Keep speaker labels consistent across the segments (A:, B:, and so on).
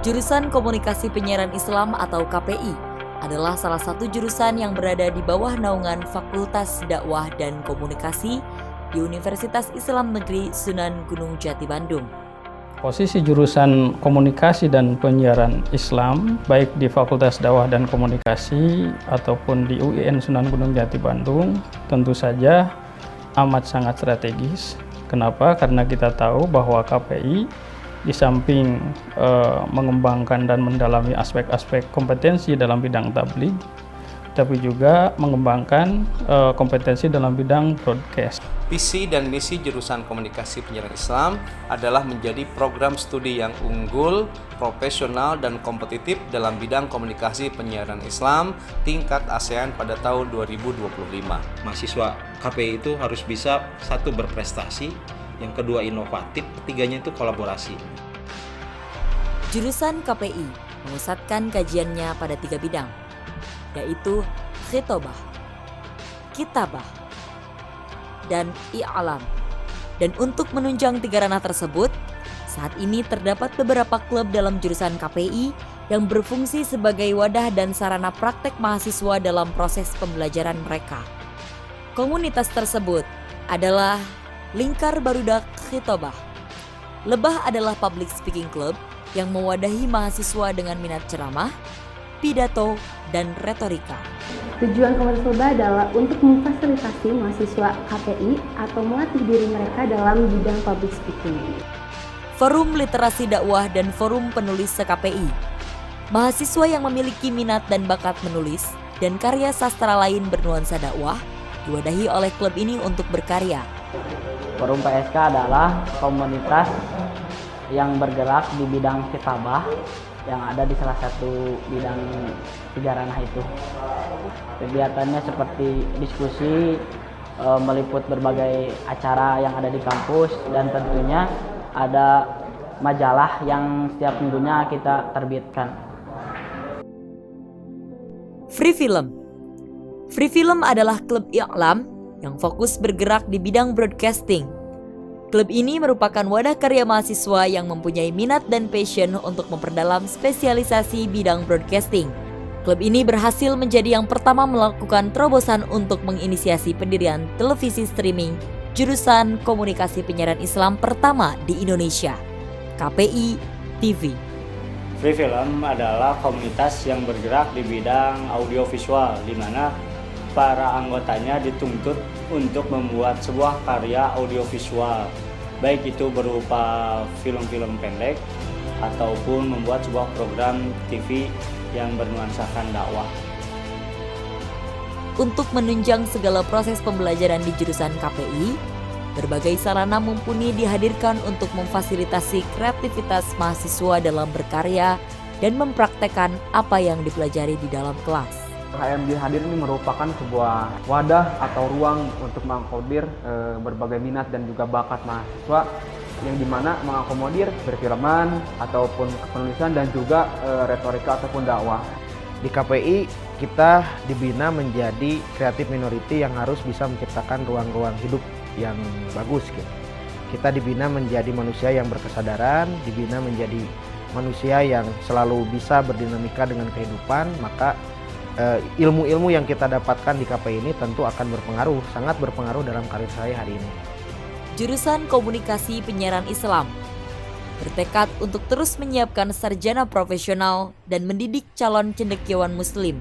A: Jurusan Komunikasi Penyiaran Islam atau KPI adalah salah satu jurusan yang berada di bawah naungan Fakultas Dakwah dan Komunikasi di Universitas Islam Negeri Sunan Gunung Jati Bandung.
B: Posisi jurusan komunikasi dan penyiaran Islam, baik di Fakultas Dakwah dan Komunikasi ataupun di UIN Sunan Gunung Jati Bandung, tentu saja amat sangat strategis. Kenapa? Karena kita tahu bahwa KPI di samping mengembangkan dan mendalami aspek-aspek kompetensi dalam bidang tabligh, tapi juga mengembangkan kompetensi dalam bidang broadcast.
C: Visi dan misi jurusan Komunikasi Penyiaran Islam adalah menjadi program studi yang unggul, profesional, dan kompetitif dalam bidang komunikasi penyiaran Islam tingkat ASEAN pada tahun 2025.
D: Mahasiswa KPI itu harus bisa, satu, berprestasi, yang kedua inovatif, ketiganya itu kolaborasi.
A: Jurusan KPI memusatkan kajiannya pada 3 bidang, yaitu khitobah, kitabah, dan i'lam. Dan untuk menunjang 3 ranah tersebut, saat ini terdapat beberapa klub dalam jurusan KPI yang berfungsi sebagai wadah dan sarana praktek mahasiswa dalam proses pembelajaran mereka. Komunitas tersebut adalah Lingkar Barudak Khitobah. Lebah adalah public speaking club yang mewadahi mahasiswa dengan minat ceramah, pidato, dan retorika.
E: Tujuan komunitas Lebah adalah untuk memfasilitasi mahasiswa KPI atau melatih diri mereka dalam bidang public speaking.
A: Forum Literasi Dakwah dan Forum Penulis se-KPI. Mahasiswa yang memiliki minat dan bakat menulis dan karya sastra lain bernuansa dakwah diwadahi oleh klub ini untuk berkarya.
F: Forum PSK adalah komunitas yang bergerak di bidang kitabah yang ada di salah satu bidang 3 ranah itu. Kegiatannya seperti diskusi, meliput berbagai acara yang ada di kampus, dan tentunya ada majalah yang setiap minggunya kita terbitkan.
A: Free Film. Free Film adalah klub i'lam yang fokus bergerak di bidang broadcasting. Klub ini merupakan wadah karya mahasiswa yang mempunyai minat dan passion untuk memperdalam spesialisasi bidang broadcasting. Klub ini berhasil menjadi yang pertama melakukan terobosan untuk menginisiasi pendirian televisi streaming jurusan Komunikasi Penyiaran Islam pertama di Indonesia, KPI TV.
G: Free Film adalah komunitas yang bergerak di bidang audiovisual, di mana para anggotanya dituntut untuk membuat sebuah karya audiovisual, baik itu berupa film-film pendek ataupun membuat sebuah program TV yang bernuansakan dakwah.
A: Untuk menunjang segala proses pembelajaran di jurusan KPI, berbagai sarana mumpuni dihadirkan untuk memfasilitasi kreativitas mahasiswa dalam berkarya dan mempraktekkan apa yang dipelajari di dalam kelas.
H: HMJ hadir ini merupakan sebuah wadah atau ruang untuk mengakomodir berbagai minat dan juga bakat mahasiswa, yang dimana mengakomodir perfilman ataupun kepenulisan dan juga retorika ataupun dakwah.
I: Di KPI kita dibina menjadi kreatif minority yang harus bisa menciptakan ruang-ruang hidup yang bagus gitu. Kita dibina menjadi manusia yang berkesadaran, dibina menjadi manusia yang selalu bisa berdinamika dengan kehidupan, maka ilmu-ilmu yang kita dapatkan di KPI ini tentu akan berpengaruh, sangat berpengaruh dalam karir saya hari ini.
A: Jurusan Komunikasi Penyiaran Islam bertekad untuk terus menyiapkan sarjana profesional dan mendidik calon cendekiawan muslim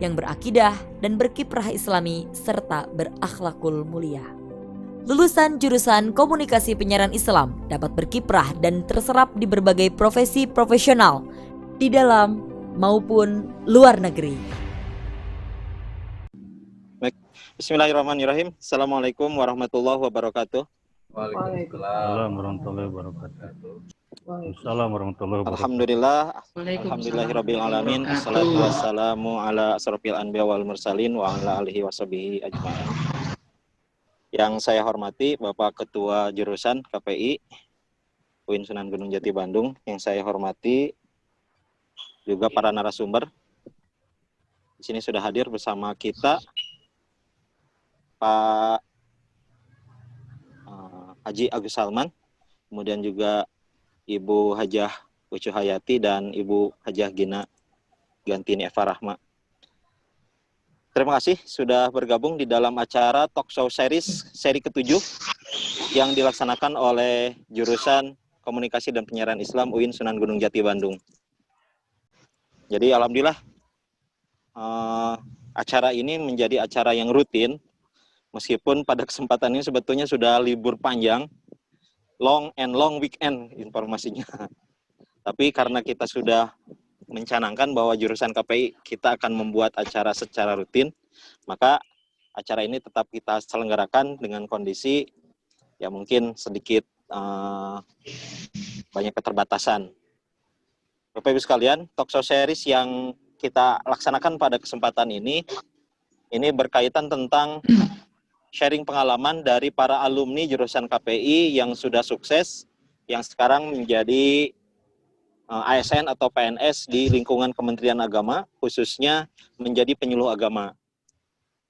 A: yang berakidah dan berkiprah islami serta berakhlakul mulia. Lulusan jurusan Komunikasi Penyiaran Islam dapat berkiprah dan terserap di berbagai profesi profesional di dalam maupun luar negeri.
D: Bismillahirrahmanirrahim. Assalamualaikum warahmatullahi wabarakatuh.
B: Waalaikumsalam warahmatullahi wabarakatuh. Waalaikumsalam warahmatullahi wabarakatuh.
D: Alhamdulillah, alhamdulillahirabbil alamin. Assalatu wassalamu ala asrofil anbiya wal mursalin wa ala alihi washabihi ajmain. Yang saya hormati Bapak Ketua Jurusan KPI UIN Sunan Gunung Jati Bandung, yang saya hormati juga para narasumber. Di sini sudah hadir bersama kita Pak Haji Agus Salman, kemudian juga Ibu Hajah Ucu Hayati dan Ibu Hajah Gina Gantini Eva Rahma. Terima kasih sudah bergabung di dalam acara Talk Show Series seri ke-7 yang dilaksanakan oleh jurusan Komunikasi dan Penyiaran Islam UIN Sunan Gunung Jati Bandung. Jadi alhamdulillah acara ini menjadi acara yang rutin, meskipun pada kesempatan ini sebetulnya sudah libur panjang, long weekend informasinya. Tapi karena kita sudah mencanangkan bahwa jurusan KPI kita akan membuat acara secara rutin, maka acara ini tetap kita selenggarakan dengan kondisi ya mungkin sedikit banyak keterbatasan. Bapak Ibu sekalian, talk show series yang kita laksanakan pada kesempatan ini berkaitan tentang sharing pengalaman dari para alumni jurusan KPI yang sudah sukses, yang sekarang menjadi ASN atau PNS di lingkungan Kementerian Agama, khususnya menjadi penyuluh agama.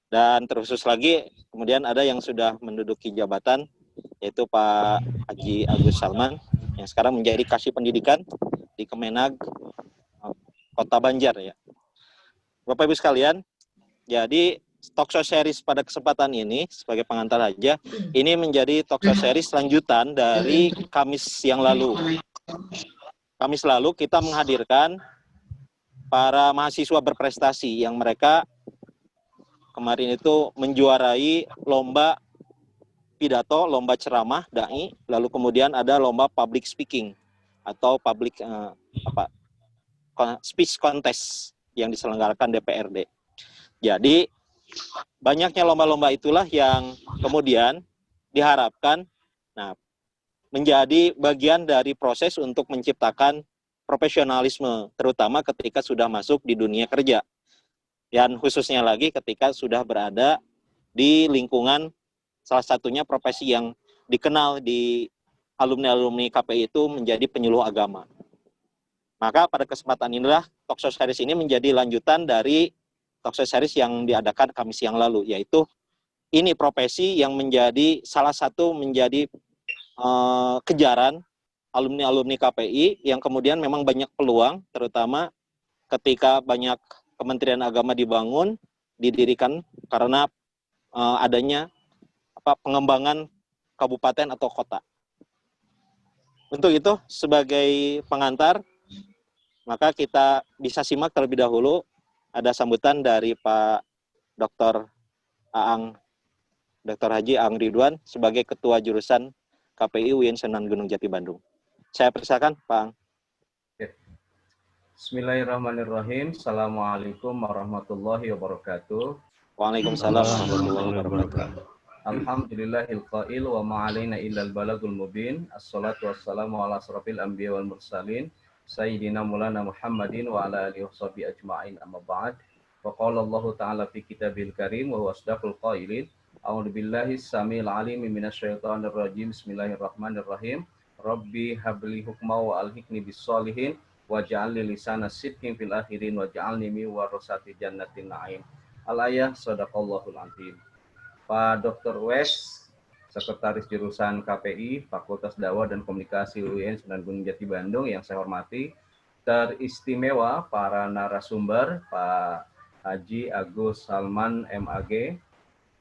D: Dan terkhusus lagi, kemudian ada yang sudah menduduki jabatan, yaitu Pak Haji Agus Salman, yang sekarang menjadi Kasih Pendidikan di Kemenag Kota Banjar. Ya. Bapak Ibu sekalian, jadi talk show series pada kesempatan ini, sebagai pengantar aja, ini menjadi talk show series lanjutan dari Kamis yang lalu. Kamis lalu kita menghadirkan para mahasiswa berprestasi yang mereka kemarin itu menjuarai lomba pidato, lomba ceramah, dai, lalu kemudian ada lomba public speaking atau public speech contest yang diselenggarakan DPRD. Jadi banyaknya lomba-lomba itulah yang kemudian diharapkan menjadi bagian dari proses untuk menciptakan profesionalisme, terutama ketika sudah masuk di dunia kerja. Dan khususnya lagi ketika sudah berada di lingkungan salah satunya profesi yang dikenal di alumni-alumni KPI itu menjadi penyuluh agama. Maka pada kesempatan inilah talk show series ini menjadi lanjutan dari talk show series yang diadakan Kamis yang lalu, yaitu ini profesi yang menjadi salah satu menjadi kejaran alumni-alumni KPI yang kemudian memang banyak peluang, terutama ketika banyak Kementerian Agama dibangun, didirikan karena adanya pengembangan kabupaten atau kota. Untuk itu, sebagai pengantar, maka kita bisa simak terlebih dahulu ada sambutan dari Pak Dr. Haji Aang Ridwan sebagai Ketua Jurusan KPI UIN Sunan Gunung Jati Bandung. Saya persilakan, Pak Ang.
J: Bismillahirrahmanirrahim. Assalamualaikum warahmatullahi wabarakatuh.
D: Waalaikumsalam warahmatullahi wabarakatuh.
J: Alhamdulillahil qail wa ma'alaina illal balagul mubin. Assalatu wassalamu ala asrafil anbiya wal mursalin. Sayyidina Maulana Muhammadin wa ala alihi washabihi ajma'in, amma ba'd. Wa qala Allahu ta'ala fi kitabil karim wa huwa asdaqul qailin. A'udzu billahi samil alim minasyaitonir rajim. Bismillahirrahmanirrahim. Rabbi habli hukma wa alhiqni bis solihin waj'alni lisana sidqin fil akhirin waj'alni min warasati jannatin na'im. Al-ayah sadaqallahul azim. Pak Dr. Wes, Sekretaris Jurusan KPI Fakultas Dakwah dan Komunikasi UIN Sunan Gunung Jati Bandung yang saya hormati, teristimewa para narasumber Pak Haji Agus Salman MAG,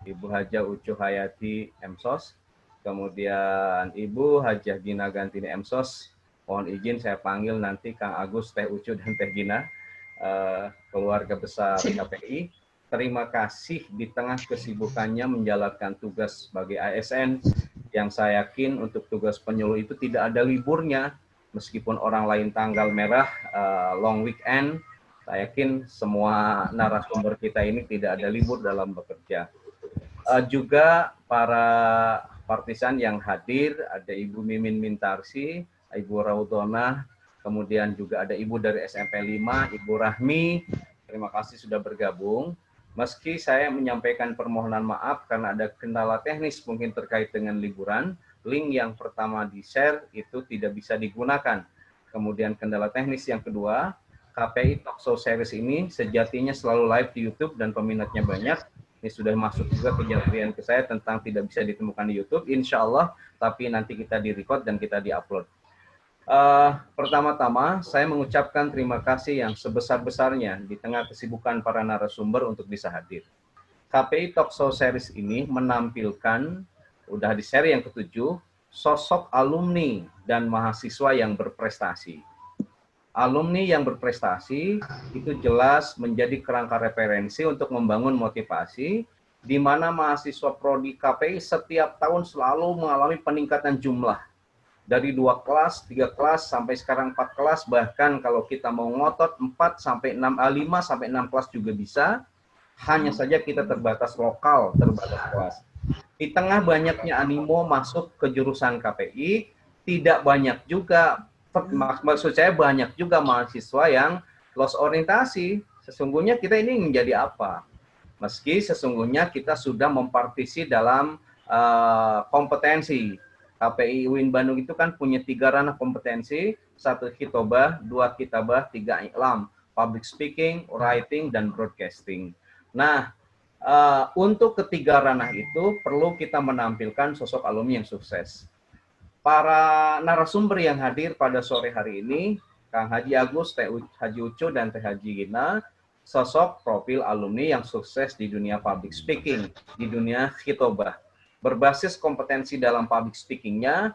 J: Ibu Hajah Ucu Hayati MSOS, kemudian Ibu Hajah Gina Gantini MSOS. Mohon izin saya panggil nanti Kang Agus, Teh Ucu, dan Teh Gina, keluarga besar KPI. Terima kasih di tengah kesibukannya menjalankan tugas sebagai ASN, yang saya yakin untuk tugas penyuluh itu tidak ada liburnya. Meskipun orang lain tanggal merah, long weekend, saya yakin semua narasumber kita ini tidak ada libur dalam bekerja. Juga para partisan yang hadir, ada Ibu Mimin Mintarsi, Ibu Raudona, kemudian juga ada Ibu dari SMP 5, Ibu Rahmi. Terima kasih sudah bergabung. Meski saya menyampaikan permohonan maaf karena ada kendala teknis mungkin terkait dengan liburan, link yang pertama di-share itu tidak bisa digunakan. Kemudian kendala teknis yang kedua, KPI Talk Show Series ini sejatinya selalu live di YouTube dan peminatnya banyak. Ini sudah masuk juga kejadian ke saya tentang tidak bisa ditemukan di YouTube, insya Allah, tapi nanti kita di-record dan kita di-upload. Pertama-tama, saya mengucapkan terima kasih yang sebesar-besarnya di tengah kesibukan para narasumber untuk bisa hadir. KPI Talkshow Series ini menampilkan, udah di seri yang ke-7, sosok alumni dan mahasiswa yang berprestasi. Alumni yang berprestasi itu jelas menjadi kerangka referensi untuk membangun motivasi, di mana mahasiswa prodi KPI setiap tahun selalu mengalami peningkatan jumlah. Dari 2 kelas, 3 kelas, sampai sekarang 4 kelas, bahkan kalau kita mau ngotot 5 sampai 6 kelas juga bisa, hanya saja kita terbatas lokal, terbatas kelas. Di tengah banyaknya animo masuk ke jurusan KPI, tidak banyak juga, maksud saya banyak juga mahasiswa yang lost orientasi. Sesungguhnya kita ini menjadi apa? Meski sesungguhnya kita sudah mempartisi dalam kompetensi. KPI UIN Bandung itu kan punya 3 ranah kompetensi, 1 khitobah, 2 kitabah, 3 iklam, public speaking, writing, dan broadcasting. Nah, untuk ketiga ranah itu perlu kita menampilkan sosok alumni yang sukses. Para narasumber yang hadir pada sore hari ini, Kang Haji Agus, Teh Haji Ucu, dan Teh Haji Gina, sosok profil alumni yang sukses di dunia public speaking, di dunia khitobah. Berbasis kompetensi dalam public speaking-nya,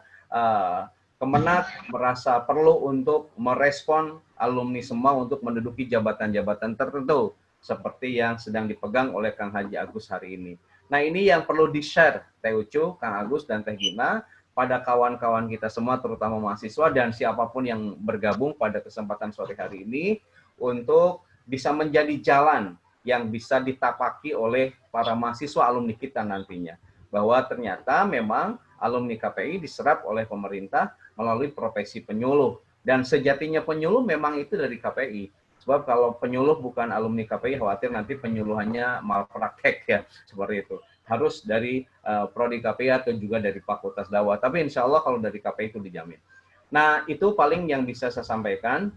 J: Kemenak merasa perlu untuk merespon alumni semua untuk menduduki jabatan-jabatan tertentu, seperti yang sedang dipegang oleh Kang Haji Agus hari ini. Nah, ini yang perlu di-share, Teh Ucu, Kang Agus, dan Teh Gina, pada kawan-kawan kita semua, terutama mahasiswa, dan siapapun yang bergabung pada kesempatan sore hari ini, untuk bisa menjadi jalan yang bisa ditapaki oleh para mahasiswa alumni kita nantinya. Bahwa ternyata memang alumni KPI diserap oleh pemerintah melalui profesi penyuluh. Dan sejatinya penyuluh memang itu dari KPI. Sebab kalau penyuluh bukan alumni KPI, khawatir nanti penyuluhannya malpraktek ya, seperti itu. Harus dari prodi KPI atau juga dari Fakultas Dakwah. Tapi insya Allah kalau dari KPI itu dijamin. Nah, itu paling yang bisa saya sampaikan.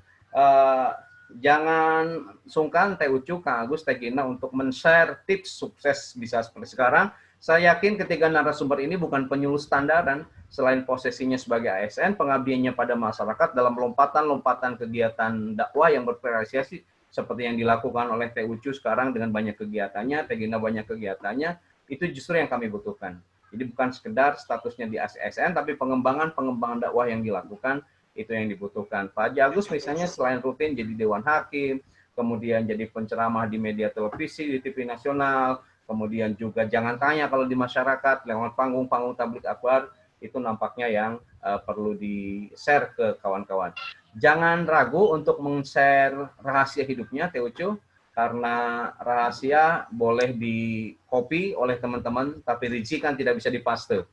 J: Jangan sungkan Teh Ucu, Kang Agus, Teh Gina untuk men-share tips sukses bisa seperti sekarang. Saya yakin ketiga narasumber ini bukan penyuluh standaran, selain posisinya sebagai ASN, pengabdiannya pada masyarakat dalam lompatan-lompatan kegiatan dakwah yang bervariasi seperti yang dilakukan oleh Teh Ucu sekarang dengan banyak kegiatannya, Teh Gina banyak kegiatannya, itu justru yang kami butuhkan. Jadi bukan sekedar statusnya di ASN, tapi pengembangan dakwah yang dilakukan, itu yang dibutuhkan. Pak Haji Agus misalnya selain rutin jadi Dewan Hakim, kemudian jadi penceramah di media televisi, di TV nasional, kemudian juga jangan tanya kalau di masyarakat, lewat panggung-panggung tablik akbar, itu nampaknya yang perlu di-share ke kawan-kawan. Jangan ragu untuk meng-share rahasia hidupnya, Teh Ucu, karena rahasia boleh di-copy oleh teman-teman, tapi rezeki kan tidak bisa dipaste.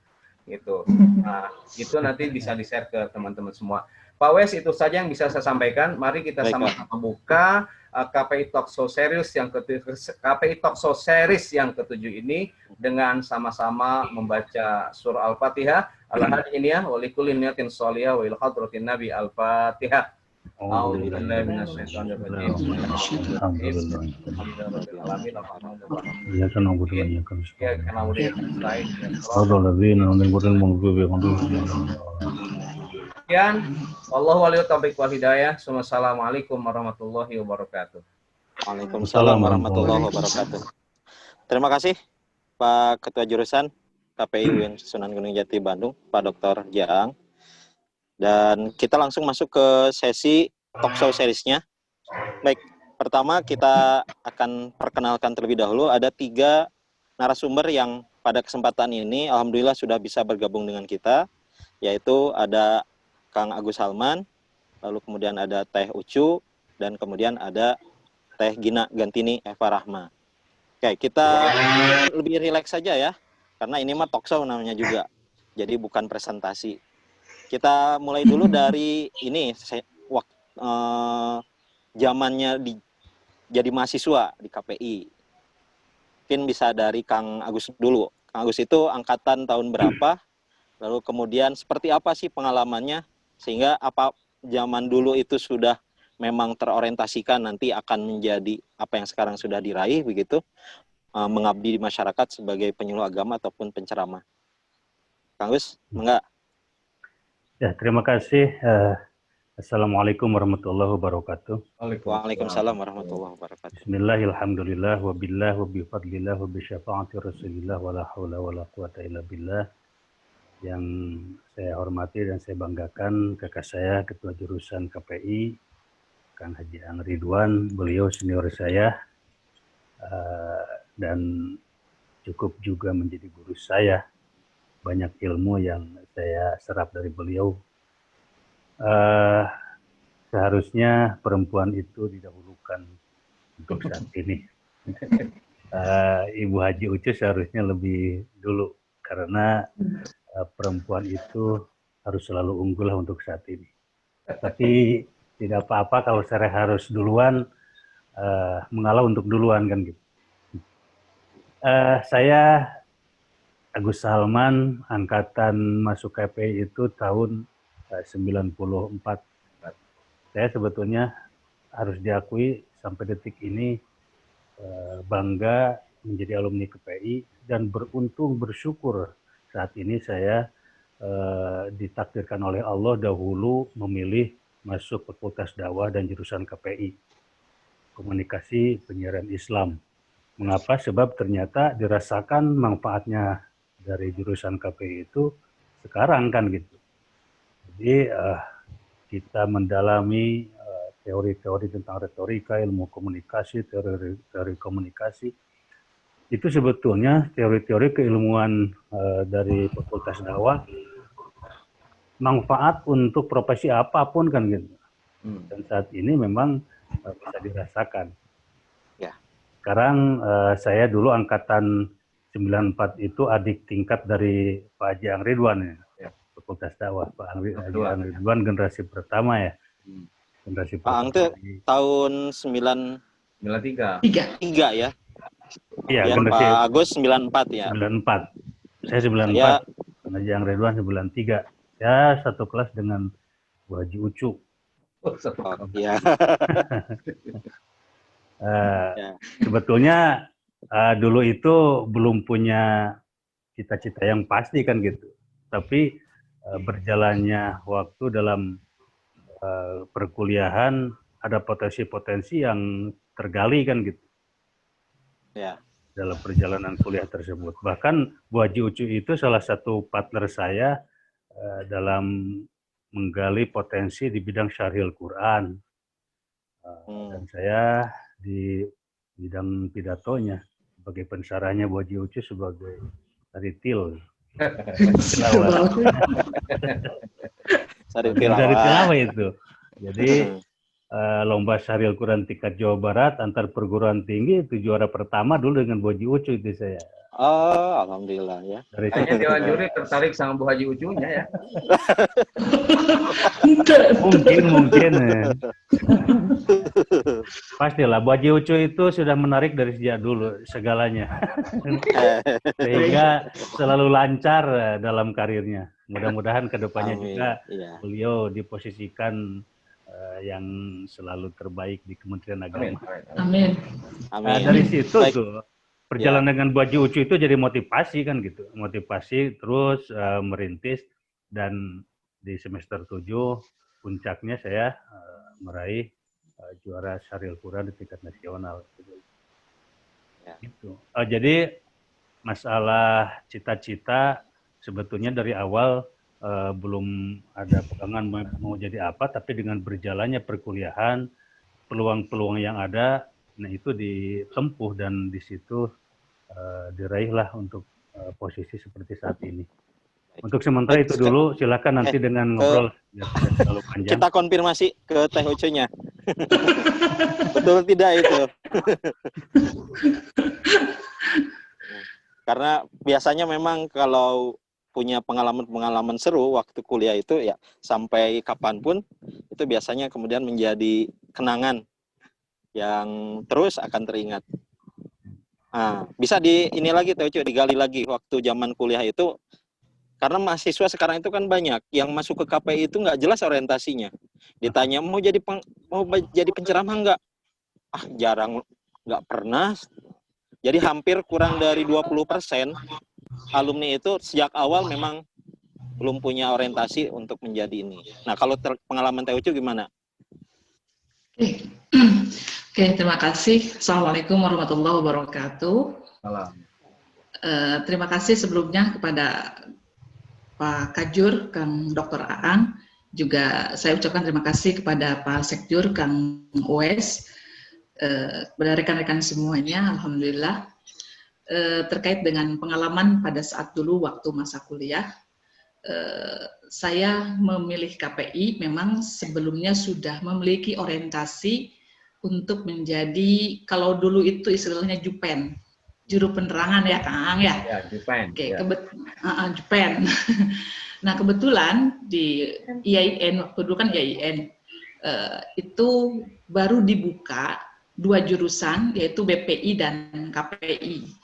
J: Gitu. Nah, itu nanti bisa di-share ke teman-teman semua. Pak Wes, itu saja yang bisa saya sampaikan. Mari kita sama-sama buka KPI Talkshow Series yang ke-7 ini dengan sama-sama membaca surah Al-Fatihah. Al-Hadiniyah wa likulli niyatin sholihah wa ila hadratin Nabi Al-Fatihah. Sekian, wallahu a'lam bishawab wal hidayah. Wassalamualaikum warahmatullahi wabarakatuh.
D: Waalaikumsalam warahmatullahi wabarakatuh. Terima kasih Pak Ketua Jurusan KPI UIN Sunan Gunung Jati Bandung, Pak Dr. Jaang. Dan kita langsung masuk ke sesi talkshow seriesnya. Baik, pertama kita akan perkenalkan terlebih dahulu. Ada 3 narasumber yang pada kesempatan ini alhamdulillah sudah bisa bergabung dengan kita, yaitu ada Kang Agus Halman, lalu kemudian ada Teh Ucu, dan kemudian ada Teh Gina Gantini Eva Rahma. Oke, kita lebih rileks saja ya, karena ini mah talkshow namanya juga, jadi bukan presentasi. Kita mulai dulu dari ini, zamannya jadi mahasiswa di KPI. Mungkin bisa dari Kang Agus dulu. Kang Agus itu angkatan tahun berapa? Lalu kemudian seperti apa sih pengalamannya? Sehingga apa zaman dulu itu sudah memang terorientasikan nanti akan menjadi apa yang sekarang sudah diraih begitu, mengabdi di masyarakat sebagai penyuluh agama ataupun penceramah. Kang Agus, enggak?
K: Ya, terima kasih Assalamualaikum warahmatullahi wabarakatuh.
D: Waalaikumsalam warahmatullahi wabarakatuh.
K: Bismillahirrahmanirrahim. Wabillah wa bifadlillah wa bisyafaati Rasulillah wa la haula wa la quwata illa billah. Yang saya hormati dan saya banggakan kakak saya, Ketua Jurusan KPI, Kang Haji Ang Ridwan. Beliau senior saya dan cukup juga menjadi guru saya. Banyak ilmu yang saya serap dari beliau. Seharusnya perempuan itu didahulukan untuk saat ini. Ibu Haji Ucu seharusnya lebih dulu, karena perempuan itu harus selalu unggul untuk saat ini. Tapi tidak apa-apa kalau saya harus duluan, mengalah untuk duluan kan gitu. Saya Agus Salman, angkatan masuk KPI itu tahun 94. Saya sebetulnya harus diakui sampai detik ini bangga menjadi alumni KPI dan beruntung bersyukur saat ini saya ditakdirkan oleh Allah dahulu memilih masuk Fakultas Dakwah dan jurusan KPI, Komunikasi Penyiaran Islam. Mengapa? Sebab ternyata dirasakan manfaatnya dari jurusan KPI itu sekarang kan gitu. Jadi kita mendalami teori-teori tentang retorika, ilmu komunikasi, teori komunikasi. Itu sebetulnya teori-teori keilmuan dari Fakultas Dakwah manfaat untuk profesi apapun kan gitu. Dan saat ini memang bisa dirasakan.
D: Ya.
K: Sekarang saya dulu angkatan 94 itu adik tingkat dari Pak Haji Ang Ridwan ya. Fakultas Dakwah, Pak Haji Ang Ridwan generasi pertama ya. Generasi
D: Pak Ang itu tahun 93 ya.
K: Iya,
D: ya,
K: generasi
D: Pak Agus 94 ya.
K: 94. Saya 94. Ya. Pak Haji Ang Ridwan 93. Ya, satu kelas dengan Bu Haji Ucu.
D: Ya.
K: Sebetulnya dulu itu belum punya cita-cita yang pasti kan gitu. Tapi berjalannya waktu dalam perkuliahan ada potensi-potensi yang tergali kan gitu.
D: Ya.
K: Dalam perjalanan kuliah tersebut. Bahkan Bu Haji Ucu itu salah satu partner saya dalam menggali potensi di bidang syarhil Quran. Dan saya di bidang pidatonya sebagai pensarahnya Bu Haji Ucu sebagai taritil. Dari tilawah itu. Jadi lomba syarhil Quran tingkat Jawa Barat antar perguruan tinggi itu juara pertama dulu dengan Bu Haji Ucu itu saya.
D: Oh, alhamdulillah ya.
J: Kayaknya Dewan Juri tertarik sama Bu Haji Ucunya ya.
K: mungkin. Pastilah Bu Haji Ucu itu sudah menarik dari sejak dulu segalanya. Sehingga selalu lancar dalam karirnya. Mudah-mudahan kedepannya juga beliau diposisikan yang selalu terbaik di Kementerian Agama.
L: Amin.
K: Dari situ tuh perjalanan dengan Bu Haji Ucu itu jadi motivasi kan gitu. Motivasi terus merintis dan di semester 7 puncaknya saya meraih juara syarhil Quran di tingkat nasional. Gitu. Jadi masalah cita-cita sebetulnya dari awal belum ada pegangan mau jadi apa, tapi dengan berjalannya perkuliahan, peluang-peluang yang ada, nah itu ditempuh dan di situ diraihlah untuk posisi seperti saat ini. Untuk sementara itu dulu, silakan nanti dengan ngobrol biar tidak terlalu panjang.
D: Kita konfirmasi ke Teh Ucunya. Betul tidak itu? Karena biasanya memang kalau punya pengalaman-pengalaman seru waktu kuliah itu ya sampai kapanpun itu biasanya kemudian menjadi kenangan yang terus akan teringat. Bisa ini lagi Teh Ucu, digali lagi waktu zaman kuliah itu, karena mahasiswa sekarang itu kan banyak yang masuk ke KPI itu nggak jelas orientasinya. Ditanya mau jadi penceramah nggak? Jarang, nggak pernah. Jadi hampir kurang dari 20% alumni itu sejak awal memang belum punya orientasi untuk menjadi ini. Nah, kalau pengalaman Teh Ucu gimana?
L: Oke, terima kasih. Assalamualaikum warahmatullahi wabarakatuh.
J: Salam.
L: Terima kasih sebelumnya kepada Pak Kajur, Kang Dr. Aan. Juga saya ucapkan terima kasih kepada Pak Sekjur, Kang Uwais, kepada rekan-rekan semuanya. Alhamdulillah. Terkait dengan pengalaman pada saat dulu waktu masa kuliah, saya memilih KPI memang sebelumnya sudah memiliki orientasi untuk menjadi, kalau dulu itu istilahnya Jupen, juru penerangan ya Kang ya.
J: Ya, Jupen.
L: Oke,
J: Ya.
L: Jupen. Nah kebetulan di IAIN, waktu dulu kan IAIN, itu baru dibuka 2 jurusan, yaitu BPI dan KPI.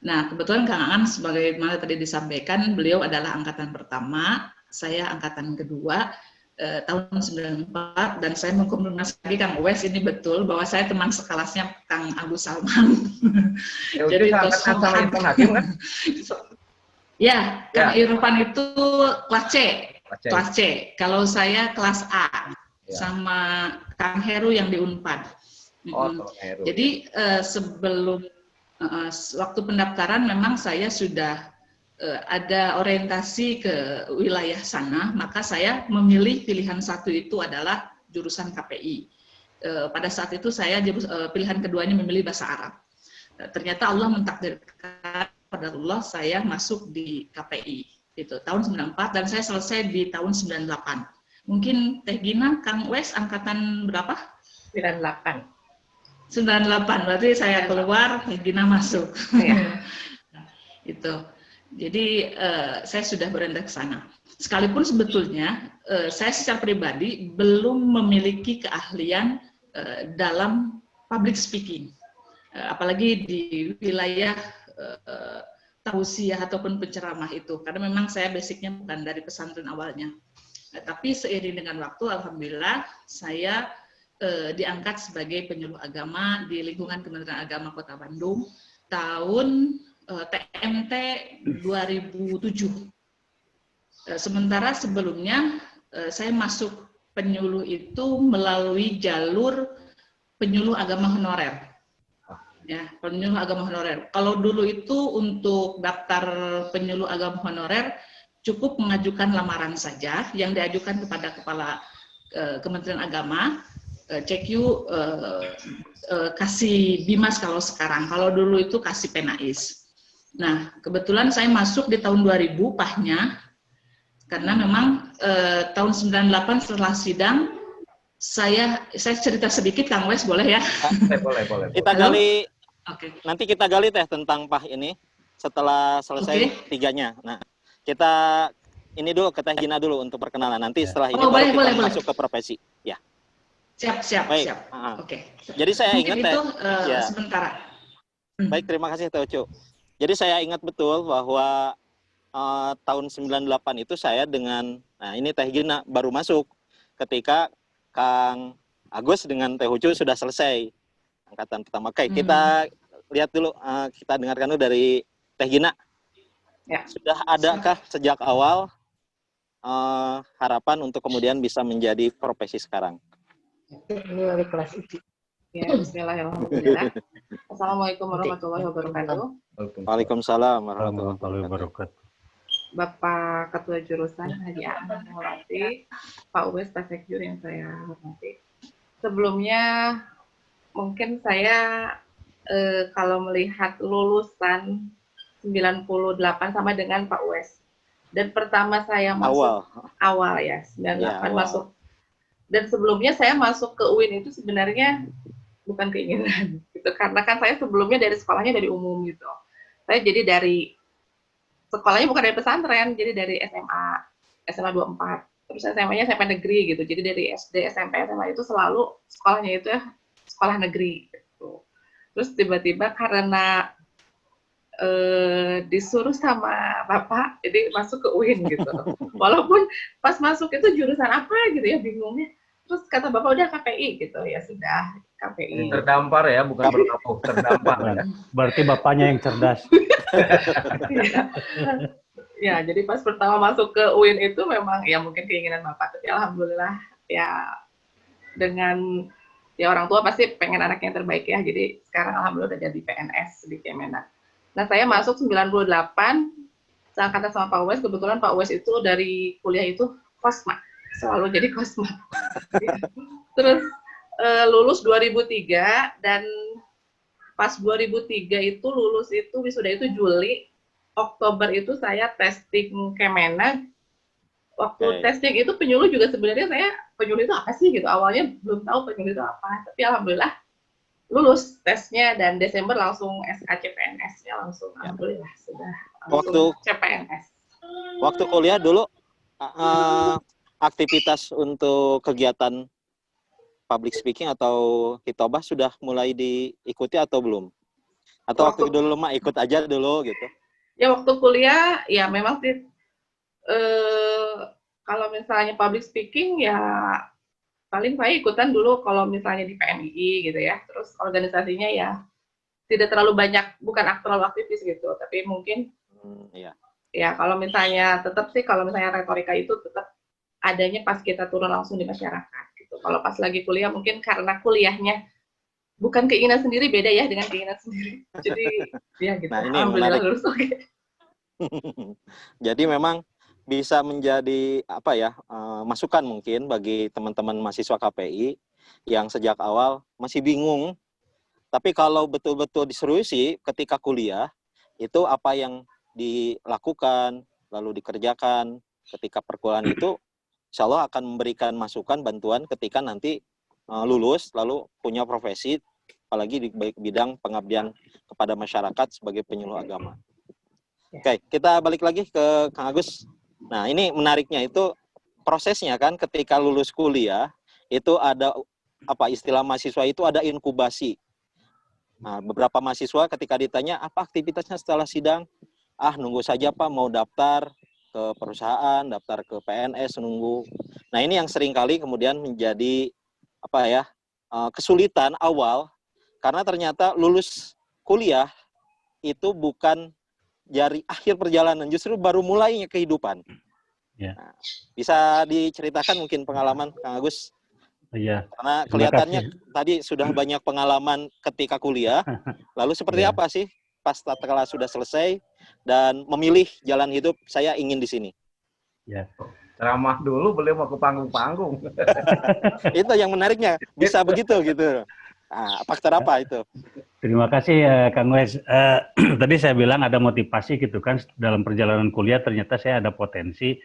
L: Nah kebetulan Kang Aan sebagaimana tadi disampaikan, beliau adalah angkatan pertama, saya angkatan kedua, tahun 94, dan saya mengkonfirmasi lagi Kang Uwais, ini betul bahwa saya teman sekelasnya Kang Agus Salman.
I: Jadi itu sama Irfan Hakim kan?
L: Ya, Kang Irfan itu kelas C. Kelas C. Kalau saya kelas A, sama Kang Heru yang di Unpad.
J: Heru.
L: Jadi sebelum waktu pendaftaran memang saya sudah ada orientasi ke wilayah sana, maka saya memilih pilihan satu itu adalah jurusan KPI. Pada saat itu saya pilihan keduanya memilih bahasa Arab. Ternyata Allah mentakdirkan pada Allah saya masuk di KPI itu tahun 94 dan saya selesai di tahun 98. Mungkin Teh Gina, Kang Wes angkatan berapa?
M: 98.
L: 98, berarti saya keluar, Teh Gina masuk.
M: Ya.
L: Itu. Jadi saya sudah berendek ke sana. Sekalipun sebetulnya saya secara pribadi belum memiliki keahlian dalam public speaking, apalagi di wilayah tausiah ataupun penceramah itu, karena memang saya basicnya bukan dari pesantren awalnya. Tapi seiring dengan waktu, alhamdulillah saya diangkat sebagai penyuluh agama di lingkungan Kementerian Agama Kota Bandung tahun TMT 2007. Sementara sebelumnya saya masuk penyuluh itu melalui jalur penyuluh agama honorer. Ya, penyuluh agama honorer. Kalau dulu itu untuk daftar penyuluh agama honorer cukup mengajukan lamaran saja yang diajukan kepada Kepala Kementerian Agama, CQ kasih Bimas kalau sekarang. Kalau dulu itu kasih Penais. Nah, kebetulan saya masuk di tahun 2000 pahnya karena memang tahun 98 setelah sidang saya cerita sedikit Kang Wes boleh ya?
J: Boleh.
D: Kita gali.
L: Oke.
D: Nanti kita gali Teh tentang PAH ini setelah selesai tiganya. Nah, kita ini dulu ke Teh Gina dulu untuk perkenalan. Nanti setelah ini baru kita masuk ke profesi. Ya.
L: Siap.
D: Baik.
L: Oke.
D: Jadi saya
L: mungkin
D: ingat
L: itu
D: ya.
L: sementara.
D: Baik, terima kasih Teh Ucu. Jadi saya ingat betul bahwa tahun 98 itu saya dengan, nah ini Teh Gina baru masuk ketika Kang Agus dengan Teh Ucu sudah selesai angkatan pertama. Oke, kita lihat dulu, kita dengarkan dulu dari Teh Gina.
M: Ya.
D: Sudah adakah sejak awal harapan untuk kemudian bisa menjadi profesi sekarang?
M: Ini dari kelas uji. Ya, bismillahirrahmanirrahim. Assalamualaikum warahmatullahi wabarakatuh.
D: Waalaikumsalam warahmatullahi wabarakatuh.
M: Bapak Ketua Jurusan Haji Aan Maulati, Pak Uwais, Pak Sekjur yang saya hormati. Sebelumnya mungkin saya kalau melihat lulusan 98 sama dengan Pak Uwais. Dan pertama saya masuk awal ya, 98 ya, masuk. Dan sebelumnya saya masuk ke UIN itu sebenarnya bukan keinginan gitu, karena kan saya sebelumnya dari sekolahnya dari umum gitu. Saya jadi dari sekolahnya bukan dari pesantren, jadi dari SMA 24. Terus SMA-nya SMP negeri gitu. Jadi dari SD, SMP, SMA itu selalu sekolahnya itu ya sekolah negeri gitu. Terus tiba-tiba karena disuruh sama Bapak, jadi masuk ke UIN gitu. Walaupun pas masuk itu jurusan apa gitu ya, bingungnya. Terus kata Bapak udah KPI gitu, ya sudah KPI.
J: Terdampar ya, bukan berlabuh, terdampar ya.
K: Berarti Bapaknya yang cerdas.
M: Ya, jadi pas pertama masuk ke UIN itu memang ya mungkin keinginan Bapak, tapi alhamdulillah ya dengan ya orang tua pasti pengen anaknya yang terbaik ya. Jadi sekarang alhamdulillah udah jadi PNS di Kemenak. Nah, saya masuk 98 seangkatan sama Pak Uwais. Kebetulan Pak Uwais itu dari kuliah itu Kosma, selalu jadi Kosma. Terus lulus 2003 dan pas 2003 itu lulus itu wisuda itu Juli. Oktober itu saya testing Kemenak. Waktu testing itu penyuluh juga sebenarnya saya penyuluh itu apa sih gitu. Awalnya belum tahu penyuluh itu apa, tapi alhamdulillah lulus tesnya dan Desember langsung SKCPNS-nya langsung. Alhamdulillah sudah langsung CPNS.
D: Waktu kuliah dulu aktivitas untuk kegiatan public speaking atau hitobah sudah mulai diikuti atau belum? Atau waktu dulu mah ikut aja dulu gitu?
M: Ya waktu kuliah ya memang sih kalau misalnya public speaking ya paling saya ikutan dulu kalau misalnya di PMII gitu ya. Terus organisasinya ya tidak terlalu banyak, bukan terlalu aktivis gitu, tapi mungkin ya kalau misalnya tetap sih kalau misalnya retorika itu tetap adanya pas kita turun langsung di masyarakat gitu. Kalau pas lagi kuliah mungkin karena kuliahnya bukan keinginan sendiri, beda ya dengan keinginan sendiri. Jadi ya gitu.
D: Nah, ini
M: alhamdulillah
D: menarik.
M: lulus oke.
D: Jadi memang bisa menjadi apa ya, masukan mungkin bagi teman-teman mahasiswa KPI yang sejak awal masih bingung. Tapi kalau betul-betul diseriusi ketika kuliah, itu apa yang dilakukan lalu dikerjakan ketika perkuliahan itu insya Allah akan memberikan masukan, bantuan ketika nanti lulus lalu punya profesi, apalagi di bidang pengabdian kepada masyarakat sebagai penyuluh agama. Oke, kita balik lagi ke Kang Agus. Nah, ini menariknya itu prosesnya kan ketika lulus kuliah itu ada apa istilah mahasiswa itu ada inkubasi. Nah, beberapa mahasiswa ketika ditanya apa aktivitasnya setelah sidang, nunggu saja Pak mau daftar ke perusahaan, daftar ke PNS, nunggu. Nah, ini yang seringkali kemudian menjadi apa ya kesulitan awal karena ternyata lulus kuliah itu bukan dari akhir perjalanan, justru baru mulainya kehidupan.
K: Ya.
D: Nah, bisa diceritakan mungkin pengalaman Kang Agus?
K: Iya.
D: Karena kelihatannya tadi sudah banyak pengalaman ketika kuliah. Lalu seperti apa sih pas tatkala sudah selesai dan memilih jalan hidup saya ingin di sini?
K: Ya.
I: Ceramah dulu boleh mau ke panggung-panggung.
D: Itu yang menariknya, bisa begitu gitu. Nah, faktor apa itu?
K: Terima kasih Kang Wes. Tadi saya bilang ada motivasi gitu kan dalam perjalanan kuliah, ternyata saya ada potensi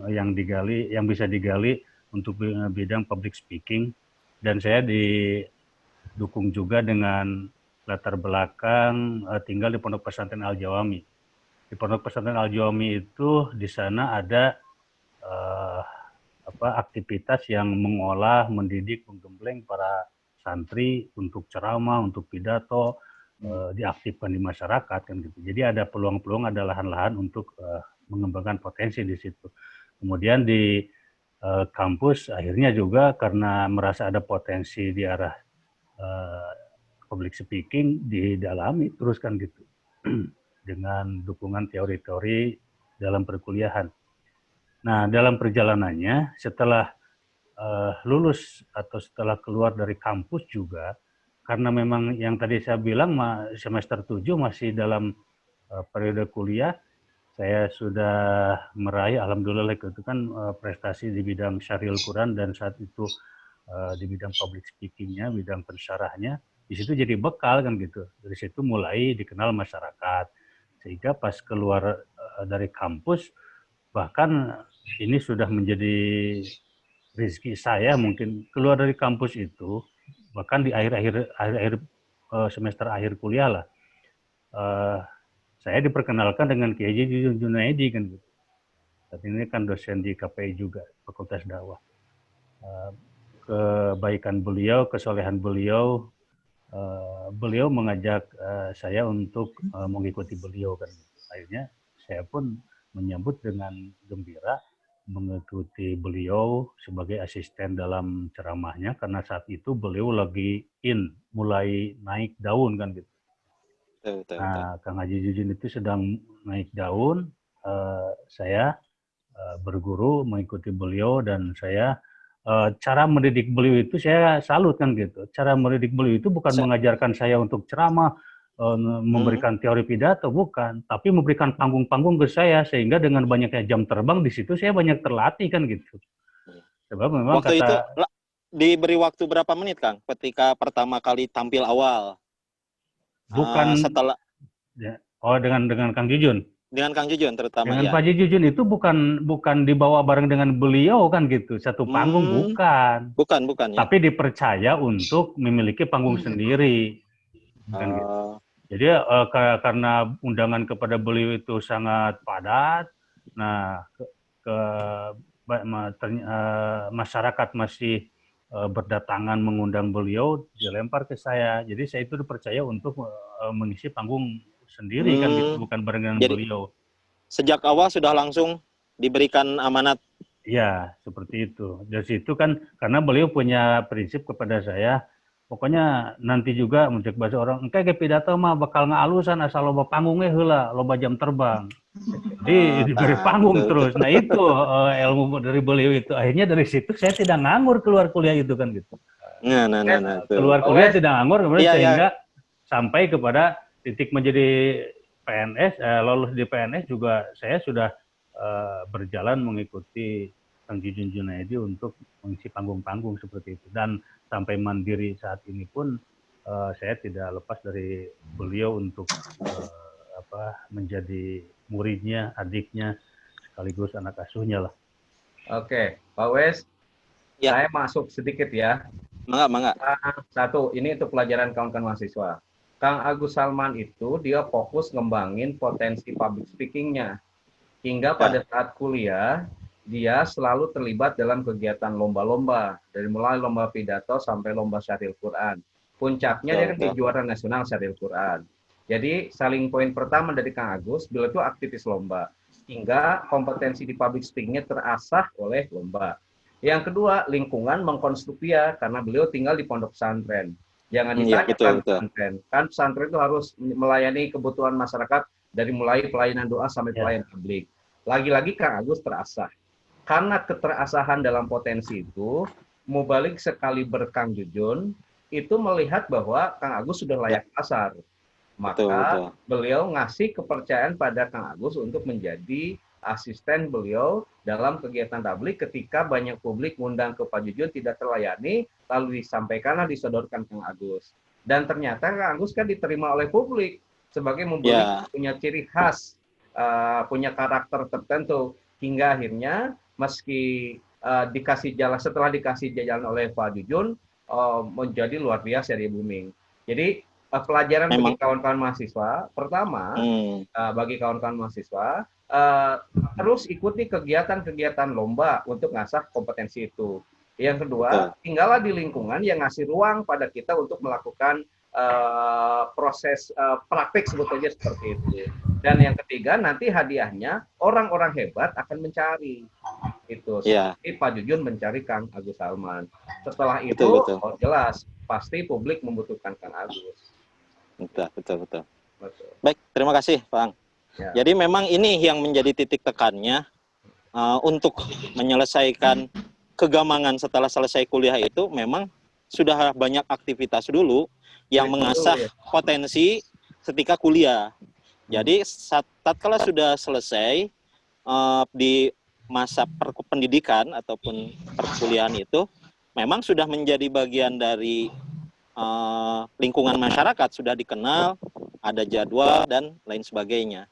K: yang digali, yang bisa digali untuk bidang public speaking, dan saya didukung juga dengan latar belakang tinggal di Pondok Pesantren Al-Jawami. Di Pondok Pesantren Al-Jawami itu di sana ada aktivitas yang mengolah, mendidik, menggembleng para santri untuk ceramah, untuk pidato, diaktifkan di masyarakat kan gitu. Jadi ada peluang-peluang, ada lahan-lahan untuk mengembangkan potensi di situ. Kemudian di kampus akhirnya juga karena merasa ada potensi di arah public speaking didalami terus kan gitu dengan dukungan teori-teori dalam perkuliahan. Nah, dalam perjalanannya setelah lulus atau setelah keluar dari kampus juga, karena memang yang tadi saya bilang semester 7 masih dalam periode kuliah, saya sudah meraih alhamdulillah itu kan prestasi di bidang syariul Quran dan saat itu di bidang public speakingnya, bidang pensyarahnya, di situ jadi bekal kan gitu. Dari situ mulai dikenal masyarakat, sehingga pas keluar dari kampus bahkan ini sudah menjadi rezeki saya mungkin keluar dari kampus itu, bahkan di akhir semester akhir kuliah lah, saya diperkenalkan dengan Kiai Haji Junaidi kan gitu. Saat ini kan dosen di KPI juga, Fakultas Dakwah. Kebaikan beliau, kesolehan beliau, beliau mengajak saya untuk mengikuti beliau kan. Akhirnya saya pun menyambut dengan gembira mengikuti beliau sebagai asisten dalam ceramahnya karena saat itu beliau lagi mulai naik daun kan gitu. Nah, Kang Haji Jujun itu sedang naik daun, saya berguru mengikuti beliau, dan saya cara mendidik beliau itu saya salut kan gitu. Cara mendidik beliau itu bukan mengajarkan saya untuk ceramah, memberikan teori pidato, bukan, tapi memberikan panggung-panggung ke saya, sehingga dengan banyaknya jam terbang di situ saya banyak terlatih kan gitu. Sebab memang
D: waktu itu diberi waktu berapa menit, Kang, ketika pertama kali tampil awal?
K: Bukan
D: setelah
K: dengan Kang Jujun.
D: Dengan Kang Jujun terutama
K: Dengan
D: ya.
K: Pak Jujun itu bukan dibawa bareng dengan beliau kan gitu, satu panggung, bukan.
D: Bukan ya.
K: Tapi dipercaya untuk memiliki panggung sendiri. Kan gitu. Jadi karena undangan kepada beliau itu sangat padat, nah masyarakat masih berdatangan mengundang beliau, dilempar ke saya. Jadi saya itu dipercaya untuk mengisi panggung sendiri kan gitu, bukan bareng dengan beliau.
D: Sejak awal sudah langsung diberikan amanat.
K: Iya, seperti itu. Dari situ kan karena beliau punya prinsip kepada saya, pokoknya nanti juga mencek bahasa orang, engke ge pidato mah bakal ngaalusan asal loba panggungnya heula, loba jam terbang. Jadi diberi panggung terus. Nah itu ilmu dari beliau itu. Akhirnya dari situ saya tidak nganggur keluar kuliah itu kan gitu.
D: Nah.
K: Keluar kuliah tidak nganggur, kemudian sehingga sampai kepada titik menjadi PNS, lolos di PNS juga saya sudah berjalan mengikuti Kang Jujun Junaidi untuk mengisi panggung-panggung seperti itu. Dan sampai mandiri saat ini pun saya tidak lepas dari beliau untuk menjadi muridnya, adiknya, sekaligus anak asuhnya lah.
J: Oke, Pak Wes, saya masuk sedikit ya.
D: Mangga.
J: Satu, ini untuk pelajaran kawan-kawan mahasiswa. Kang Agus Salman itu dia fokus ngembangin potensi public speaking-nya. Hingga pada saat kuliah, dia selalu terlibat dalam kegiatan lomba-lomba. Dari mulai lomba pidato sampai lomba syaril Quran. Puncaknya dia kan di juara nasional syaril Quran. Jadi saling poin pertama dari Kang Agus, beliau itu aktivis lomba. Hingga kompetensi di public speaking-nya terasah oleh lomba. Yang kedua, lingkungan mengkonstruksi dia, karena beliau tinggal di pondok pesantren. Jangan ditanya pesantren. Kan pesantren itu harus melayani kebutuhan masyarakat dari mulai pelayanan doa sampai pelayanan publik. Lagi-lagi Kang Agus terasah. Karena keterasahan dalam potensi itu, mubalik sekali Kang Jujun, itu melihat bahwa Kang Agus sudah layak pasar. Maka beliau ngasih kepercayaan pada Kang Agus untuk menjadi asisten beliau dalam kegiatan tabligh ketika banyak publik ngundang ke Pak Jujun tidak terlayani, lalu disampaikanlah, disodorkan Kang Agus. Dan ternyata Kang Agus kan diterima oleh publik sebagai membeli punya ciri khas, punya karakter tertentu, hingga akhirnya meski dikasih jalan, setelah dikasih jalan oleh Pak Jujun, menjadi luar biasa, dia booming. Jadi pelajaran bagi kawan-kawan mahasiswa, pertama bagi kawan-kawan mahasiswa, terus ikuti kegiatan-kegiatan lomba untuk ngasah kompetensi itu. Yang kedua, tinggallah di lingkungan yang ngasih ruang pada kita untuk melakukan proses praktik sebetulnya seperti itu. Dan yang ketiga, nanti hadiahnya orang-orang hebat akan mencari. Itu seperti Pak Jujun mencari Kang Agus Salman. Setelah itu, jelas pasti publik membutuhkan Kang Agus.
D: Betul. Baik, terima kasih, Bang. Jadi memang ini yang menjadi titik tekannya untuk menyelesaikan kegamangan setelah selesai kuliah itu memang sudah banyak aktivitas dulu yang mengasah potensi ketika kuliah. Jadi tatkala sudah selesai di masa pendidikan ataupun perkuliahan itu memang sudah menjadi bagian dari lingkungan masyarakat, sudah dikenal, ada jadwal dan lain sebagainya.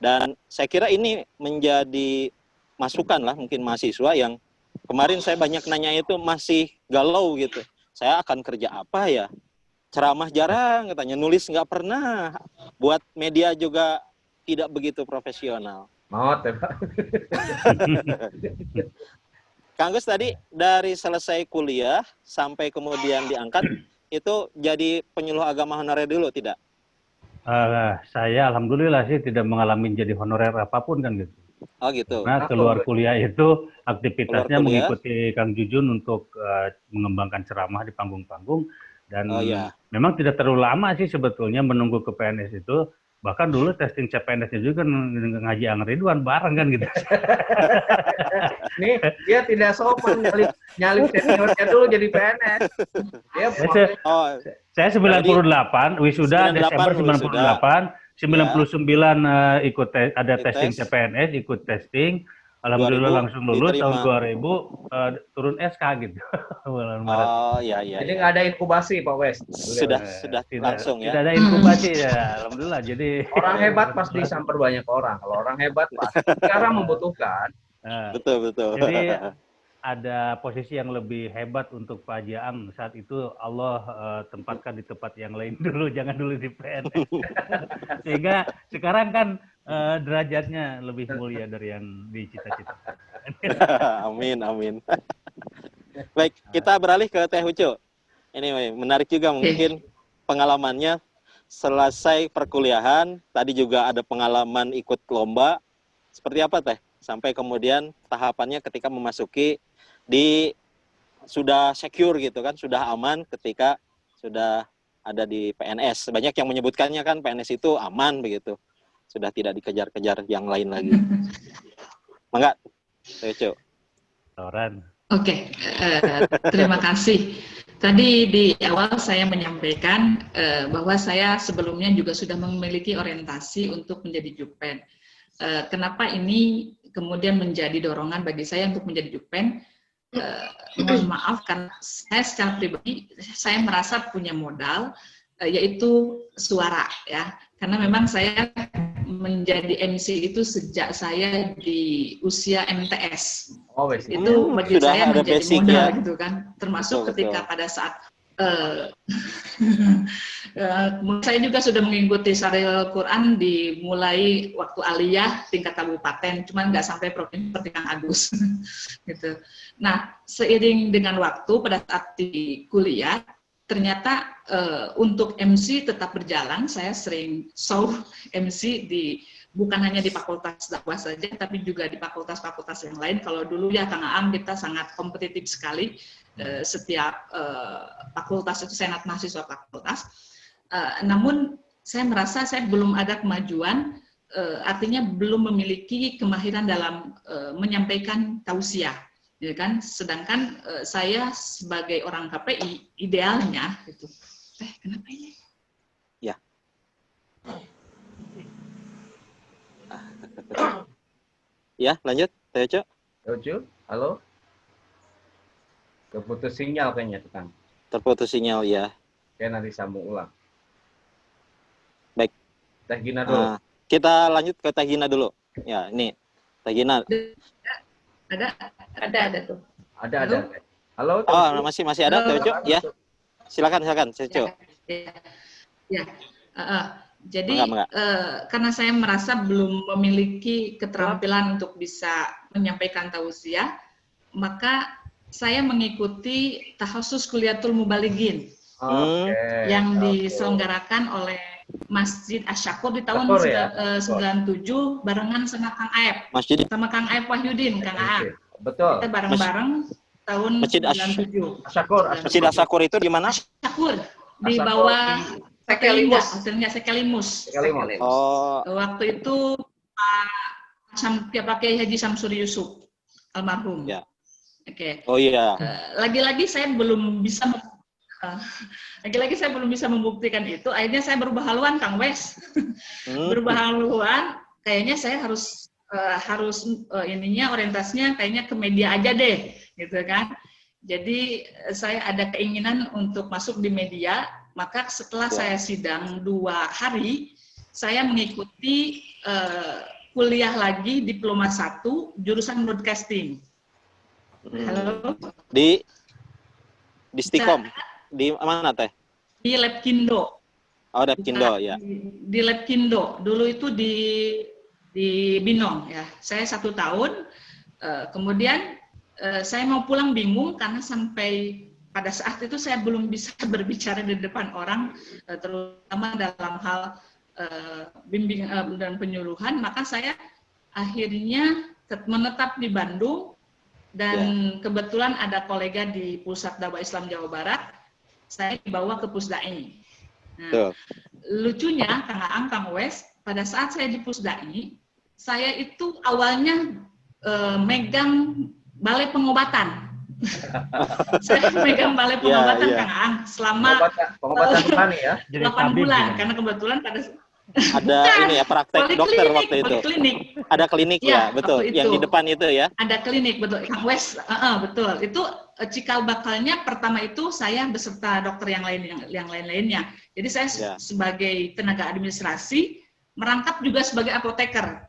D: Dan saya kira ini menjadi masukan lah mungkin mahasiswa yang kemarin saya banyak nanya itu masih galau gitu. Saya akan kerja apa ya? Ceramah jarang katanya, nulis nggak pernah, buat media juga tidak begitu profesional.
J: Maut ya Pak.
D: Kang Gus tadi dari selesai kuliah sampai kemudian diangkat itu jadi penyuluh agama honorer dulu tidak?
K: Saya alhamdulillah sih tidak mengalami jadi honorer apapun kan gitu.
D: Oh gitu.
K: Nah keluar kuliah itu aktivitasnya mengikuti Kang Jujun untuk mengembangkan ceramah di panggung-panggung dan memang tidak terlalu lama sih sebetulnya menunggu ke PNS itu. Bahkan dulu testing CPNS-nya juga ngaji Ang Ridwan bareng kan gitu.
N: Nih dia tidak sopan nyalip seniornya dulu jadi PNS. Dia
K: saya 98, wisuda
D: 98
K: Desember 98, 99 ikut ada testing
D: tes.
K: CPNS, ikut testing. Alhamdulillah
D: 2000
K: langsung lulus
D: diterima.
K: tahun 2000 turun SK gitu. Bulan Maret.
D: Oh iya.
N: Jadi nggak ada inkubasi Pak Wes.
D: Sudah langsung ya.
K: Tidak ada inkubasi ya. Alhamdulillah. Jadi
N: orang hebat pasti disamper banyak orang. Kalau orang hebat pasti sekarang membutuhkan.
D: Betul.
K: Jadi ada posisi yang lebih hebat untuk Pak Haji Ang saat itu Allah tempatkan di tempat yang lain dulu, jangan dulu di PNS. Sehingga sekarang kan derajatnya lebih mulia dari yang dicita-citakan.
D: Amin. Baik, kita beralih ke Teh Ucu. Anyway, menarik juga mungkin pengalamannya selesai perkuliahan, tadi juga ada pengalaman ikut lomba. Seperti apa Teh? Sampai kemudian tahapannya ketika memasuki sudah secure gitu kan, sudah aman ketika sudah ada di PNS. Banyak yang menyebutkannya kan PNS itu aman begitu. Sudah tidak dikejar-kejar yang lain lagi. Mangga, Teh.
L: Oke, terima kasih. Tadi di awal saya menyampaikan bahwa saya sebelumnya juga sudah memiliki orientasi untuk menjadi Jukpen. Kenapa ini kemudian menjadi dorongan bagi saya untuk menjadi Jukpen? Mohon maaf karena saya secara pribadi saya merasa punya modal yaitu suara ya, karena memang saya menjadi MC itu sejak saya di usia MTS. Itu bagi saya menjadi modal ya? Gitu kan, termasuk ketika pada saat saya juga sudah mengikuti Syaril Quran dimulai waktu aliyah tingkat kabupaten, cuman nggak sampai provinsi seperti Kang Agus. Gitu. Nah, seiring dengan waktu pada saat di kuliah, ternyata untuk MC tetap berjalan. Saya sering show MC bukan hanya di fakultas dakwah saja, tapi juga di fakultas-fakultas yang lain. Kalau dulu ya Kang Aam kita sangat kompetitif sekali. Setiap fakultas itu senat mahasiswa fakultas. Namun saya merasa saya belum ada kemajuan, artinya belum memiliki kemahiran dalam menyampaikan tausiah, ya kan? Sedangkan saya sebagai orang KPI idealnya itu. Kenapa ini?
D: Ya. Ya, lanjut, Teh Ucu.
N: Halo. Terputus sinyal kayaknya, Kang.
D: Terputus sinyal ya.
N: Oke, nanti sambung ulang.
D: Baik.
N: Teh Gina dulu.
D: Kita lanjut ke Teh Gina dulu. Ya, ini Teh Gina.
M: Ada tuh.
N: Ada. Halo.
D: Oh, masih ada Teh Ucu? Ya. Silakan Teh Ucu.
L: Ya. Jadi karena saya merasa belum memiliki keterampilan untuk bisa menyampaikan tausiah, maka saya mengikuti Tahasus Kuliatul Mubalighin yang diselenggarakan oleh Masjid Asyakur di tahun 97 barengan sama Kang Aep. Sama Kang Aep Wahyudin, Kang Aep.
N: Betul.
L: Kita bareng-bareng tahun 97.
D: Masjid Asyakur itu di mana?
L: Asyakur di bawah Sekelimus. Waktu itu Pak Kiai Haji Samsur Yusuf almarhum.
D: Ya.
L: Oke.
D: Oh iya.
L: Lagi-lagi saya belum bisa membuktikan itu. Akhirnya saya berubah haluan, Kang Wes. Berubah haluan, kayaknya saya harus orientasinya kayaknya ke media aja deh, gitu kan. Jadi saya ada keinginan untuk masuk di media, maka setelah saya sidang 2 hari, saya mengikuti kuliah lagi diploma 1 jurusan broadcasting. Halo.
D: Di Stikom. Di mana Teh?
L: Di Labkindo.
D: Oh, Labkindo ya.
L: Di Labkindo. Dulu itu di Binong ya. Saya 1 tahun. Kemudian saya mau pulang bingung karena sampai pada saat itu saya belum bisa berbicara di depan orang, terutama dalam hal bimbingan dan penyuluhan. Maka saya akhirnya menetap di Bandung. Dan kebetulan ada kolega di Pusat Dakwah Islam Jawa Barat, saya dibawa ke Pusdai. Nah, lucunya Kang Aang, Kang Wes, pada saat saya di Pusdai, saya itu awalnya megang balai pengobatan. Saya megang balai pengobatan Kang Aang selama
N: pengobatan rohani ya.
L: 8 bulan karena kebetulan pada
D: ada ini ya praktek dokter waktu itu.
L: Poliklinik.
D: Ada klinik ya, betul. Yang di depan itu ya.
L: Ada klinik betul, Kang Wes, betul. Itu cikal bakalnya pertama itu saya beserta dokter yang lain-lainnya. Jadi saya sebagai tenaga administrasi merangkap juga sebagai apoteker.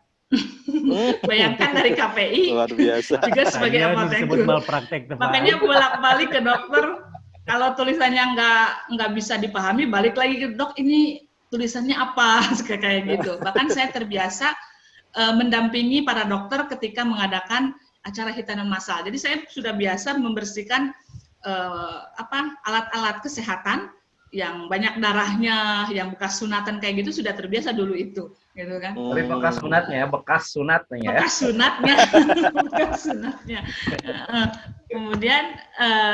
L: Bayangkan dari KPI
D: luar biasa.
L: juga sebagai apoteker. Makanya bolak-balik ke dokter, kalau tulisannya nggak bisa dipahami, balik lagi ke dok, ini tulisannya apa, kayak gitu. Bahkan saya terbiasa mendampingi para dokter ketika mengadakan acara hitanan massal. Jadi saya sudah biasa membersihkan alat-alat kesehatan yang banyak darahnya, yang bekas sunatan kayak gitu, sudah terbiasa dulu itu, gitu kan?
N: Tapi bekas sunatnya ya, bekas sunatnya ya.
L: Bekas sunatnya, bekas sunatnya. Kemudian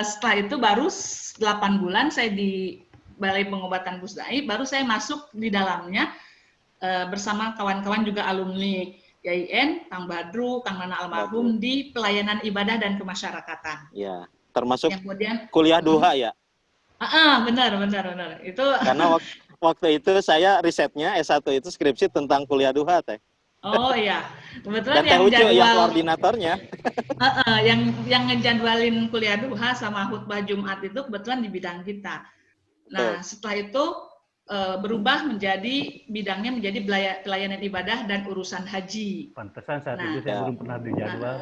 L: setelah itu baru 8 bulan saya di Balai Pengobatan Pusdai, baru saya masuk di dalamnya bersama kawan-kawan juga alumni YIN, Kang Badru, Kang Nana almarhum di pelayanan ibadah dan kemasyarakatan.
D: Ya, termasuk
L: kemudian
D: kuliah duha ya.
L: Benar. Itu
D: karena waktu itu saya risetnya S1 itu skripsi tentang kuliah duha teh.
L: Oh iya, kebetulan
D: yang koordinatornya.
L: yang ngejadwalin kuliah duha sama khutbah Jumat itu kebetulan di bidang kita. Nah, setelah itu berubah menjadi bidangnya menjadi pelayanan ibadah dan urusan haji.
K: Pantesan saat itu saya belum pernah dijadwal.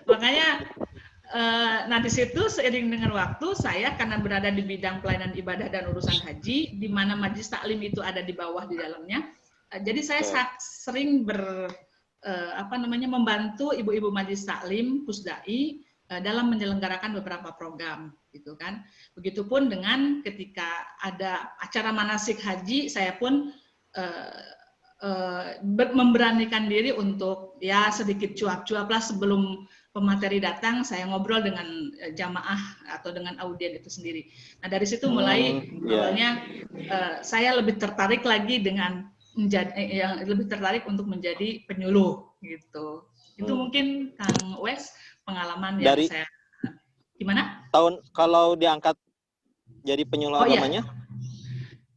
L: Makanya di situ seiring dengan waktu saya karena berada di bidang pelayanan ibadah dan urusan haji, di mana Majelis Taklim itu ada di bawah di dalamnya. Jadi saya sering membantu ibu-ibu Majelis Taklim Pusdai dalam menyelenggarakan beberapa program, gitu kan. Begitupun dengan ketika ada acara manasik haji, saya pun memberanikan diri untuk ya sedikit cuap-cuap lah sebelum pemateri datang, saya ngobrol dengan jamaah atau dengan audien itu sendiri. Nah dari situ mulai awalnya saya lebih tertarik lagi dengan lebih tertarik untuk menjadi penyuluh gitu. Itu mungkin Kang Wes pengalaman yang saya gimana?
D: Tahun kalau diangkat jadi penyuluh agamanya?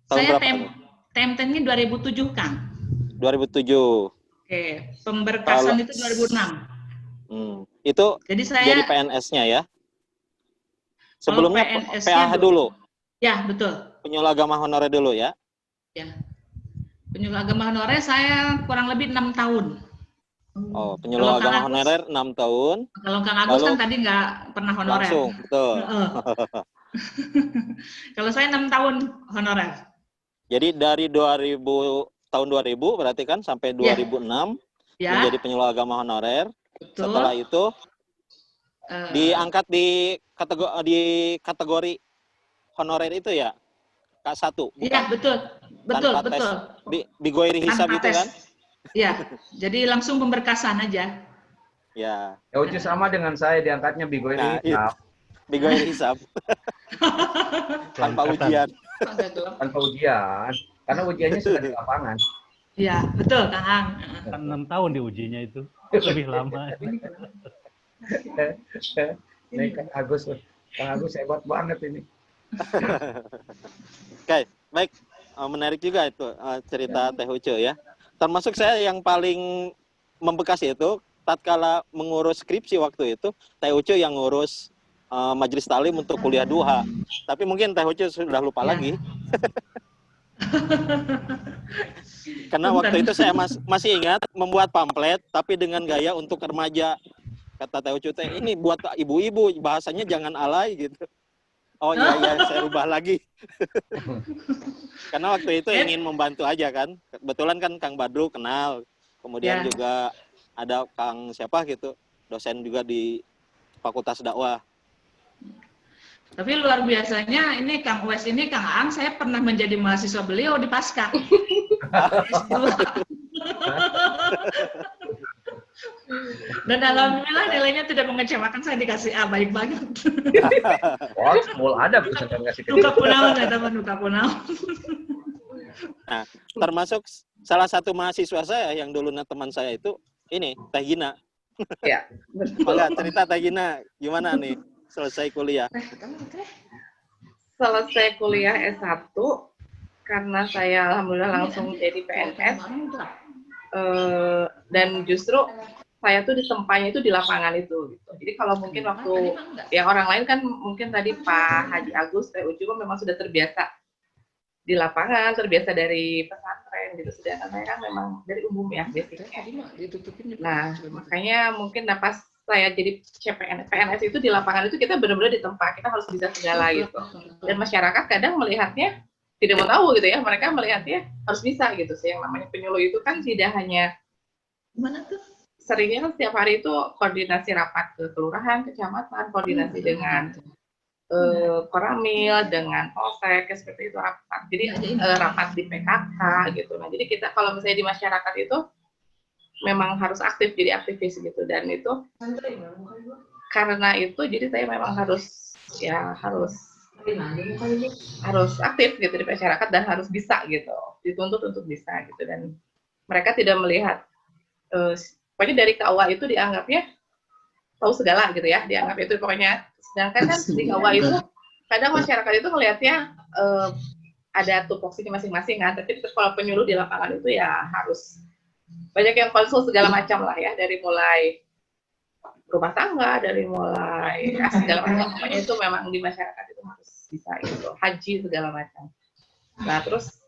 D: Tahun
L: saya
D: berapa?
L: TMT-nya 2007 Kang.
D: 2007.
L: Oke, pemberkasan itu 2006.
D: Itu
L: jadi saya
D: jadi PNS-nya ya? Sebelumnya PAH dulu?
L: Ya, betul.
D: Penyuluh agama honorer dulu ya?
L: Ya. Penyuluh agama honorer saya kurang lebih 6 tahun.
D: Oh, penyuluh agama honorer 6 tahun.
L: Kalau Kang Agus kan tadi nggak pernah honorer.
D: Langsung, betul.
L: Kalau saya 6 tahun honorer.
D: Jadi dari tahun 2000 berarti kan sampai 2006 menjadi penyuluh agama honorer. Betul. Setelah itu diangkat di kategori honorer itu ya, K1.
L: Iya, betul.
D: Bigoiri hisab itu kan?
L: Iya, jadi langsung pemberkasan aja.
D: Ya.
N: Ya uji sama dengan saya diangkatnya Bigoiri hisab.
D: Bigoiri hisab. Tanpa ujian.
N: Tanpa ujian. Karena ujiannya sudah di lapangan.
L: Iya, betul, Kang Ang.
K: Kan 6 tahun diujinya itu. Lebih lama.
N: Ini Kang Agus hebat banget ini.
D: Oke, baik. Menarik juga itu cerita Teh Ucu ya. Termasuk saya yang paling membekas itu, tatkala mengurus skripsi waktu itu, Teh Ucu yang ngurus Majelis Taklim untuk kuliah duha. Tapi mungkin Teh Ucu sudah lupa lagi. Karena waktu itu saya masih ingat membuat pamflet tapi dengan gaya untuk remaja. Kata Teh Ucu, ini buat ibu-ibu, bahasanya jangan alay gitu. Oh iya saya rubah lagi. Karena waktu itu ingin membantu aja kan. Kebetulan kan Kang Badru kenal. Kemudian juga ada Kang siapa gitu, dosen juga di Fakultas Dakwah.
L: Tapi luar biasanya ini Kang Wes ini Kang Ang, saya pernah menjadi mahasiswa beliau di Pasca. Dan alhamdulillah nilainya tidak mengecewakan, saya dikasih A, baik banget.
N: Oh, semul ada bisa ngasih
L: Duka punaon ya teman, duka punaon.
D: Nah, termasuk salah satu mahasiswa saya yang dulu teman saya itu ini Teh Gina.
M: Ya, betul.
D: Maka cerita Teh Gina gimana nih selesai kuliah?
M: Selesai kuliah S1 karena saya alhamdulillah langsung jadi PNS. Dan justru saya tuh ditempatnya itu di lapangan itu gitu. Jadi kalau mungkin waktu yang orang lain kan mungkin tadi Pak Haji Agus, Teh Ucu memang sudah terbiasa di lapangan, terbiasa dari pesantren gitu. Sedangkan saya kan memang dari umum ya basicnya. Nah, makanya mungkin pas saya jadi PNS itu di lapangan itu kita benar-benar ditempa, kita harus bisa segala gitu. Dan masyarakat kadang melihatnya tidak mau tahu gitu ya, mereka melihatnya harus bisa gitu sih. Yang namanya penyuluh itu kan tidak hanya mana tuh seringnya kan setiap hari itu koordinasi rapat ke kelurahan, kecamatan, koordinasi dengan Koramil, dengan Polsek, seperti itu rapat. Jadi rapat di PKK gitu. Nah, jadi kita kalau misalnya di masyarakat itu memang harus aktif, jadi aktivis gitu. Dan itu karena itu jadi saya memang harus aktif gitu di masyarakat dan harus bisa gitu, dituntut untuk bisa gitu. Dan mereka tidak melihat pokoknya dari KUA itu dianggapnya tahu segala gitu ya, dianggap itu pokoknya. Sedangkan kan di KUA itu kadang masyarakat itu melihatnya ada tupoksinya masing-masing kan, tapi kalau penyuluh di lapangan itu ya harus banyak yang konsul segala macam lah ya, dari mulai rumah tangga, dari mulai segala macam, pokoknya itu memang di masyarakat itu harus bisa itu, haji segala macam. Nah terus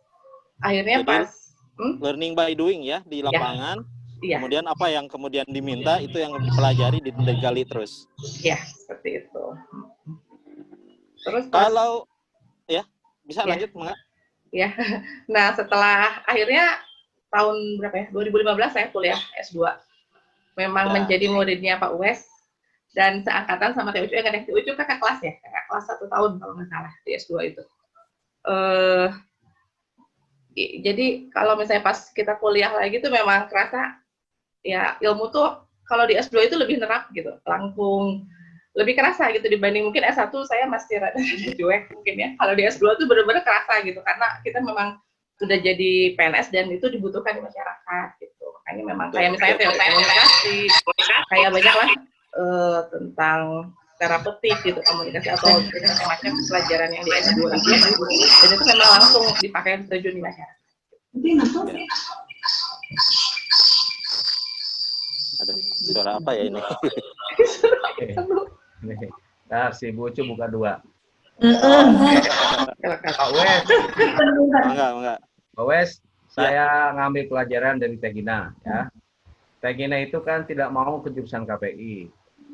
M: akhirnya
D: jadi,
M: pas
D: learning by doing ya di lapangan.
M: Iya.
D: Kemudian apa yang kemudian diminta itu yang dipelajari, digali terus.
M: Ya, seperti itu. Terus
D: kalau ya bisa lanjut Mangga?
M: Ya. Nah, setelah akhirnya tahun berapa ya? 2015 saya kuliah S2. Memang menjadi muridnya Pak Uwes dan seangkatan sama Teh Ucu. Teh Ucu kakak kelas ya, kakak kelas 1 tahun kalau nggak salah di S2 itu. Jadi kalau misalnya pas kita kuliah lagi tuh memang kerasa ya ilmu tuh kalau di S2 itu lebih nerap gitu, langsung lebih kerasa gitu dibanding mungkin S1 saya masih rada cuek mungkin ya. Kalau di S2 tuh benar-benar kerasa gitu karena kita memang sudah jadi PNS dan itu dibutuhkan di masyarakat gitu. Makanya memang kayak misalnya teori komunikasi, kayak banyak lah tentang terapeutik gitu, komunikasi atau macam-macam pelajaran yang di S2 itu dan itu memang langsung dipakai terjun di masyarakat.
D: Aduh, suara apa ya ini?
J: Nah, si Bu Ucu buka 2.
M: Pak
J: Wes.
D: Enggak.
J: Pak Wes, saya ngambil pelajaran dari Teh Gina ya. Teh Gina itu kan tidak mau ke jurusan KPI,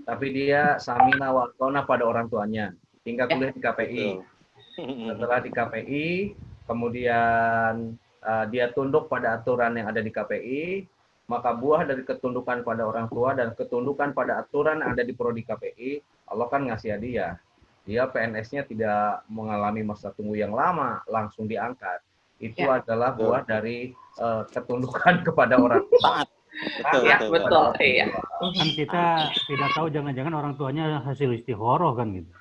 J: tapi dia samina wa ta'na pada orang tuanya, hingga kuliah di KPI. Setelah di KPI, kemudian dia tunduk pada aturan yang ada di KPI, maka buah dari ketundukan pada orang tua dan ketundukan pada aturan yang ada di prodi KPI, Allah kan ngasih hadiah. Dia PNS-nya tidak mengalami masa tunggu yang lama, langsung diangkat. Itu adalah buah dari ketundukan kepada orang tua.
M: Betul. Iya.
K: Kan kita tidak tahu jangan-jangan orang tuanya hasil istihoroh kan gitu.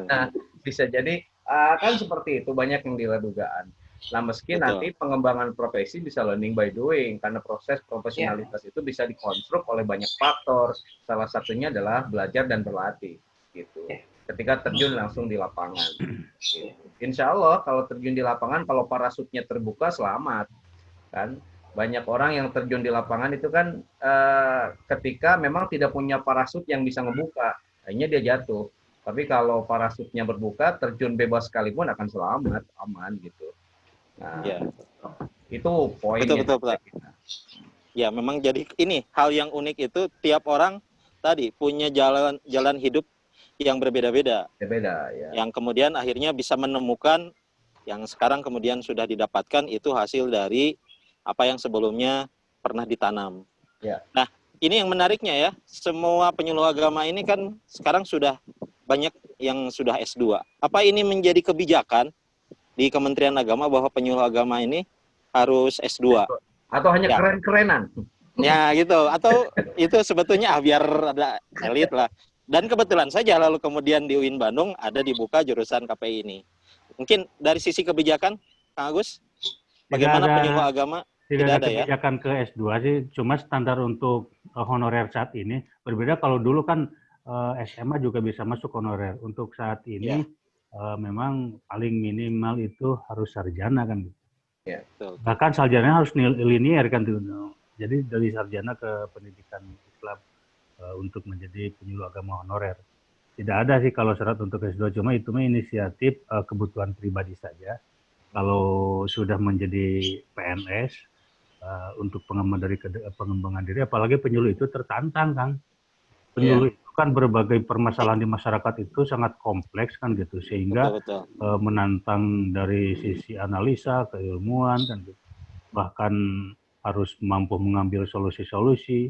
J: Nah, bisa jadi kan seperti itu, banyak yang di luar dugaan. Nah, meski nanti pengembangan profesi bisa learning by doing, karena proses profesionalitas itu bisa dikonstruk oleh banyak faktor. Salah satunya adalah belajar dan berlatih, gitu. Ketika terjun langsung di lapangan. Gitu. Insya Allah kalau terjun di lapangan, kalau parasutnya terbuka, selamat. Kan? Banyak orang yang terjun di lapangan itu kan ketika memang tidak punya parasut yang bisa ngebuka, akhirnya dia jatuh. Tapi kalau parasutnya berbuka, terjun bebas sekalipun akan selamat, aman gitu. Nah, itu poinnya.
D: Betul. Ya, memang jadi ini hal yang unik itu tiap orang tadi punya jalan hidup yang berbeda-beda.
J: Ya.
D: Yang kemudian akhirnya bisa menemukan yang sekarang kemudian sudah didapatkan itu hasil dari apa yang sebelumnya pernah ditanam.
J: Ya.
D: Nah, ini yang menariknya ya, semua penyuluh agama ini kan sekarang sudah banyak yang sudah S2. Apa ini menjadi kebijakan di Kementerian Agama bahwa penyuluh agama ini harus S2?
J: Atau hanya keren-kerenan?
D: Ya gitu, atau itu sebetulnya biar ada elit lah. Dan kebetulan saja lalu kemudian di UIN Bandung ada dibuka jurusan KPI ini. Mungkin dari sisi kebijakan, Kang Agus?
K: Tidak
D: Bagaimana
K: ada,
D: penyuluh agama?
K: tidak
D: Tidak
K: ada
D: ada ya?
K: kebijakan ke S2 sih, cuma standar untuk honorer saat ini berbeda. Kalau dulu kan SMA juga bisa masuk honorer. Untuk saat ini memang paling minimal itu harus sarjana kan.
N: Ya.
K: Bahkan sarjana harus linier kan. Jadi dari sarjana ke pendidikan Islam untuk menjadi penyuluh agama honorer. Tidak ada sih kalau syarat untuk S2, cuma itu inisiatif kebutuhan pribadi saja. Kalau sudah menjadi PNS untuk pengembangan diri, apalagi penyuluh itu tertantang, Kang. Penyuluh itu kan berbagai permasalahan di masyarakat itu sangat kompleks kan gitu, sehingga menantang dari sisi analisa, keilmuan kan gitu. Bahkan harus mampu mengambil solusi-solusi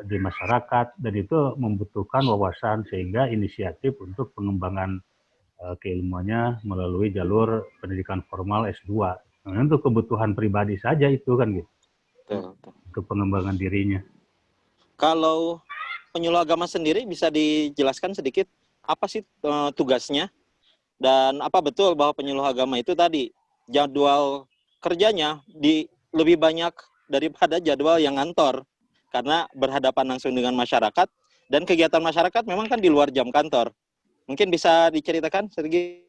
K: di masyarakat, dan itu membutuhkan wawasan, sehingga inisiatif untuk pengembangan keilmuannya melalui jalur pendidikan formal S2. Nah, untuk kebutuhan pribadi saja itu kan gitu. Untuk pengembangan dirinya.
D: Kalau penyuluh agama sendiri bisa dijelaskan sedikit apa sih tugasnya, dan apa betul bahwa penyuluh agama itu tadi jadwal kerjanya lebih banyak daripada jadwal yang ngantor, karena berhadapan langsung dengan masyarakat, dan kegiatan masyarakat memang kan di luar jam kantor. Mungkin bisa diceritakan sedikit?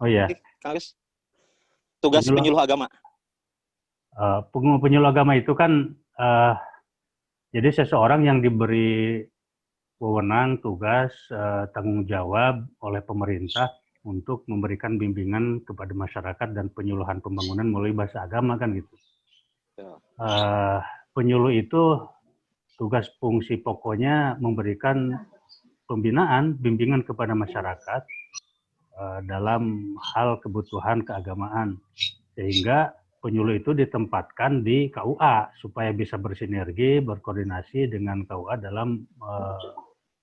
K: Oh iya.
D: Kang Agus, tugas penyuluh agama.
K: Penyuluh agama itu kan jadi seseorang yang diberi wewenang, tugas, tanggung jawab oleh pemerintah untuk memberikan bimbingan kepada masyarakat dan penyuluhan pembangunan melalui bahasa agama kan gitu. Penyuluh itu tugas fungsi pokoknya memberikan pembinaan, bimbingan kepada masyarakat dalam hal kebutuhan keagamaan, sehingga penyuluh itu ditempatkan di KUA supaya bisa bersinergi, berkoordinasi dengan KUA dalam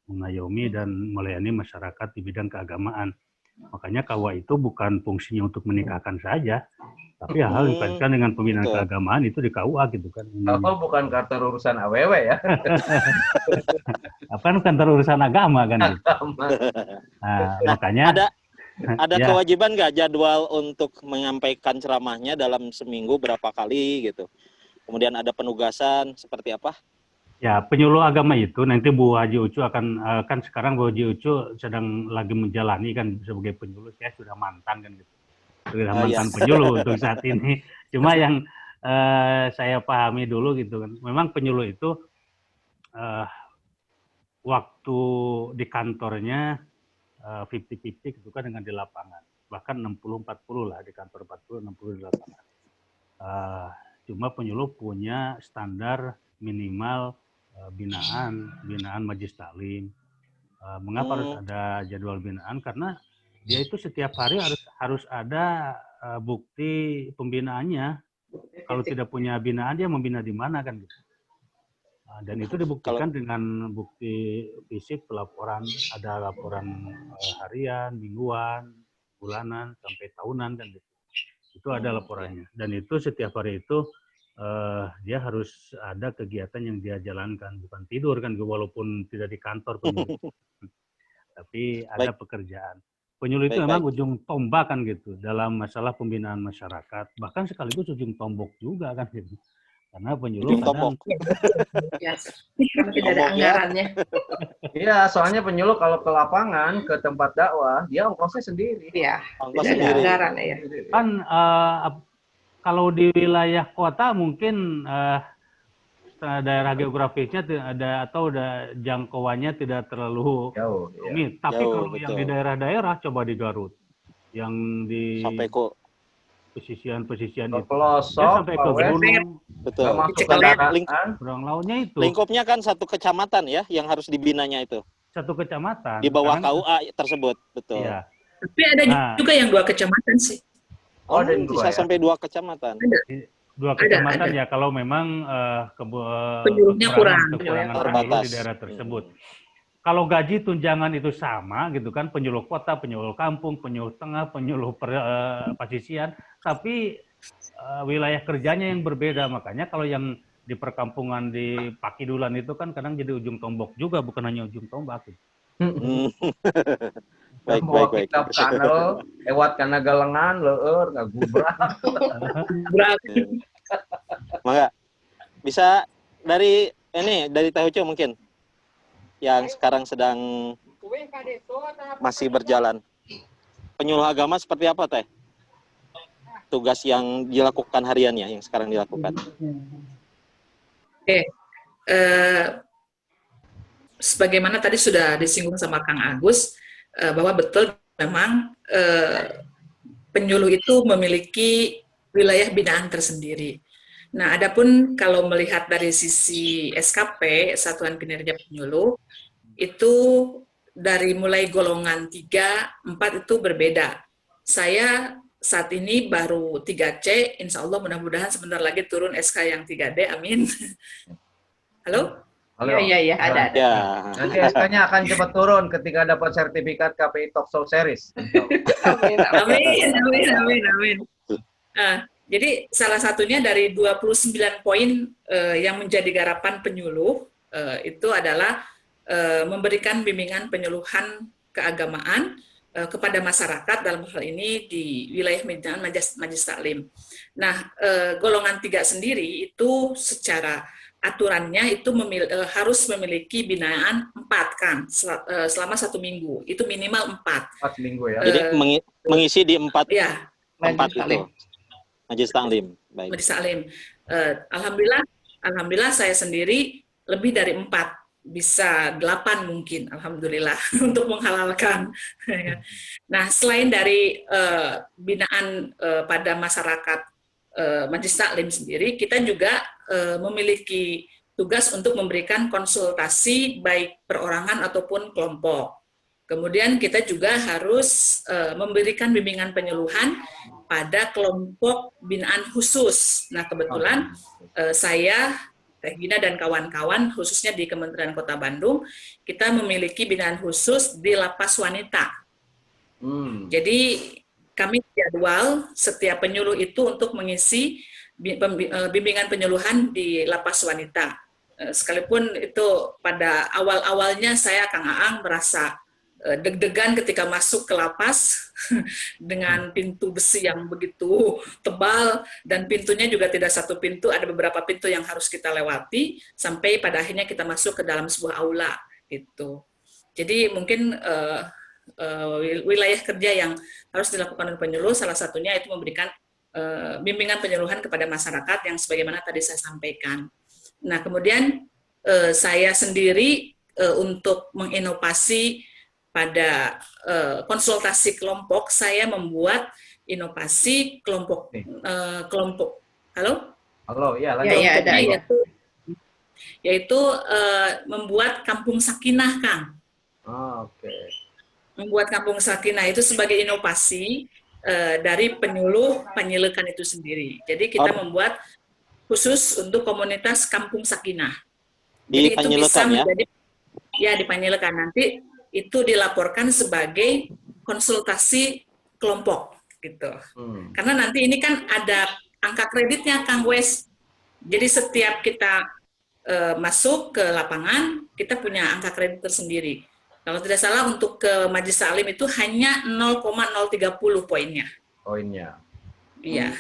K: mengayomi dan melayani masyarakat di bidang keagamaan. Makanya KUA itu bukan fungsinya untuk menikahkan saja, tapi hal yang berkaitan dengan pembinaan keagamaan itu di KUA gitu kan.
N: Apa bukan kantor urusan AWW ya?
K: Apa kan kantor urusan agama kan? Gitu. Nah, makanya
D: ada kewajiban nggak jadwal untuk menyampaikan ceramahnya dalam seminggu berapa kali gitu? Kemudian ada penugasan seperti apa?
K: Ya, penyuluh agama itu nanti Bu Haji Ucu akan sekarang Bu Haji Ucu sedang lagi menjalani kan sebagai penyuluh. Saya sudah mantan kan gitu. Sudah mantan penyuluh untuk saat ini. Cuma yang saya pahami dulu gitu kan. Memang penyuluh itu waktu di kantornya 50-50 gitu kan dengan di lapangan. Bahkan 60-40 lah di kantor, 40-60 di lapangan. Cuma penyuluh punya standar minimal binaan majelis taklim. Mengapa harus ada jadwal binaan? Karena dia itu setiap hari harus ada bukti pembinaannya. Kalau tidak punya binaan, dia membina di mana kan gitu. Dan itu dibuktikan dengan bukti fisik, pelaporan, ada laporan harian, mingguan, bulanan, sampai tahunan kan gitu. Itu ada laporannya. Dan itu setiap hari itu dia harus ada kegiatan yang dia jalankan, bukan tidur kan, walaupun tidak di kantor penyuluh. Tapi ada pekerjaan. Penyuluh itu memang ujung tombak kan gitu dalam masalah pembinaan masyarakat, bahkan sekaligus ujung tombak juga kan gitu. Karena penyuluh kadang
M: karena tidak ada anggarannya.
N: Iya, soalnya penyuluh kalau ke lapangan, ke tempat dakwah, dia ongkosnya sendiri.
M: Iya, tidak ada anggaran ya.
K: Kan kalau di wilayah kota mungkin daerah geografisnya ada atau jangkauannya tidak terlalu
N: jauh.
K: Tapi kalau yang di daerah-daerah, coba di Garut, yang di
D: sampai ke
K: pesisian itu,
N: pelosok,
K: sampai ke gunung,
D: betul.
K: Berang lautnya itu.
D: Lingkupnya kan satu kecamatan ya, yang harus dibinanya itu.
K: Satu kecamatan.
D: Di bawah KUA tersebut, betul.
K: Iya.
L: Tapi ada juga yang 2 kecamatan sih.
D: Oh, bisa sampai 2 kecamatan.
L: Ada.
K: 2 kecamatan ya, kalau memang
L: penyuluhnya kurang
K: penyuluh di daerah tersebut. Kalau gaji tunjangan itu sama gitu kan, penyuluh kota, penyuluh kampung, penyuluh tengah, penyuluh pasisian, tapi wilayah kerjanya yang berbeda. Makanya kalau yang di perkampungan di Pakidulan itu kan kadang jadi ujung tombak juga, bukan hanya ujung tombak. Gitu.
D: Baik,
N: mau
D: baik, baik.
N: kitab channel lewat karena galengan leur ngagubrak.
D: Maka bisa dari Teh Ucu mungkin yang sekarang sedang masih berjalan. Penyuluh agama seperti apa Teh? Tugas yang dilakukan hariannya yang sekarang dilakukan.
L: Oke. Sebagaimana tadi sudah disinggung sama Kang Agus, bahwa betul memang penyuluh itu memiliki wilayah binaan tersendiri. Nah, adapun kalau melihat dari sisi SKP, Satuan Kinerja Penyuluh, itu dari mulai golongan 3, 4 itu berbeda. Saya saat ini baru 3C, insya Allah mudah-mudahan sebentar lagi turun SK yang 3D, amin. Halo?
N: Halo.
M: Iya, ada.
D: Ya.
N: Nanti SK-nya akan cepat turun ketika dapat sertifikat KPI Talk Show Series.
L: Amin. Jadi salah satunya dari 29 poin yang menjadi garapan penyuluh itu adalah memberikan bimbingan penyuluhan keagamaan kepada masyarakat dalam hal ini di wilayah binaan Majelis Taklim. Nah, golongan 3 sendiri itu secara aturannya itu harus memiliki binaan 4 kan selama 1 minggu, itu minimal 4.
N: 4 minggu ya.
D: Jadi mengisi di 4
L: ya,
D: itu. Majelis Taklim. Baik.
L: Majelis Taklim. Alhamdulillah saya sendiri lebih dari 4, bisa 8 mungkin, alhamdulillah untuk menghalalkan. Nah, selain dari binaan pada masyarakat Majelis Taklim sendiri, kita juga memiliki tugas untuk memberikan konsultasi baik perorangan ataupun kelompok. Kemudian kita juga harus memberikan bimbingan penyuluhan pada kelompok binaan khusus. Nah, kebetulan saya, Teh Gina dan kawan-kawan, khususnya di Kementerian Kota Bandung, kita memiliki binaan khusus di lapas wanita. Jadi kami jadwal setiap penyuluh itu untuk mengisi bimbingan penyuluhan di lapas wanita. Sekalipun itu pada awal-awalnya saya, Kang Aang, merasa deg-degan ketika masuk ke lapas dengan pintu besi yang begitu tebal dan pintunya juga tidak satu pintu, ada beberapa pintu yang harus kita lewati sampai pada akhirnya kita masuk ke dalam sebuah aula gitu. Jadi mungkin wilayah kerja yang harus dilakukan oleh penyuluh salah satunya itu memberikan bimbingan penyuluhan kepada masyarakat yang sebagaimana tadi saya sampaikan. Nah, kemudian saya sendiri untuk menginovasi pada konsultasi kelompok, saya membuat inovasi kelompok
N: Halo, ya lanjut.
L: Yaitu membuat kampung sakinah, Kang.
N: Oke.
L: Membuat kampung sakinah itu sebagai inovasi dari penyuluh penyilekan itu sendiri. Jadi kita membuat khusus untuk komunitas kampung sakinah. Jadi itu bisa menjadi di penyilekan, nanti itu dilaporkan sebagai konsultasi kelompok gitu. Karena nanti ini kan ada angka kreditnya, Kang Wes. Jadi setiap kita masuk ke lapangan, kita punya angka kredit tersendiri. Kalau tidak salah untuk ke Majelis Taklim itu hanya 0,030 poinnya. Iya.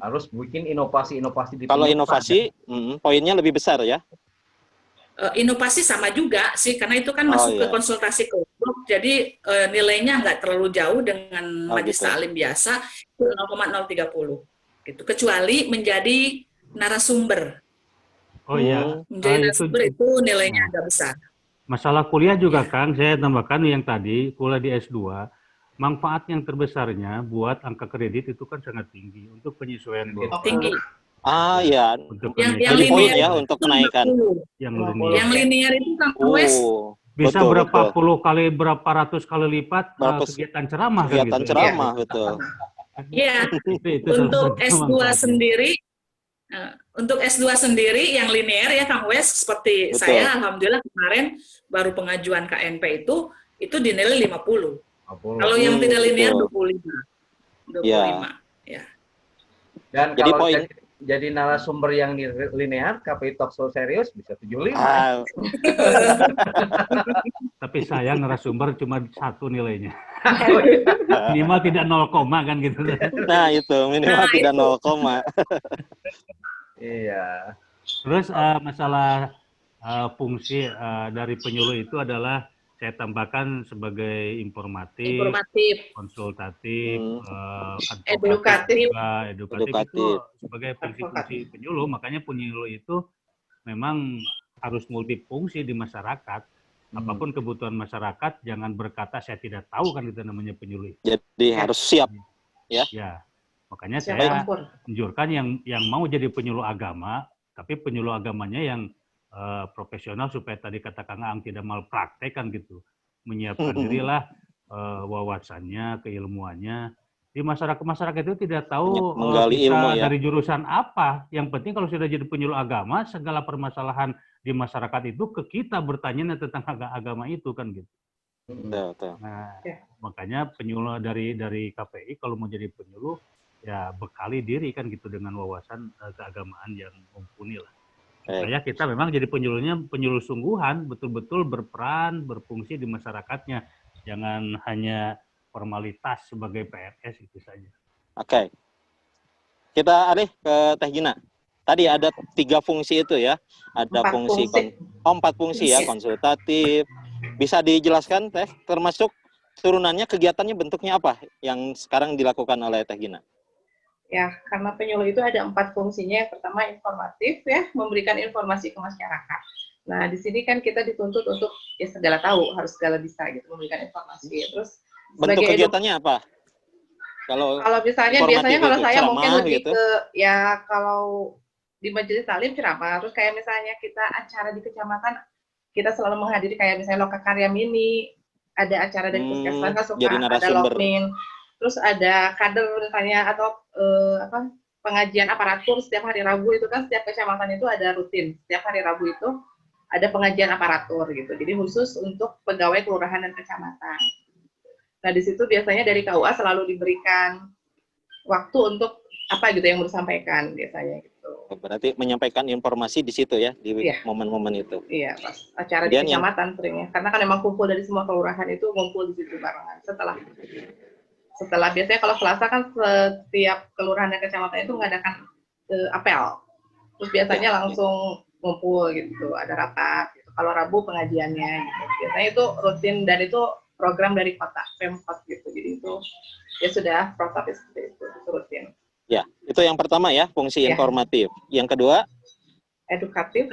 N: Harus bikin inovasi-inovasi di.
D: Kalau inovasi, poinnya lebih besar ya?
L: Inovasi sama juga sih, karena itu kan masuk ke konsultasi kelompok, jadi nilainya nggak terlalu jauh dengan Majelis Taklim biasa, 0,030 gitu. Kecuali menjadi narasumber. Menjadi narasumber itu nilainya agak besar.
K: Masalah kuliah juga, Kang, saya tambahkan yang tadi, kuliah di S2, manfaat yang terbesarnya buat angka kredit itu kan sangat tinggi untuk penyesuaian
L: tinggi.
D: Ya. Yang linear ya untuk kenaikan.
L: Yang linear itu Kang Wes
K: bisa berapa puluh kali, berapa ratus kali lipat kegiatan ceramah.
D: Kegiatan ceramah, betul.
L: Iya. Untuk S2 sendiri. Untuk S2 sendiri yang linear ya Kang Wes, seperti saya alhamdulillah kemarin baru pengajuan KNP itu dinilai 50. Kalau yang tidak linear 25.
D: Ya.
N: Dan
D: jadi
N: jadi narasumber yang linear, KPI Talk Show serius bisa 75.
K: Tapi sayang narasumber cuma 1 nilainya. Minimal tidak 0, kan gitu.
D: Nah itu minimal tidak 0.
N: Iya.
K: Terus masalah fungsi dari penyuluh itu adalah saya tambahkan sebagai informatif, konsultatif,
M: edukatif
K: itu sebagai fungsi-fungsi penyuluh. Makanya penyuluh itu memang harus multifungsi di masyarakat. Apapun kebutuhan masyarakat, jangan berkata saya tidak tahu, kan itu namanya penyuluh.
D: Jadi harus siap, ya.
K: Ya, makanya saya anjurkan yang mau jadi penyuluh agama, tapi penyuluh agamanya yang profesional supaya tadi kata Kang Aang tidak malpraktek kan gitu. Menyiapkan dirilah wawasannya, keilmuannya. Di masyarakat itu tidak tahu
D: menggali
K: kita
D: ilmu, ya.
K: Dari jurusan apa. Yang penting kalau sudah jadi penyuluh agama, segala permasalahan di masyarakat itu ke kita bertanya tentang agama itu kan gitu. Nah, makanya penyuluh dari KPI kalau mau jadi penyuluh ya bekali diri kan gitu dengan wawasan keagamaan yang mumpuni lah. Supaya kita memang jadi penyuluh sungguhan, betul-betul berperan, berfungsi di masyarakatnya. Jangan hanya formalitas sebagai PNS itu saja.
D: Oke. Kita alih ke Teh Gina. Tadi ada 3 fungsi itu ya. Ada 4 fungsi ya, konsultatif. Bisa dijelaskan Teh, termasuk turunannya, kegiatannya bentuknya apa yang sekarang dilakukan oleh Teh Gina?
M: Ya, karena penyuluh itu ada 4 fungsinya. Yang pertama informatif ya, memberikan informasi ke masyarakat. Nah, di sini kan kita dituntut untuk ya segala tahu, harus segala bisa gitu, memberikan informasi. Terus
D: bentuk kegiatannya apa? Kalau
M: misalnya biasanya kalau saya
D: ceramah,
M: mungkin lebih
D: gitu.
M: ke ya kalau di majelis taklim ceramah, terus kayak misalnya kita acara di kecamatan, kita selalu menghadiri kayak misalnya Lokakarya Mini, ada acara dari puskesmas kan suka ada lokmin. Terus ada kader misalnya atau pengajian aparatur setiap hari Rabu itu kan setiap kecamatan itu ada rutin. Setiap hari Rabu itu ada pengajian aparatur gitu. Jadi khusus untuk pegawai kelurahan dan kecamatan. Nah, di situ biasanya dari KUA selalu diberikan waktu untuk apa gitu yang mau disampaikan biasanya gitu.
D: Berarti menyampaikan informasi di situ ya, di momen-momen itu.
M: Iya, pas acara di kecamatan seringnya. Karena kan memang kumpul dari semua kelurahan itu ngumpul di situ barengan. Setelah biasanya kalau Selasa kan setiap kelurahan dan kecamatan itu mengadakan apel. Terus biasanya langsung ngumpul gitu, ada rapat gitu. Kalau Rabu pengajiannya gitu. Biasanya itu rutin dan itu program dari kota, Pemkot gitu. Jadi itu ya sudah prototip seperti itu rutin.
D: Ya, itu yang pertama ya, fungsi informatif. Yang kedua?
M: Edukatif.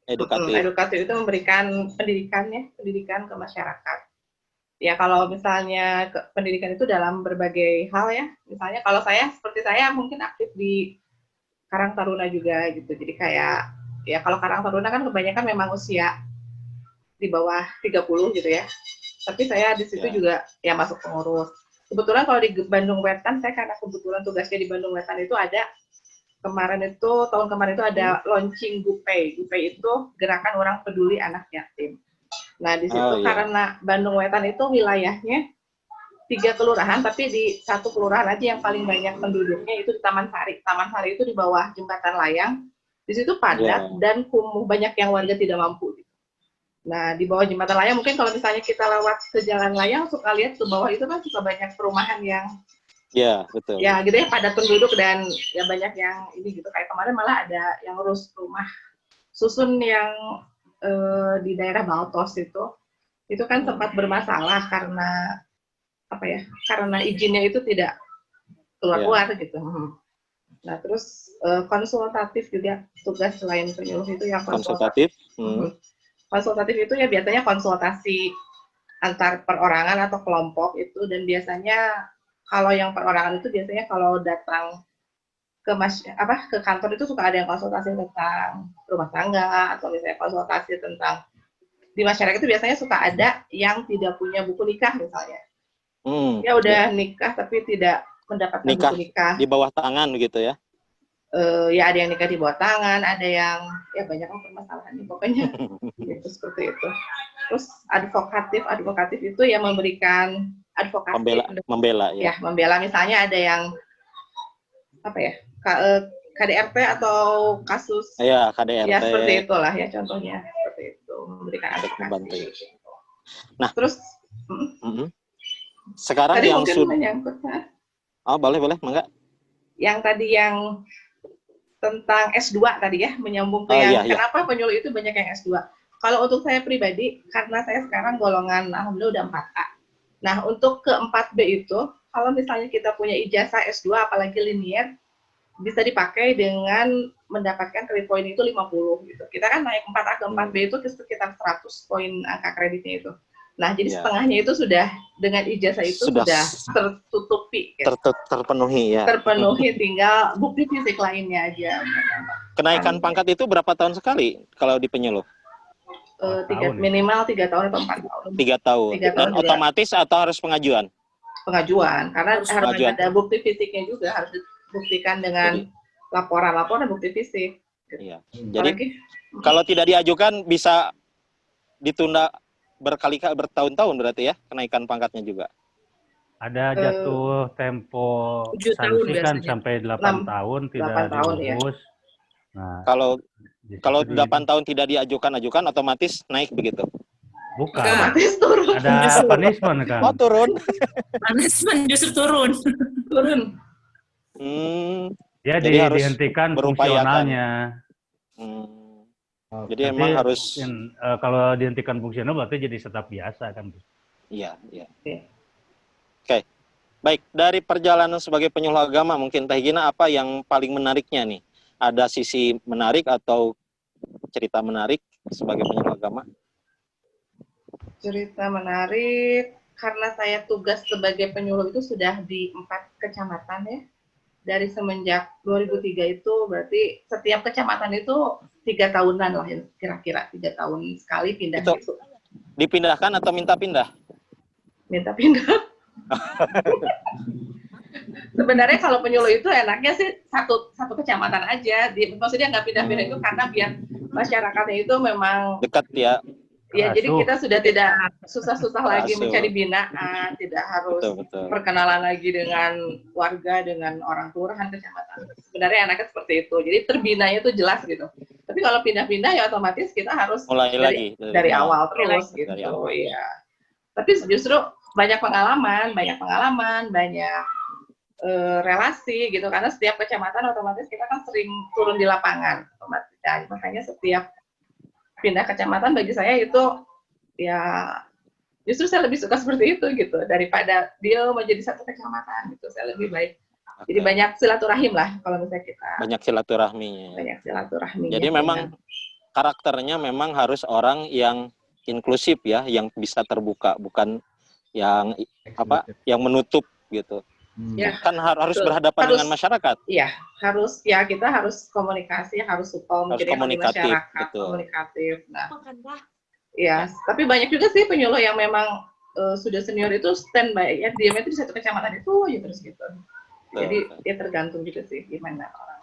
M: Edukatif itu memberikan pendidikan ke masyarakat. Ya kalau misalnya pendidikan itu dalam berbagai hal ya, misalnya kalau seperti saya mungkin aktif di Karang Taruna juga gitu. Jadi kayak ya kalau Karang Taruna kan kebanyakan memang usia di bawah 30 gitu ya. Tapi saya di situ juga ya masuk pengurus. Kebetulan kalau di Bandung Wetan, saya karena kebetulan tugasnya di Bandung Wetan itu ada tahun kemarin itu ada launching GUPEI. GUPEI itu Gerakan Orang Peduli Anak Yatim. Nah, di situ karena Bandung Wetan itu wilayahnya 3 kelurahan, tapi di 1 kelurahan aja yang paling banyak penduduknya itu di Taman Sari. Taman Sari itu di bawah jembatan layang. Di situ padat dan kumuh, banyak yang warga tidak mampu. Nah, di bawah jembatan layang mungkin kalau misalnya kita lewat ke jalan layang suka lihat ke bawah itu kan suka banyak perumahan yang
D: betul.
M: Ya, gitu ya, padat penduduk dan ya banyak yang ini gitu. Kayak kemarin malah ada yang ngurus rumah susun yang di daerah Baltos itu kan sempat bermasalah karena karena izinnya itu tidak keluar gitu. Nah, terus konsultatif juga tugas selain penyuluh itu yang konsultatif. Konsultatif itu ya biasanya konsultasi antar perorangan atau kelompok itu, dan biasanya kalau yang perorangan itu biasanya kalau datang ke kantor itu suka ada yang konsultasi tentang rumah tangga atau misalnya konsultasi tentang di masyarakat itu biasanya suka ada yang tidak punya buku nikah misalnya. Ya udah nikah tapi tidak mendapatkan buku nikah
D: di bawah tangan gitu ya.
M: Ya ada yang nikah di bawah tangan, ada yang ya banyak permasalahannya pokoknya gitu, seperti itu. Terus advokatif itu yang memberikan advokasi
D: membela ya.
M: Membela misalnya ada yang KDRT atau kasus
D: Ya, KDRT.
M: ya seperti itulah ya contohnya seperti itu memberikan
D: membantu.
M: advokasi.
D: Nah,
M: terus
D: sekarang
M: tadi
D: yang
M: mungkin
D: sudah
M: menyangkut
D: oh boleh mangga.
M: Yang tadi yang tentang S2 tadi ya, menyambung ke yang kenapa penyuluh itu banyak yang S2. Kalau untuk saya pribadi, karena saya sekarang golongan alhamdulillah udah 4A. Nah, untuk ke 4B itu, kalau misalnya kita punya ijazah S2 apalagi linear, bisa dipakai dengan mendapatkan kredit poin itu 50 gitu. Kita kan naik 4A ke 4B itu sekitar 100 poin angka kreditnya itu. Nah, jadi setengahnya itu sudah dengan ijazah itu sudah tertutupi. Gitu.
D: Terpenuhi ya.
M: Terpenuhi, tinggal bukti fisik lainnya aja.
D: Kenaikan pangkat itu berapa tahun sekali kalau di penyuluh?
M: Minimal 3 tahun atau 4 tahun.
D: 3 tahun. Dan otomatis atau harus pengajuan?
M: Pengajuan, karena harus ada bukti fisiknya juga, harus dibuktikan dengan laporan bukti fisik.
D: Iya. Jadi kalau tidak diajukan bisa ditunda bertahun-tahun berarti ya kenaikan pangkatnya juga.
K: Ada jatuh tempo sanksi kan sampai 8 tahun tidak diurus.
D: Ya. Nah, kalau 8 tahun tidak diajukan otomatis naik begitu.
K: Bukan.
M: Otomatis turun.
K: Ada punishment kan.
D: Oh, turun.
A: Punishment justru turun.
K: Ya dihentikan fungsionalnya.
D: Jadi emang harus
K: kalau dihentikan fungsional berarti jadi staf biasa kan.
D: Iya. Oke. Baik, dari perjalanan sebagai penyuluh agama mungkin Teh Gina apa yang paling menariknya nih? Ada sisi menarik atau cerita menarik sebagai penyuluh agama?
M: Cerita menarik karena saya tugas sebagai penyuluh itu sudah di 4 kecamatan ya. Dari semenjak 2003 itu berarti setiap kecamatan itu 3 tahunan lah kira-kira 3 tahun sekali pindah itu.
D: Dipindahkan atau minta pindah?
M: Minta pindah. Sebenarnya kalau penyuluh itu enaknya sih satu kecamatan aja. Maksudnya nggak pindah-pindah itu karena biar masyarakatnya itu memang
D: dekat ya.
M: Ya, jadi kita sudah tidak susah-susah lagi mencari binaan, tidak harus perkenalan lagi dengan warga, dengan orang kelurahan kecamatan. Sebenarnya enaknya seperti itu. Jadi terbinanya itu jelas gitu. Tapi kalau pindah-pindah ya otomatis kita harus
D: mulai
M: dari awal terus gitu. Iya. Tapi justru banyak pengalaman, banyak relasi gitu. Karena setiap kecamatan otomatis kita kan sering turun di lapangan. Otomatis. Dan makanya setiap pindah kecamatan bagi saya itu ya justru saya lebih suka seperti itu gitu daripada dia menjadi satu kecamatan gitu. Saya lebih baik. Jadi banyak silaturahim lah kalau misalnya kita.
D: Banyak silaturahminya.
M: Banyak silaturahminya.
D: Jadi memang karakternya memang harus orang yang inklusif ya, yang bisa terbuka, bukan yang yang menutup gitu.
M: Ya,
D: kan harus berhadapan dengan masyarakat.
M: Iya, kita harus komunikasi, harus menjadi masyarakat, komunikatif. Nah, ya, tapi banyak juga sih penyuluh yang memang sudah senior itu standby ya, diamnya itu di satu kecamatan itu ya terus gitu. Jadi ya tergantung juga sih gimana orang.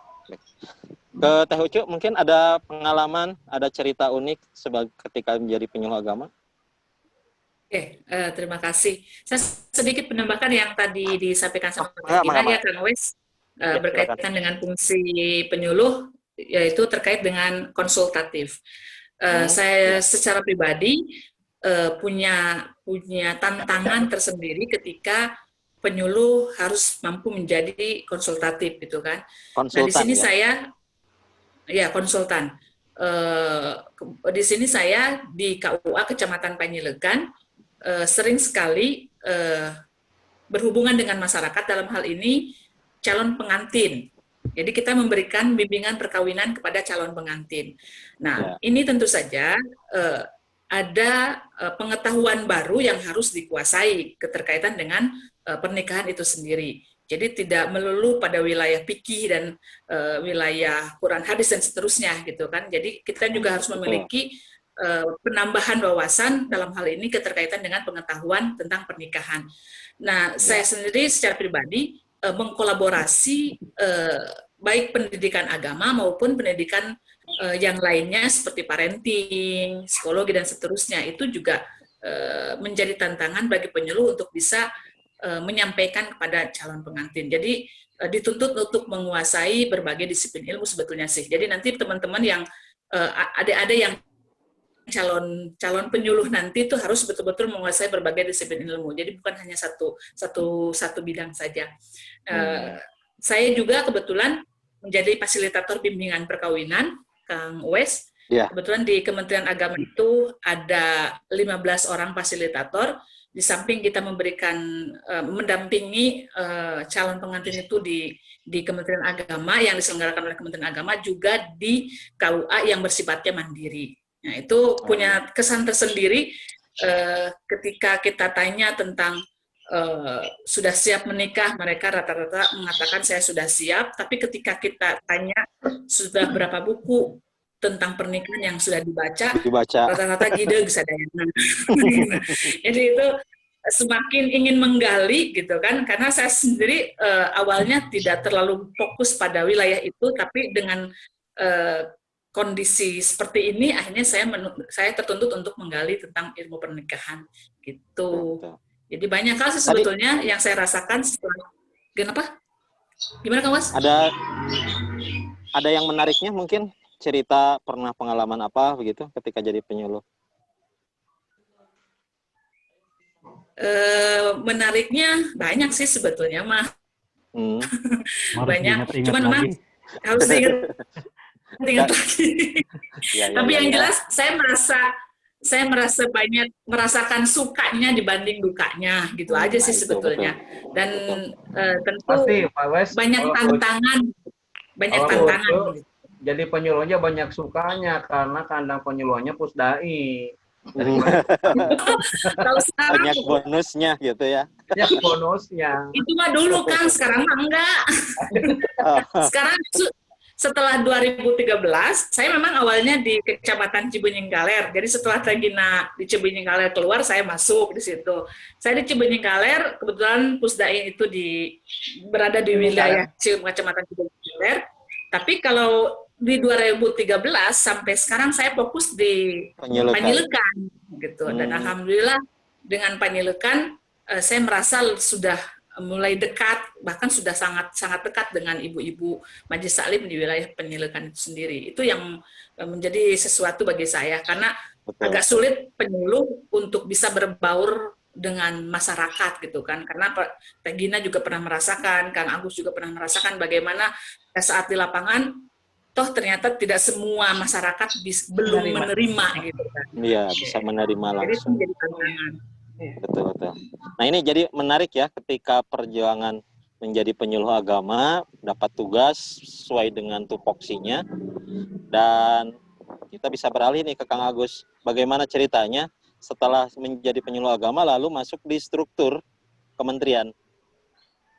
D: Ke Teh Ucu mungkin ada pengalaman, ada cerita unik ketika menjadi penyuluh agama?
L: Oke, terima kasih. Saya sedikit menambahkan yang tadi disampaikan sama Gina ya, Kang Wes, berkaitan dengan fungsi penyuluh, yaitu terkait dengan konsultatif. Saya secara pribadi punya tantangan tersendiri ketika penyuluh harus mampu menjadi konsultatif, gitu kan. Konsultan, nah, di sini saya, konsultan. Di sini saya di KUA Kecamatan Panyilegan, sering sekali berhubungan dengan masyarakat, dalam hal ini calon pengantin. Jadi kita memberikan bimbingan perkawinan kepada calon pengantin. Nah, ini tentu saja ada pengetahuan baru yang harus dikuasai keterkaitan dengan pernikahan itu sendiri. Jadi tidak melulu pada wilayah fikih dan wilayah Quran hadis dan seterusnya gitu kan. Jadi kita juga harus memiliki penambahan wawasan dalam hal ini keterkaitan dengan pengetahuan tentang pernikahan. Nah, saya sendiri secara pribadi mengkolaborasi baik pendidikan agama maupun pendidikan yang lainnya seperti parenting, psikologi dan seterusnya. Itu juga menjadi tantangan bagi penyuluh untuk bisa menyampaikan kepada calon pengantin. Jadi dituntut untuk menguasai berbagai disiplin ilmu sebetulnya sih. Jadi nanti teman-teman yang adik-adik yang calon penyuluh nanti itu harus betul-betul menguasai berbagai disiplin ilmu. Jadi bukan hanya satu bidang saja. Saya juga kebetulan menjadi fasilitator bimbingan perkawinan, Kang Wes. Kebetulan di Kementerian Agama itu ada 15 orang fasilitator. Di samping kita memberikan mendampingi calon pengantin itu di Kementerian Agama yang diselenggarakan oleh Kementerian Agama, juga di KUA yang bersifatnya mandiri. Nah, itu punya kesan tersendiri ketika kita tanya tentang sudah siap menikah, mereka rata-rata mengatakan saya sudah siap, tapi ketika kita tanya sudah berapa buku tentang pernikahan yang sudah dibaca. Rata-rata gideg sadayana. Jadi itu semakin ingin menggali gitu kan, karena saya sendiri awalnya tidak terlalu fokus pada wilayah itu, tapi dengan kondisi seperti ini akhirnya saya tertuntut untuk menggali tentang ilmu pernikahan gitu. Jadi banyak hal sih sebetulnya yang saya rasakan setelah gimana Kang Mas?
D: Ada yang menariknya mungkin, cerita pernah pengalaman apa begitu ketika jadi penyuluh?
L: Menariknya banyak sih sebetulnya mah. Banyak.
K: Ingat
L: Cuman memang harus diingat lagi. Tapi yang jelas saya merasa banyak merasakan sukanya dibanding dukanya gitu aja sih sebetulnya. Dan tentu
N: pasti, Pak Wes,
L: banyak tantangan. Gitu.
N: Jadi penyuluhnya banyak sukanya karena kandang penyuluhannya Pusdai.
D: Banyak bonusnya gitu ya.
N: Banyak bonusnya.
L: Itu mah dulu Kang, sekarang mah enggak. Sekarang setelah 2013, saya memang awalnya di Kecamatan Cibenying Galer. Jadi setelah Regina di Cibenying Galer keluar, saya masuk di situ. Saya di Cibenying Galer, kebetulan Pusdai itu berada di wilayah Kecamatan Cibenying Galer. Tapi kalau di 2013 sampai sekarang saya fokus di Panyilekan gitu. Dan alhamdulillah dengan Panyilekan saya merasa sudah mulai dekat, bahkan sudah sangat dekat dengan ibu-ibu Majelis Taklim di wilayah Panyilekan itu sendiri. Itu yang menjadi sesuatu bagi saya, karena agak sulit penyuluh untuk bisa berbaur dengan masyarakat gitu kan, karena Teh Gina juga pernah merasakan, Kang Agus juga pernah merasakan bagaimana saat di lapangan toh ternyata tidak semua masyarakat belum menerima gitu kan.
D: Iya, bisa menerima langsung.
L: Jadi itu menjadi tantangan.
D: Betul. Nah ini jadi menarik ya, ketika perjuangan menjadi penyuluh agama, dapat tugas sesuai dengan tupoksinya, dan kita bisa beralih nih ke Kang Agus. Bagaimana ceritanya setelah menjadi penyuluh agama lalu masuk di struktur kementerian?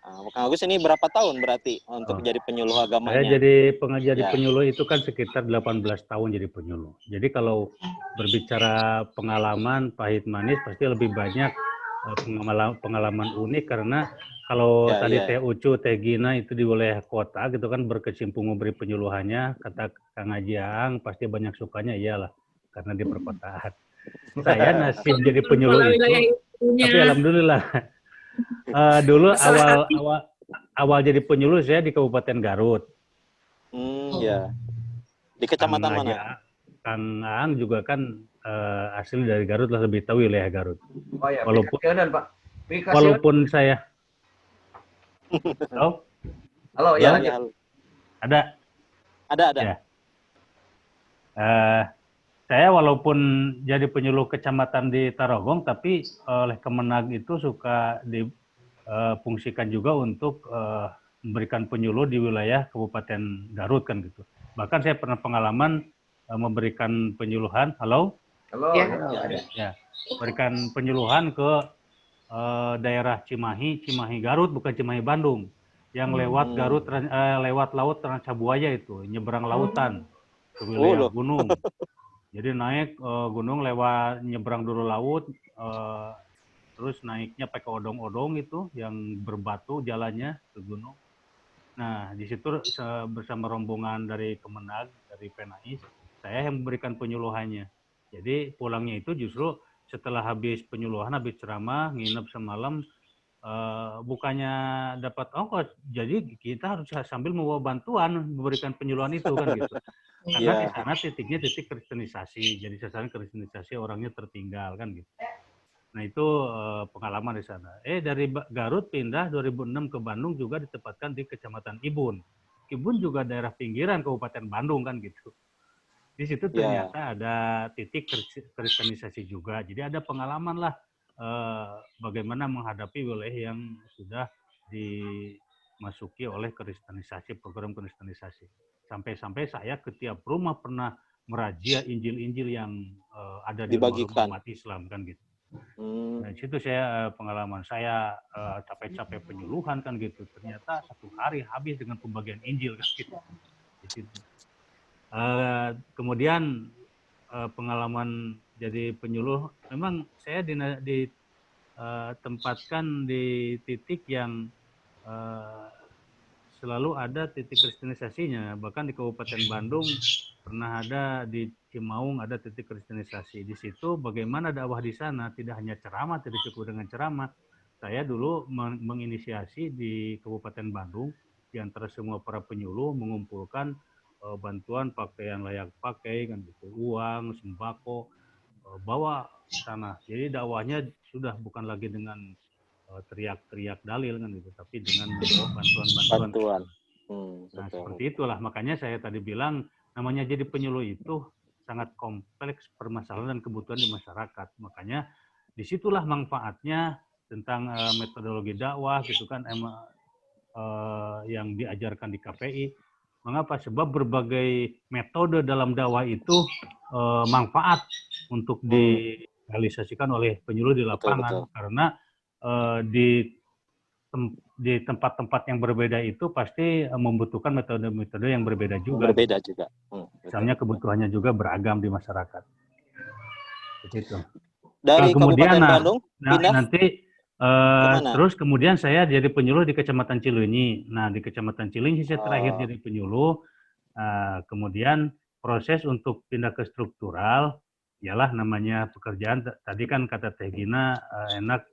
D: Nah, Kang Agus ini berapa tahun berarti untuk jadi penyuluh agamanya?
K: Saya jadi pengajar di penyuluh itu kan sekitar 18 tahun jadi penyuluh. Jadi kalau berbicara pengalaman pahit manis pasti lebih banyak pengalaman unik, karena kalau tadi Teh Ucu, Teh Gina itu di wilayah kota gitu kan berkecimpung memberi penyuluhannya, kata Kang Haji Aang pasti banyak sukanya, iyalah karena di perkotaan. Saya nasib jadi penyuluh itu, tapi alhamdulillah. Dulu awal jadi penyuluh saya di Kabupaten Garut.
D: Ya. Di kecamatan mana?
K: Kang Aang juga kan asli dari Garut lah, lebih tahu wilayah Garut.
N: Oh ya,
K: walaupun saya
N: Halo, ya.
K: Ada. Ya. Saya walaupun jadi penyuluh kecamatan di Tarogong, tapi oleh Kemenag itu suka difungsikan juga untuk memberikan penyuluh di wilayah Kabupaten Garut kan gitu. Bahkan saya pernah pengalaman memberikan penyuluhan, berikan penyuluhan ke daerah Cimahi Garut, bukan Cimahi Bandung, yang lewat Garut, lewat laut Trans-Cabuaya itu, nyebrang lautan ke wilayah gunung. Jadi naik gunung lewat nyebrang dulu laut, terus naiknya pakai odong-odong itu yang berbatu jalannya ke gunung. Nah di situ bersama rombongan dari Kemenag, dari Penais, saya yang memberikan penyuluhannya. Jadi pulangnya itu justru setelah habis penyuluhan, habis ceramah, nginep semalam, bukannya dapat ongkos, jadi kita harus sambil membawa bantuan memberikan penyuluhan itu kan gitu. Karena di sana titiknya titik kristenisasi, jadi sasaran kristenisasi orangnya tertinggal kan gitu. Nah itu pengalaman di sana. Dari Garut pindah 2006 ke Bandung juga ditempatkan di Kecamatan Ibun. Ibun juga daerah pinggiran Kabupaten Bandung kan gitu. Di situ ternyata ada titik kristenisasi juga. Jadi ada pengalaman lah bagaimana menghadapi wilayah yang sudah dimasuki oleh kristenisasi, program kristenisasi. Sampai-sampai saya ke tiap rumah pernah merazia Injil-Injil yang ada di rumah umat Islam kan gitu. Nah, di situ saya pengalaman saya capek-capek penyuluhan kan gitu. Ternyata 1 hari habis dengan pembagian Injil kan gitu. Di situ. Kemudian pengalaman jadi penyuluh, memang saya ditempatkan di titik yang selalu ada titik kristenisasinya. Bahkan di Kabupaten Bandung pernah ada, di Cimaung ada titik kristenisasi. Di situ bagaimana dakwah di sana, tidak hanya ceramah, tidak cukup dengan ceramah. Saya dulu menginisiasi di Kabupaten Bandung, di antara semua para penyuluh mengumpulkan bantuan pakaian layak pakai, kan gitu, uang, sembako, bawa sana. Jadi dakwahnya sudah bukan lagi dengan teriak-teriak dalil kan gitu, tapi dengan membawa bantuan-bantuan. Nah seperti itulah, makanya saya tadi bilang namanya jadi penyuluh itu sangat kompleks permasalahan dan kebutuhan di masyarakat. Makanya disitulah manfaatnya tentang metodologi dakwah gitu kan, yang diajarkan di KPI. Mengapa? Sebab berbagai metode dalam dakwah itu manfaat untuk direalisasikan oleh penyuluh di lapangan. Betul. Karena di tempat-tempat yang berbeda itu pasti membutuhkan metode-metode yang berbeda juga.
D: Berbeda juga.
K: Misalnya kebutuhannya juga beragam di masyarakat. Begitu.
D: Dari kemudian Kabupaten Bandung pindah
K: nanti terus kemudian saya jadi penyuluh di Kecamatan Cileunyi. Nah di Kecamatan Cileunyi saya terakhir jadi penyuluh. Kemudian proses untuk pindah ke struktural, ialah namanya pekerjaan. Tadi kan kata Teh Gina enak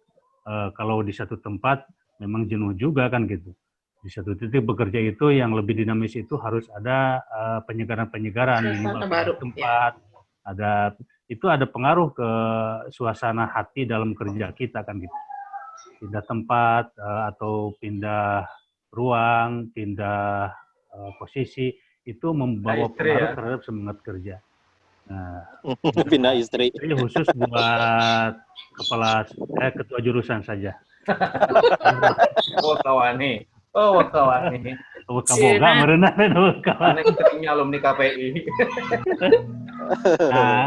K: kalau di satu tempat memang jenuh juga kan gitu. Di satu titik bekerja itu yang lebih dinamis itu harus ada penyegaran-penyegaran minimal tempat. Itu ada pengaruh ke suasana hati dalam kerja kita kan gitu. Pindah tempat atau pindah ruang, pindah posisi itu membawa pengaruh terhadap semangat kerja. Nah,
D: pindah istri.
K: Ini khusus buat ketua jurusan saja.
N: Wakawani. Oh, wakawani.
K: Wakaboga merenah dan wakawani.
N: Aneh alumni KPI.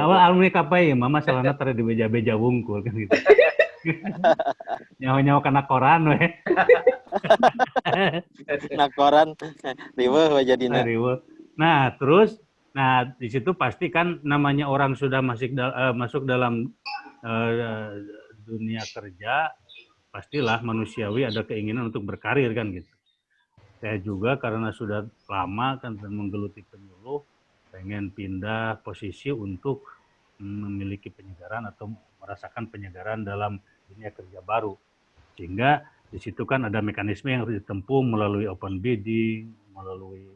K: Alumni KPI, mama salahnya tadi di beja-beja wungkul kan gitu. Nyawa-nyawa kena koran weh.
D: Kena koran, riweuh jadina.
K: Nah, terus di situ pasti kan namanya orang sudah masuk dalam dunia kerja, pastilah manusiawi ada keinginan untuk berkarir kan gitu. Saya juga karena sudah lama kan menggeluti penyuluh, pengen pindah posisi untuk memiliki penyegaran atau merasakan penyegaran dalam dunia kerja baru. Sehingga di situ kan ada mekanisme yang harus ditempuh melalui open bidding, melalui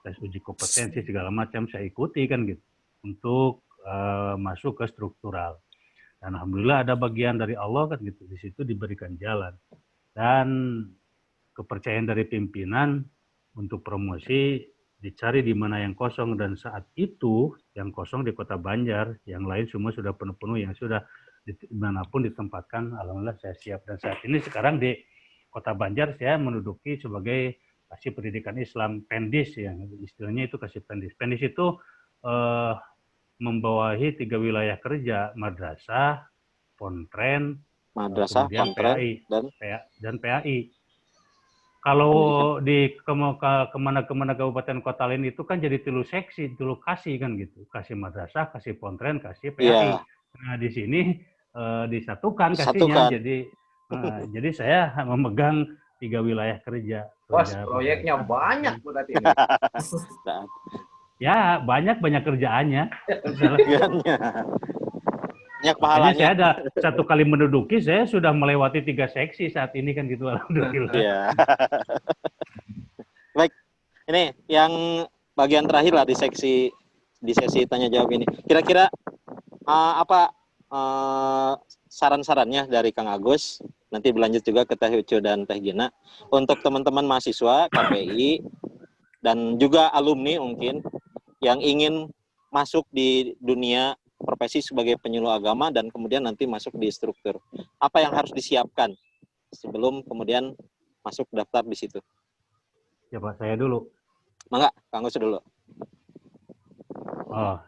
K: tes uji kompetensi segala macam saya ikuti kan gitu untuk masuk ke struktural. Dan alhamdulillah ada bagian dari Allah kan gitu, di situ diberikan jalan dan kepercayaan dari pimpinan untuk promosi dicari di mana yang kosong, dan saat itu yang kosong di Kota Banjar, yang lain semua sudah penuh-penuh, yang sudah dimanapun ditempatkan alhamdulillah saya siap. Dan saat ini sekarang di Kota Banjar saya menduduki sebagai kasih pendidikan Islam, Pendis ya, istilahnya itu kasih Pendis. Pendis itu membawahi 3 wilayah kerja, madrasah, pontren, kemudian PAI dan PAI. Kalau di kemana kabupaten kota lain itu kan jadi 3 seksi, 3 kasih kan gitu, kasih madrasah, kasih pontren, kasih PAI. Nah di sini disatukan kasihnya, jadi saya memegang 3 wilayah kerja.
N: Wah, proyeknya banyak berarti ini.
K: Ya, banyak kerjaannya.
D: Banyak
K: Makanya
D: pahalanya.
K: saya ada satu kali menduduki, saya sudah melewati 3 seksi saat ini kan gitu, alhamdulillah.
D: Iya. Baik, ini yang bagian terakhir lah di sesi tanya jawab ini. Kira-kira apa saran-sarannya dari Kang Agus? Nanti berlanjut juga ke Teh Ucu dan Teh Gina untuk teman-teman mahasiswa KPI dan juga alumni mungkin yang ingin masuk di dunia profesi sebagai penyuluh agama dan kemudian nanti masuk di struktur. Apa yang harus disiapkan sebelum kemudian masuk daftar di situ?
K: Coba saya dulu.
D: Mangga, Kang Gus dulu.
K: Oh,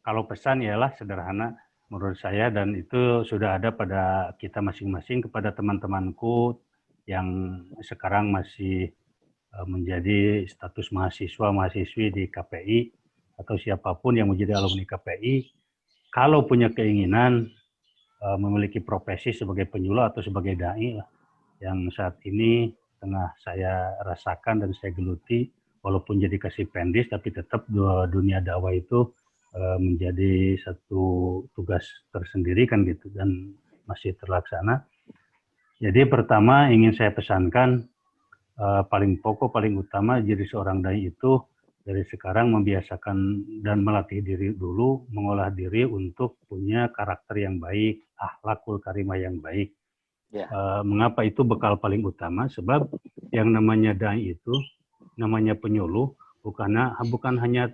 K: kalau pesan ialah sederhana menurut saya dan itu sudah ada pada kita masing-masing kepada teman-temanku yang sekarang masih menjadi status mahasiswa-mahasiswi di KPI atau siapapun yang menjadi alumni KPI. Kalau punya keinginan memiliki profesi sebagai penyuluh atau sebagai dai yang saat ini tengah saya rasakan dan saya geluti, walaupun jadi kasih pendis, tapi tetap dunia dakwah itu menjadi satu tugas tersendiri kan gitu dan masih terlaksana. Jadi pertama ingin saya pesankan paling pokok, paling utama jadi seorang dai itu dari sekarang membiasakan dan melatih diri dulu, mengolah diri untuk punya karakter yang baik, akhlakul karimah yang baik. Yeah. Mengapa itu bekal paling utama? Sebab yang namanya dai itu, namanya penyuluh, bukan hanya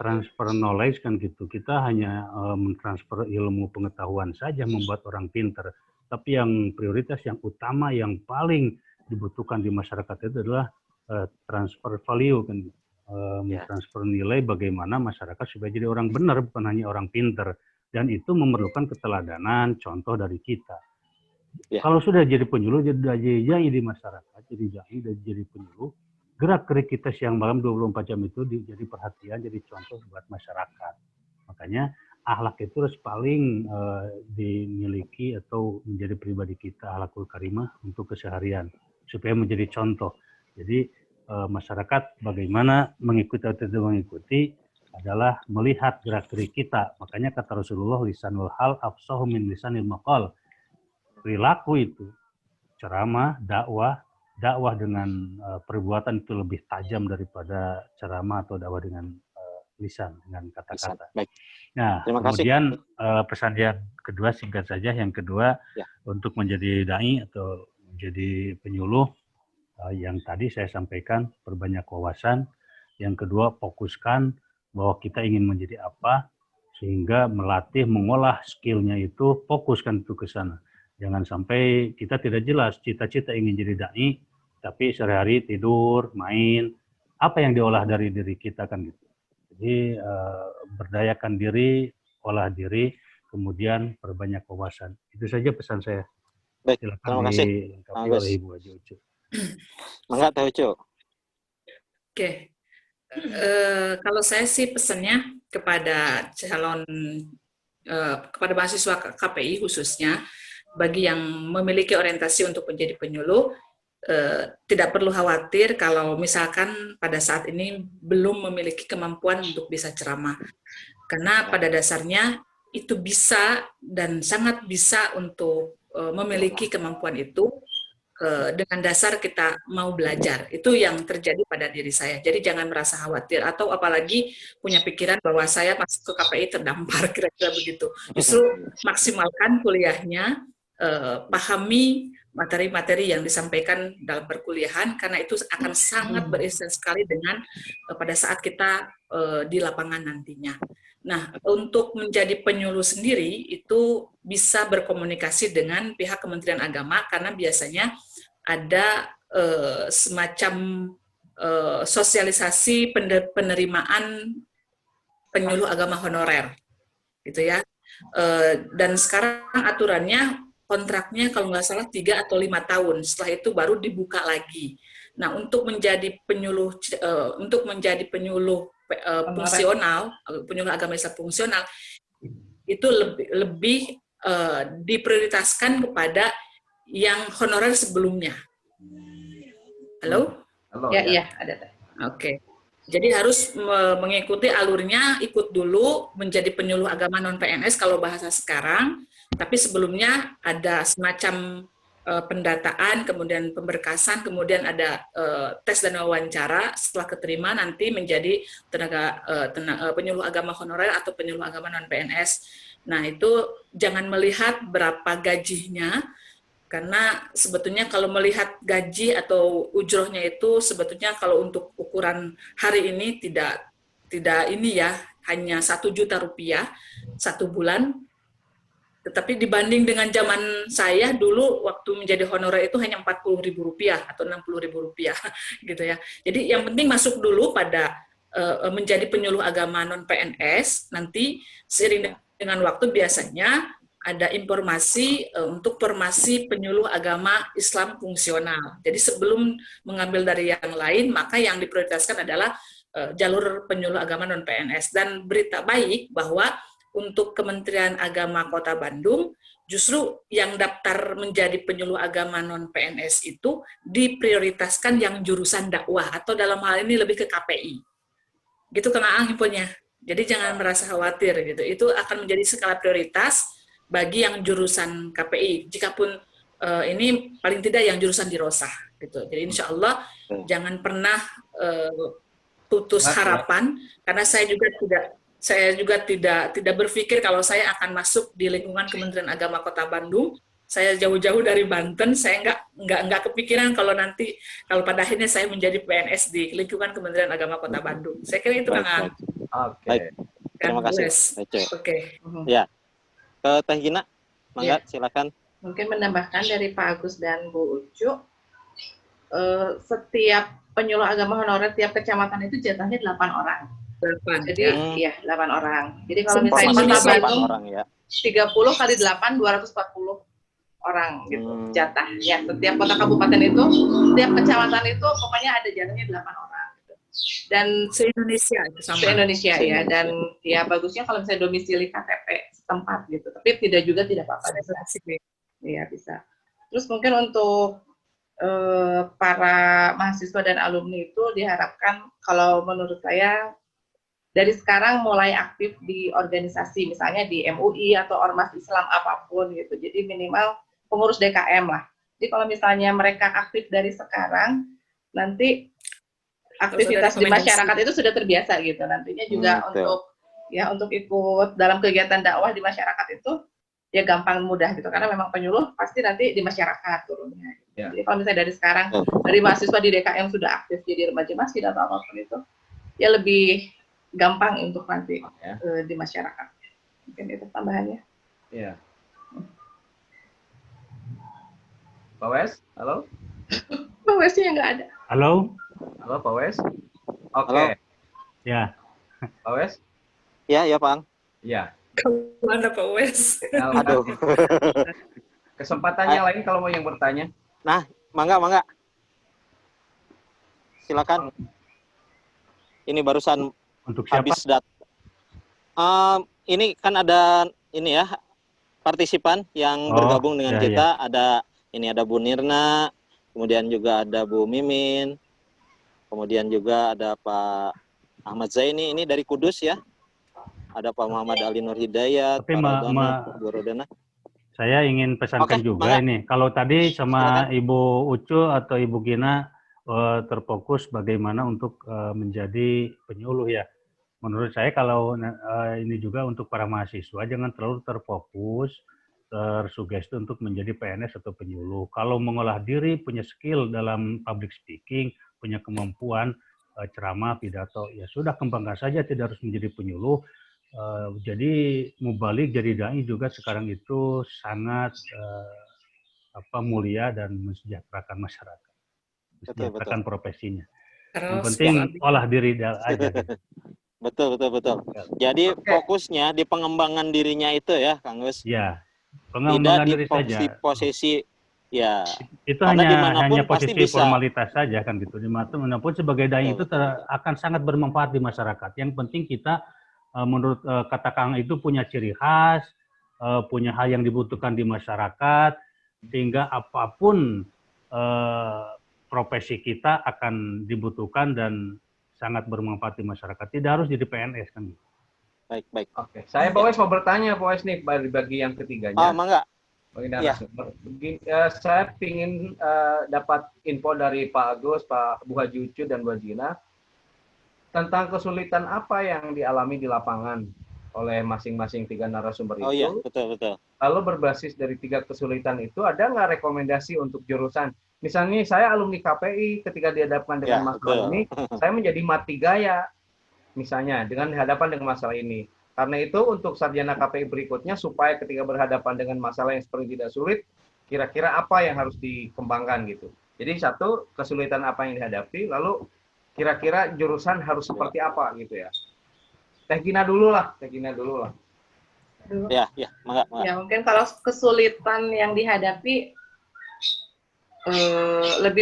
K: transfer knowledge kan gitu. Kita hanya mentransfer ilmu pengetahuan saja membuat orang pintar. Tapi yang prioritas, yang utama, yang paling dibutuhkan di masyarakat itu adalah transfer value kan gitu. Mentransfer nilai bagaimana masyarakat supaya jadi orang benar, bukan hanya orang pinter, dan itu memerlukan keteladanan, contoh dari kita. Kalau sudah jadi penyuluh, jadi di masyarakat, jadi penyuluh, gerak-gerik kita siang malam 24 jam itu jadi perhatian, jadi contoh buat masyarakat. Makanya akhlak itu harus paling dimiliki atau menjadi pribadi kita, akhlakul karimah untuk keseharian, supaya menjadi contoh. Jadi masyarakat bagaimana mengikuti atau tidak mengikuti adalah melihat gerak-gerik kita. Makanya kata Rasulullah, lisanul hal afsahu min lisanil maqal. Perilaku itu, ceramah, dakwah dengan perbuatan itu lebih tajam daripada ceramah atau dakwah dengan lisan, dengan kata-kata. Nah, kemudian pesan yang kedua singkat saja, yang kedua untuk menjadi dai atau menjadi penyuluh, yang tadi saya sampaikan, perbanyak wawasan. Yang kedua, fokuskan bahwa kita ingin menjadi apa, sehingga melatih, mengolah skillnya itu, fokuskan itu ke sana. Jangan sampai kita tidak jelas cita-cita ingin jadi dai, tapi sehari-hari tidur, main, apa yang diolah dari diri kita kan gitu. Jadi berdayakan diri, olah diri, kemudian perbanyak wawasan. Itu saja pesan saya.
D: Baik,
K: silakan
D: terima kasih.
K: oleh Ibu Haji Ucu.
D: Mangga Teh Ucu.
L: Oke. Kalau saya sih pesannya kepada kepada mahasiswa KPI khususnya, bagi yang memiliki orientasi untuk menjadi penyuluh, tidak perlu khawatir kalau misalkan pada saat ini belum memiliki kemampuan untuk bisa ceramah. Karena pada dasarnya itu bisa dan sangat bisa untuk memiliki kemampuan itu dengan dasar kita mau belajar. Itu yang terjadi pada diri saya. Jadi jangan merasa khawatir atau apalagi punya pikiran bahwa saya masuk ke KPI terdampar, kira-kira begitu. Justru maksimalkan kuliahnya, pahami materi-materi yang disampaikan dalam perkuliahan, karena itu akan sangat berisi sekali dengan pada saat kita di lapangan nantinya. Nah, untuk menjadi penyuluh sendiri itu bisa berkomunikasi dengan pihak Kementerian Agama, karena biasanya ada semacam sosialisasi penerimaan penyuluh agama honorer, gitu ya. Dan sekarang aturannya kontraknya kalau nggak salah 3 atau 5 tahun, setelah itu baru dibuka lagi. Nah, untuk menjadi penyuluh fungsional, penyuluh agama Islam fungsional, itu lebih diprioritaskan kepada yang honorer sebelumnya. Halo?
M: Halo, ya, ada.
L: Oke. Jadi harus mengikuti alurnya, ikut dulu menjadi penyuluh agama non-PNS kalau bahasa sekarang, tapi sebelumnya ada semacam pendataan, kemudian pemberkasan, kemudian ada tes dan wawancara. Setelah keterima nanti menjadi penyuluh agama honorer atau penyuluh agama non-PNS. Nah, itu jangan melihat berapa gajinya, karena sebetulnya kalau melihat gaji atau ujrohnya itu sebetulnya kalau untuk ukuran hari ini tidak ini ya, hanya 1 juta rupiah 1 bulan. Tetapi dibanding dengan zaman saya dulu waktu menjadi honorer itu hanya 40.000 rupiah atau 60.000 rupiah gitu ya. Jadi yang penting masuk dulu pada menjadi penyuluh agama non PNS. Nanti seiring dengan waktu biasanya ada informasi untuk formasi penyuluh agama Islam fungsional. Jadi sebelum mengambil dari yang lain, maka yang diprioritaskan adalah jalur penyuluh agama non-PNS. Dan berita baik bahwa untuk Kementerian Agama Kota Bandung, justru yang daftar menjadi penyuluh agama non-PNS itu diprioritaskan yang jurusan dakwah, atau dalam hal ini lebih ke KPI. Gitu Kang Aang infonya. Jadi jangan merasa khawatir gitu. Itu akan menjadi skala prioritas bagi yang jurusan KPI, jikapun ini paling tidak yang jurusan dirosah gitu. Jadi insya Allah jangan pernah putus harapan, karena saya juga tidak berpikir kalau saya akan masuk di lingkungan Kementerian Agama Kota Bandung. Saya jauh-jauh dari Banten, saya nggak kepikiran kalau pada akhirnya saya menjadi PNS di lingkungan Kementerian Agama Kota Bandung. Saya kira itu Kang Aang.
D: Baik, terima kasih.
L: Oke.
D: Ya. Ke Teh Gina, mangga silakan.
M: Mungkin menambahkan dari Pak Agus dan Bu Ucu, setiap penyuluh agama honorer tiap kecamatan itu jatahnya 8 orang. Jadi ya 8 orang. Jadi kalau misalnya Kota Bandung orang, ya. 30 kali 8 240 orang gitu jatah. Ya, setiap kota kabupaten itu, setiap kecamatan itu pokoknya ada jatahnya 8 orang. Dan
L: se-Indonesia
M: ya, dan ya bagusnya kalau misalnya domisili KTP setempat gitu, tapi tidak apa-apa ya bisa. Terus mungkin untuk para mahasiswa dan alumni itu diharapkan, kalau menurut saya dari sekarang mulai aktif di organisasi, misalnya di MUI atau ormas Islam apapun gitu, jadi minimal pengurus DKM lah. Jadi kalau misalnya mereka aktif dari sekarang, nanti aktivitas di masyarakat itu sudah terbiasa gitu. Nantinya juga untuk ikut dalam kegiatan dakwah di masyarakat itu ya gampang mudah gitu, karena memang penyuluh pasti nanti di masyarakat turunnya. Ya. Jadi kalau misalnya dari sekarang dari mahasiswa di DKM sudah aktif jadi remaja masjid atau apapun itu, ya lebih gampang untuk nanti di masyarakat. Mungkin itu tambahannya.
J: Iya. Pak Wes, halo?
M: Pak Wesnya nggak ada.
K: Halo?
J: Halo Pak Wes? Oke.
K: Ya.
J: Pak Wes?
D: Ya Pak.
J: Ya.
L: Mana Pak Wes?
D: Aduh.
J: Kesempatannya lain kalau mau yang bertanya.
D: Nah, mangga. Silakan. Ini barusan
K: untuk siapa?
D: Habis ini kan ada ini ya partisipan yang bergabung dengan kita. Ada Bu Nirna, kemudian juga ada Bu Mimin, kemudian juga ada Pak Ahmad Zaini, ini dari Kudus ya. Ada Pak Muhammad Ali Nur Hidayat, Pak Rodana.
K: Saya ingin pesankan juga ini, kalau tadi sama Ibu Ucu atau Ibu Gina terfokus bagaimana untuk menjadi penyuluh ya. Menurut saya kalau ini juga untuk para mahasiswa jangan terlalu terfokus, tersugesti untuk menjadi PNS atau penyuluh. Kalau mengolah diri, punya skill dalam public speaking, punya kemampuan ceramah, pidato, ya sudah kembangkan saja, tidak harus menjadi penyuluh. Jadi mubalik jadi dai juga sekarang itu sangat mulia dan mensejahterakan masyarakat, mensejahterakan profesinya. Yang penting olah diri aja.
D: Betul. Jadi fokusnya di pengembangan dirinya itu ya, Kang Gus.
K: Ya, pengembangan diri saja.
D: Tidak di posisi ya.
K: Itu hanya posisi formalitas saja kan gitu. Dimanapun sebagai dai itu akan sangat bermanfaat di masyarakat. Yang penting kita menurut kata Kang itu punya ciri khas, punya hal yang dibutuhkan di masyarakat, sehingga apapun profesi kita akan dibutuhkan dan sangat bermanfaat di masyarakat. Tidak harus jadi PNS kan.
D: Baik.
N: Oke, saya Pak Wes mau bertanya Pak Wes nih bagi yang ketiganya.
D: Oh, mangga.
N: Bagi
D: Iya.
N: narasumber. Saya ingin dapat info dari Pak Agus, Pak Bu Haji Ucu, dan Bu Gina tentang kesulitan apa yang dialami di lapangan oleh masing-masing 3 narasumber itu.
D: Oh iya, betul.
N: Lalu berbasis dari 3 kesulitan itu, ada nggak rekomendasi untuk jurusan? Misalnya saya alumni KPI, ketika dihadapkan dengan masalah ini, saya menjadi mati gaya, misalnya, dengan dihadapkan dengan masalah ini. Karena itu untuk sarjana KPI berikutnya, supaya ketika berhadapan dengan masalah yang seperti tidak sulit, kira-kira apa yang harus dikembangkan gitu. Jadi satu, kesulitan apa yang dihadapi, lalu kira-kira jurusan harus seperti apa gitu ya. Teh Gina dulu lah.
D: Ya, mangga.
M: Ya mungkin kalau kesulitan yang dihadapi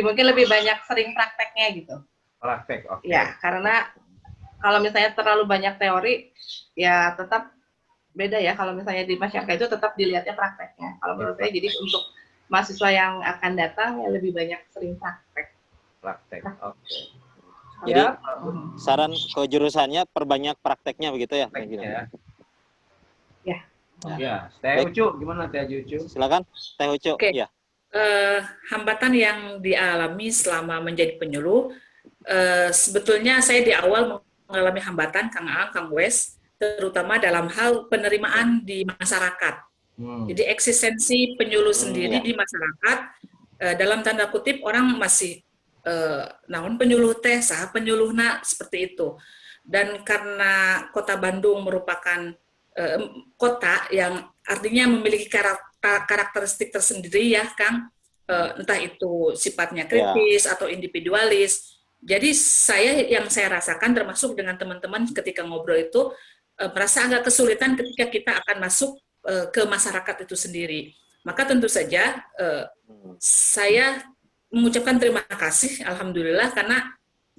M: mungkin lebih banyak sering prakteknya gitu.
N: Praktek, oke.
M: Ya, karena kalau misalnya terlalu banyak teori, ya tetap beda ya. Kalau misalnya di masyarakat itu tetap dilihatnya prakteknya. Kalau menurut saya, jadi untuk mahasiswa yang akan datang, ya lebih banyak sering praktek.
N: Oke.
D: Jadi saran ke jurusannya perbanyak prakteknya begitu ya?
N: Ya, Teh Ucu, gimana Teh Ucu?
D: Silakan, Teh Ucu.
L: Oke.
D: Ya.
L: Hambatan yang dialami selama menjadi penyuluh, sebetulnya saya di awal mengalami hambatan, Kang Aang, Kang Wes, terutama dalam hal penerimaan di masyarakat. Jadi eksistensi penyuluh sendiri di masyarakat, dalam tanda kutip orang masih naon penyuluh teh, saha penyuluhna, seperti itu. Dan karena Kota Bandung merupakan kota yang artinya memiliki karakteristik tersendiri ya Kang, entah itu sifatnya kritis atau individualis. Jadi yang saya rasakan termasuk dengan teman-teman ketika ngobrol itu merasa agak kesulitan ketika kita akan masuk ke masyarakat itu sendiri. Maka tentu saja saya mengucapkan terima kasih, alhamdulillah, karena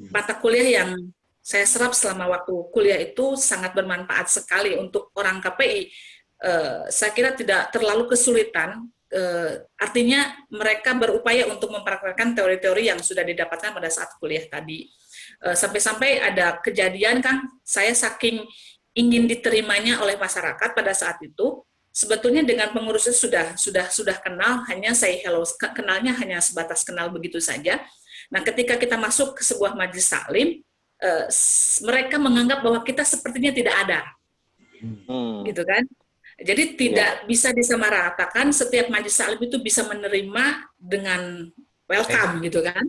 L: mata kuliah yang saya serap selama waktu kuliah itu sangat bermanfaat sekali untuk orang KPI. Saya kira tidak terlalu kesulitan, artinya mereka berupaya untuk mempraktekkan teori-teori yang sudah didapatkan pada saat kuliah tadi. Sampai-sampai ada kejadian, Kang, saya saking ingin diterimanya oleh masyarakat pada saat itu, sebetulnya dengan pengurusnya sudah kenal, hanya say hello, kenalnya hanya sebatas kenal begitu saja. Nah, ketika kita masuk ke sebuah majelis taklim, mereka menganggap bahwa kita sepertinya tidak ada, gitu kan? Jadi tidak bisa disamaratakan, setiap majelis taklim itu bisa menerima dengan welcome, gitu kan?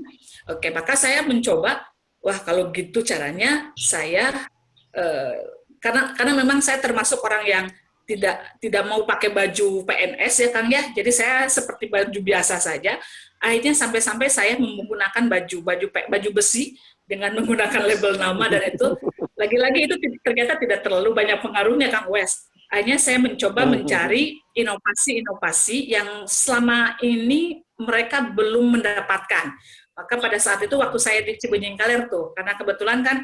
L: Oke, maka saya mencoba, wah kalau gitu caranya saya, karena memang saya termasuk orang yang tidak mau pakai baju PNS ya Kang ya, jadi saya seperti baju biasa saja. Akhirnya sampai-sampai saya menggunakan baju besi dengan menggunakan label nama, dan itu lagi-lagi itu ternyata tidak terlalu banyak pengaruhnya Kang Wes. Akhirnya saya mencoba mencari inovasi-inovasi yang selama ini mereka belum mendapatkan. Maka pada saat itu waktu saya di Cibenying Kaler tuh, karena kebetulan kan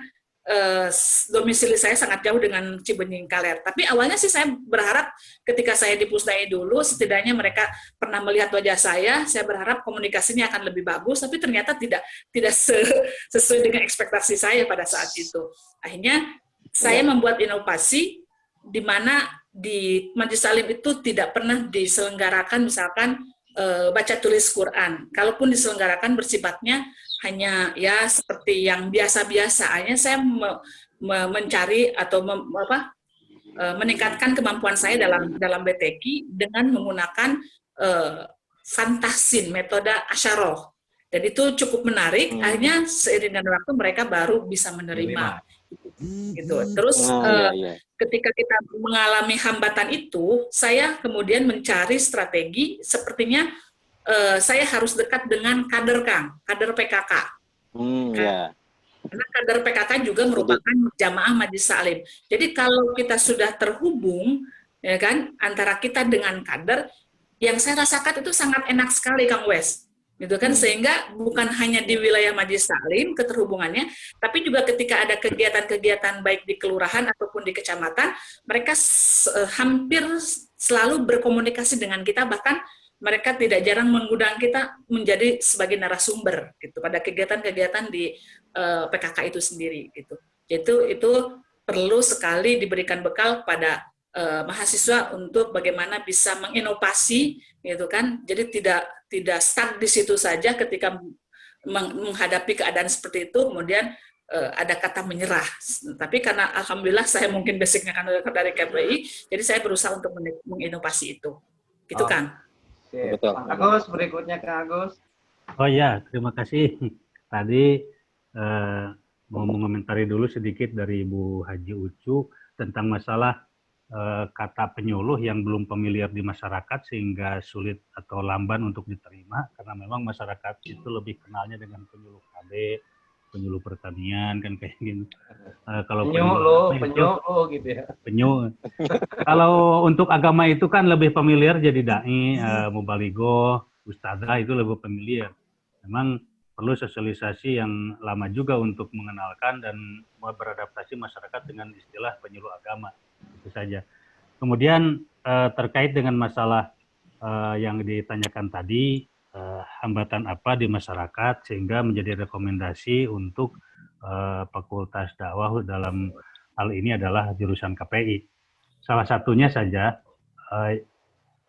L: domisili saya sangat jauh dengan Cibenying Kaler. Tapi awalnya sih saya berharap ketika saya di Pusdai dulu, setidaknya mereka pernah melihat wajah saya berharap komunikasinya akan lebih bagus, tapi ternyata tidak sesuai dengan ekspektasi saya pada saat itu. Akhirnya saya membuat inovasi di mana di Majelis Taklim itu tidak pernah diselenggarakan misalkan baca tulis Quran. Kalaupun diselenggarakan bersifatnya hanya ya seperti yang biasa-biasa. Akhirnya saya mencari atau meningkatkan kemampuan saya dalam BTQ dengan menggunakan fantasin, metode asyarah. Dan itu cukup menarik. Akhirnya seiring dengan waktu mereka baru bisa menerima. Gitu. Terus ketika kita mengalami hambatan itu, saya kemudian mencari strategi. Sepertinya saya harus dekat dengan kader Kang, kader PKK. Karena kader PKK juga merupakan jamaah Majelis Taklim. Jadi kalau kita sudah terhubung, ya kan, antara kita dengan kader, yang saya rasakan itu sangat enak sekali Kang Wes. Gitu kan, sehingga bukan hanya di wilayah Majelis Taklim keterhubungannya, tapi juga ketika ada kegiatan-kegiatan baik di kelurahan ataupun di kecamatan, mereka hampir selalu berkomunikasi dengan kita, bahkan mereka tidak jarang mengundang kita menjadi sebagai narasumber gitu pada kegiatan-kegiatan di PKK itu sendiri gitu. Itu perlu sekali diberikan bekal pada mahasiswa untuk bagaimana bisa menginovasi gitu kan. Jadi tidak stuck di situ saja ketika menghadapi keadaan seperti itu kemudian ada kata menyerah. Tapi karena alhamdulillah saya mungkin basicnya kan dari KPI, jadi saya berusaha untuk menginovasi itu. Gitu Kang.
N: Betul. Agus, berikutnya Kang Agus.
K: Oh ya, terima kasih. Tadi mau mengomentari dulu sedikit dari Bu Haji Ucu tentang masalah kata penyuluh yang belum familiar di masyarakat sehingga sulit atau lamban untuk diterima karena memang masyarakat itu lebih kenalnya dengan penyuluh KB, penyuluh pertanian kan kayak gitu. Kalau penyuluh gitu ya. Penyuluh. Kalau untuk agama itu kan lebih familiar jadi dai, mubaligo, ustadzah itu lebih familiar. Memang perlu sosialisasi yang lama juga untuk mengenalkan dan beradaptasi masyarakat dengan istilah penyuluh agama. Itu saja. Kemudian terkait dengan masalah yang ditanyakan tadi, hambatan apa di masyarakat sehingga menjadi rekomendasi untuk Fakultas Dakwah dalam hal ini adalah jurusan KPI. Salah satunya saja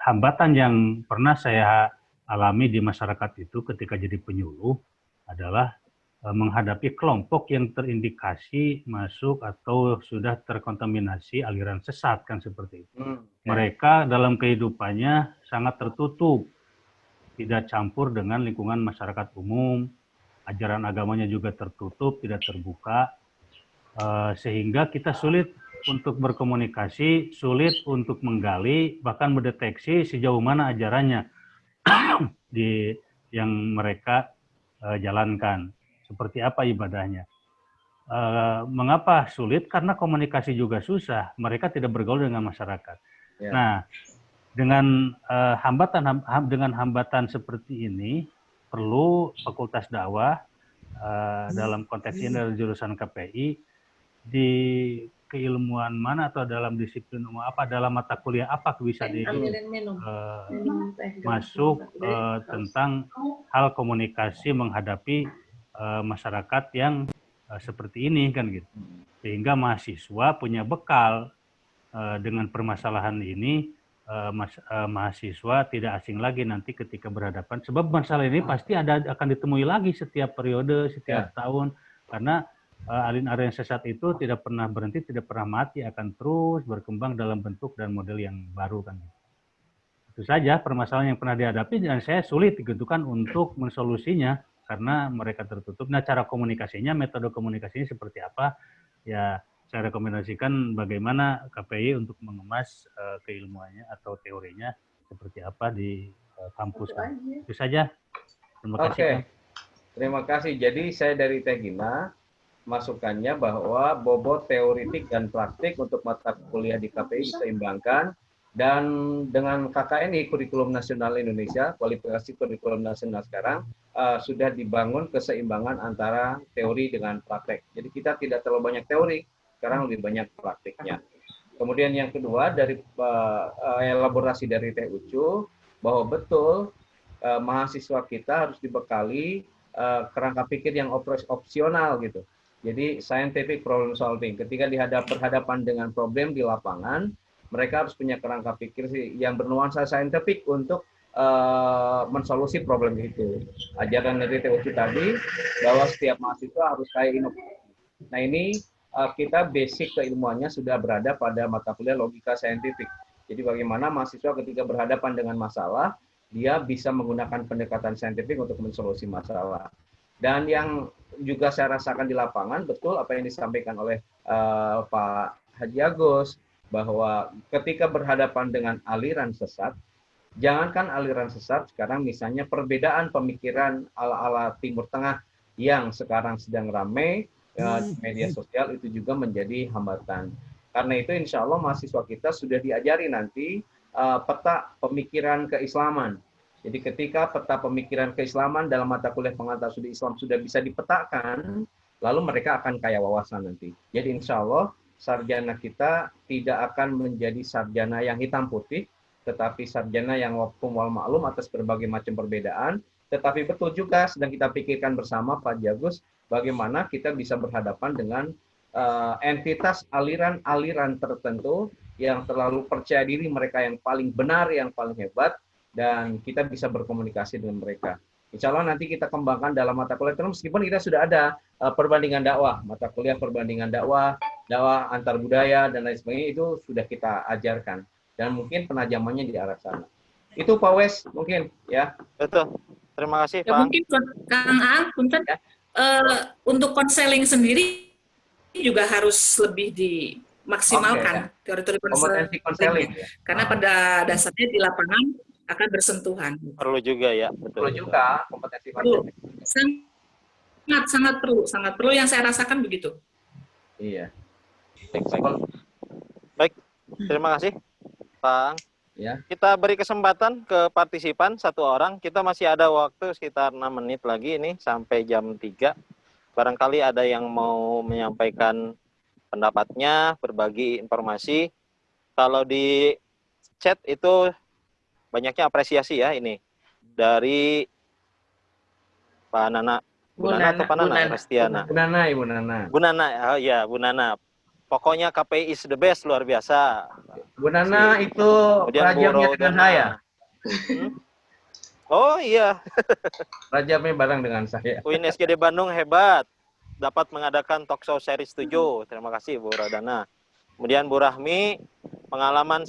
K: hambatan yang pernah saya alami di masyarakat itu ketika jadi penyuluh adalah menghadapi kelompok yang terindikasi masuk atau sudah terkontaminasi aliran sesat kan seperti itu. Mereka dalam kehidupannya sangat tertutup, tidak campur dengan lingkungan masyarakat umum, ajaran agamanya juga tertutup, tidak terbuka, sehingga kita sulit untuk berkomunikasi, sulit untuk menggali, bahkan mendeteksi sejauh mana ajarannya yang mereka jalankan, seperti apa ibadahnya. Mengapa sulit? Karena komunikasi juga susah, mereka tidak bergaul dengan masyarakat. Ya. Nah, dengan hambatan seperti ini perlu Fakultas Dakwah dalam konteks ini dari jurusan KPI di keilmuan mana atau dalam disiplin apa dalam mata kuliah apa bisa masuk tentang hal komunikasi menghadapi masyarakat yang seperti ini kan gitu, sehingga mahasiswa punya bekal dengan permasalahan ini. Mahasiswa tidak asing lagi nanti ketika berhadapan, sebab masalah ini pasti akan ditemui lagi setiap periode, setiap tahun, karena aliran sesat itu tidak pernah berhenti, tidak pernah mati, akan terus berkembang dalam bentuk dan model yang baru kan. Itu saja permasalahan yang pernah dihadapi dan saya sulit gitu kan untuk mensolusinya karena mereka tertutup. Nah, cara komunikasinya, metode komunikasinya seperti apa? Ya, saya rekomendasikan bagaimana KPI untuk mengemas keilmuannya atau teorinya seperti apa di kampus. Itu saja. Terima kasih.
N: Oke. Terima kasih. Jadi saya dari Teh Gina masukannya bahwa bobot teoritik dan praktik untuk mata kuliah di KPI diseimbangkan dan dengan KKNI Kurikulum Nasional Indonesia, kualifikasi kurikulum nasional sekarang sudah dibangun keseimbangan antara teori dengan praktek. Jadi kita tidak terlalu banyak teori, sekarang lebih banyak praktiknya. Kemudian yang kedua dari elaborasi dari Teh Ucu bahwa betul mahasiswa kita harus dibekali kerangka pikir yang opsional gitu. Jadi scientific problem solving. Ketika berhadapan dengan problem di lapangan, mereka harus punya kerangka pikir yang bernuansa saintifik untuk mensolusi problem itu. Ajaran dari Teh Ucu tadi bahwa setiap mahasiswa harus kaya inovasi. Nah ini kita basic keilmuannya sudah berada pada mata kuliah logika saintifik. Jadi bagaimana mahasiswa ketika berhadapan dengan masalah, dia bisa menggunakan pendekatan saintifik untuk mensolusi masalah. Dan yang juga saya rasakan di lapangan, betul apa yang disampaikan oleh Pak Haji Agus, bahwa ketika berhadapan dengan aliran sesat, jangankan aliran sesat, sekarang misalnya perbedaan pemikiran ala-ala Timur Tengah yang sekarang sedang ramai, media sosial itu juga menjadi hambatan. Karena itu insya Allah mahasiswa kita sudah diajari nanti peta pemikiran keislaman. Jadi ketika peta pemikiran keislaman dalam mata kuliah pengantar studi Islam sudah bisa dipetakan, lalu mereka akan kaya wawasan nanti. Jadi insya Allah sarjana kita tidak akan menjadi sarjana yang hitam putih, tetapi sarjana yang wafum wal maklum atas berbagai macam perbedaan. Tetapi betul juga sedang kita pikirkan bersama Pak Jagus, bagaimana kita bisa berhadapan dengan entitas aliran-aliran tertentu yang terlalu percaya diri, mereka yang paling benar, yang paling hebat, dan kita bisa berkomunikasi dengan mereka. Insya Allah nanti kita kembangkan dalam mata kuliah, meskipun kita sudah ada perbandingan dakwah, mata kuliah perbandingan dakwah, dakwah antar budaya, dan lain sebagainya, itu sudah kita ajarkan. Dan mungkin penajamannya di arah sana. Itu Pak Wes mungkin ya.
D: Betul. Terima kasih
L: Ya,
D: Pak.
L: mungkin Kang Ang, punten, untuk konseling sendiri juga harus lebih dimaksimalkan teori-teori konseling, karena pada dasarnya di lapangan akan bersentuhan.
D: Perlu juga ya, betul.
N: Perlu juga kompetensi
L: konseling. Sangat perlu yang saya rasakan begitu.
N: Iya.
D: Baik, terima kasih Pak.
N: Ya.
D: Kita beri kesempatan ke partisipan satu orang. Kita masih ada waktu sekitar 6 menit lagi ini sampai jam 3. Barangkali ada yang mau menyampaikan pendapatnya, berbagi informasi. Kalau di chat itu banyaknya apresiasi ya ini. Dari Pak Nana. Bu Nana atau Pak Nana? Restiana.
N: Bu Nana, Ibu Nana.
D: Bu Nana, oh ya Bu Nana. Pokoknya KPI is the best, luar biasa.
N: Bu Nana itu rajamnya dengan saya.
D: Oh iya.
N: Rajamnya bareng dengan saya.
D: UIN SGD Bandung hebat. Dapat mengadakan talk show series 7. Terima kasih Bu Radana. Kemudian Bu Rahmi, pengalaman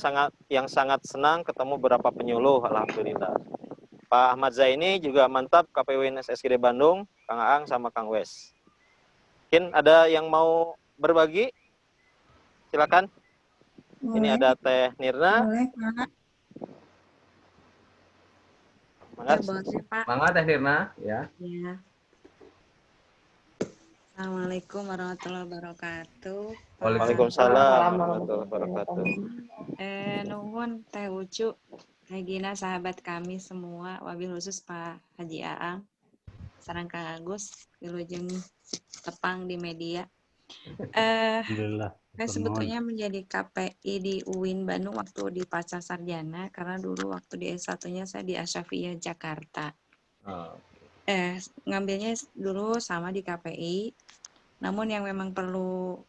D: yang sangat senang ketemu beberapa penyuluh, alhamdulillah. Pak Ahmad Zaini juga mantap, KPU UIN SGD Bandung, Kang Aang sama Kang Wes. Mungkin ada yang mau berbagi? Silakan. Boleh. Ini ada Teh Nirna.
O: Boleh, Pak.
D: Semangat.
O: Ya, boleh, Pak.
N: Semangat Teh Nirna, ya.
O: Ya. Assalamualaikum warahmatullahi wabarakatuh.
D: Waalaikumsalam warahmatullahi wabarakatuh.
O: Nuhun Teh Ucu, Teh Gina, sahabat kami semua, wabil khusus Pak Haji Aang, sareng Kang Agus, wilujeng tepang di media.
K: Alhamdulillah.
O: Saya sebetulnya menjadi KPI di UIN Bandung waktu di pasca sarjana, karena dulu waktu di S1-nya saya di Asyafiyah Jakarta. Ngambilnya dulu sama di KPI, namun yang memang perlu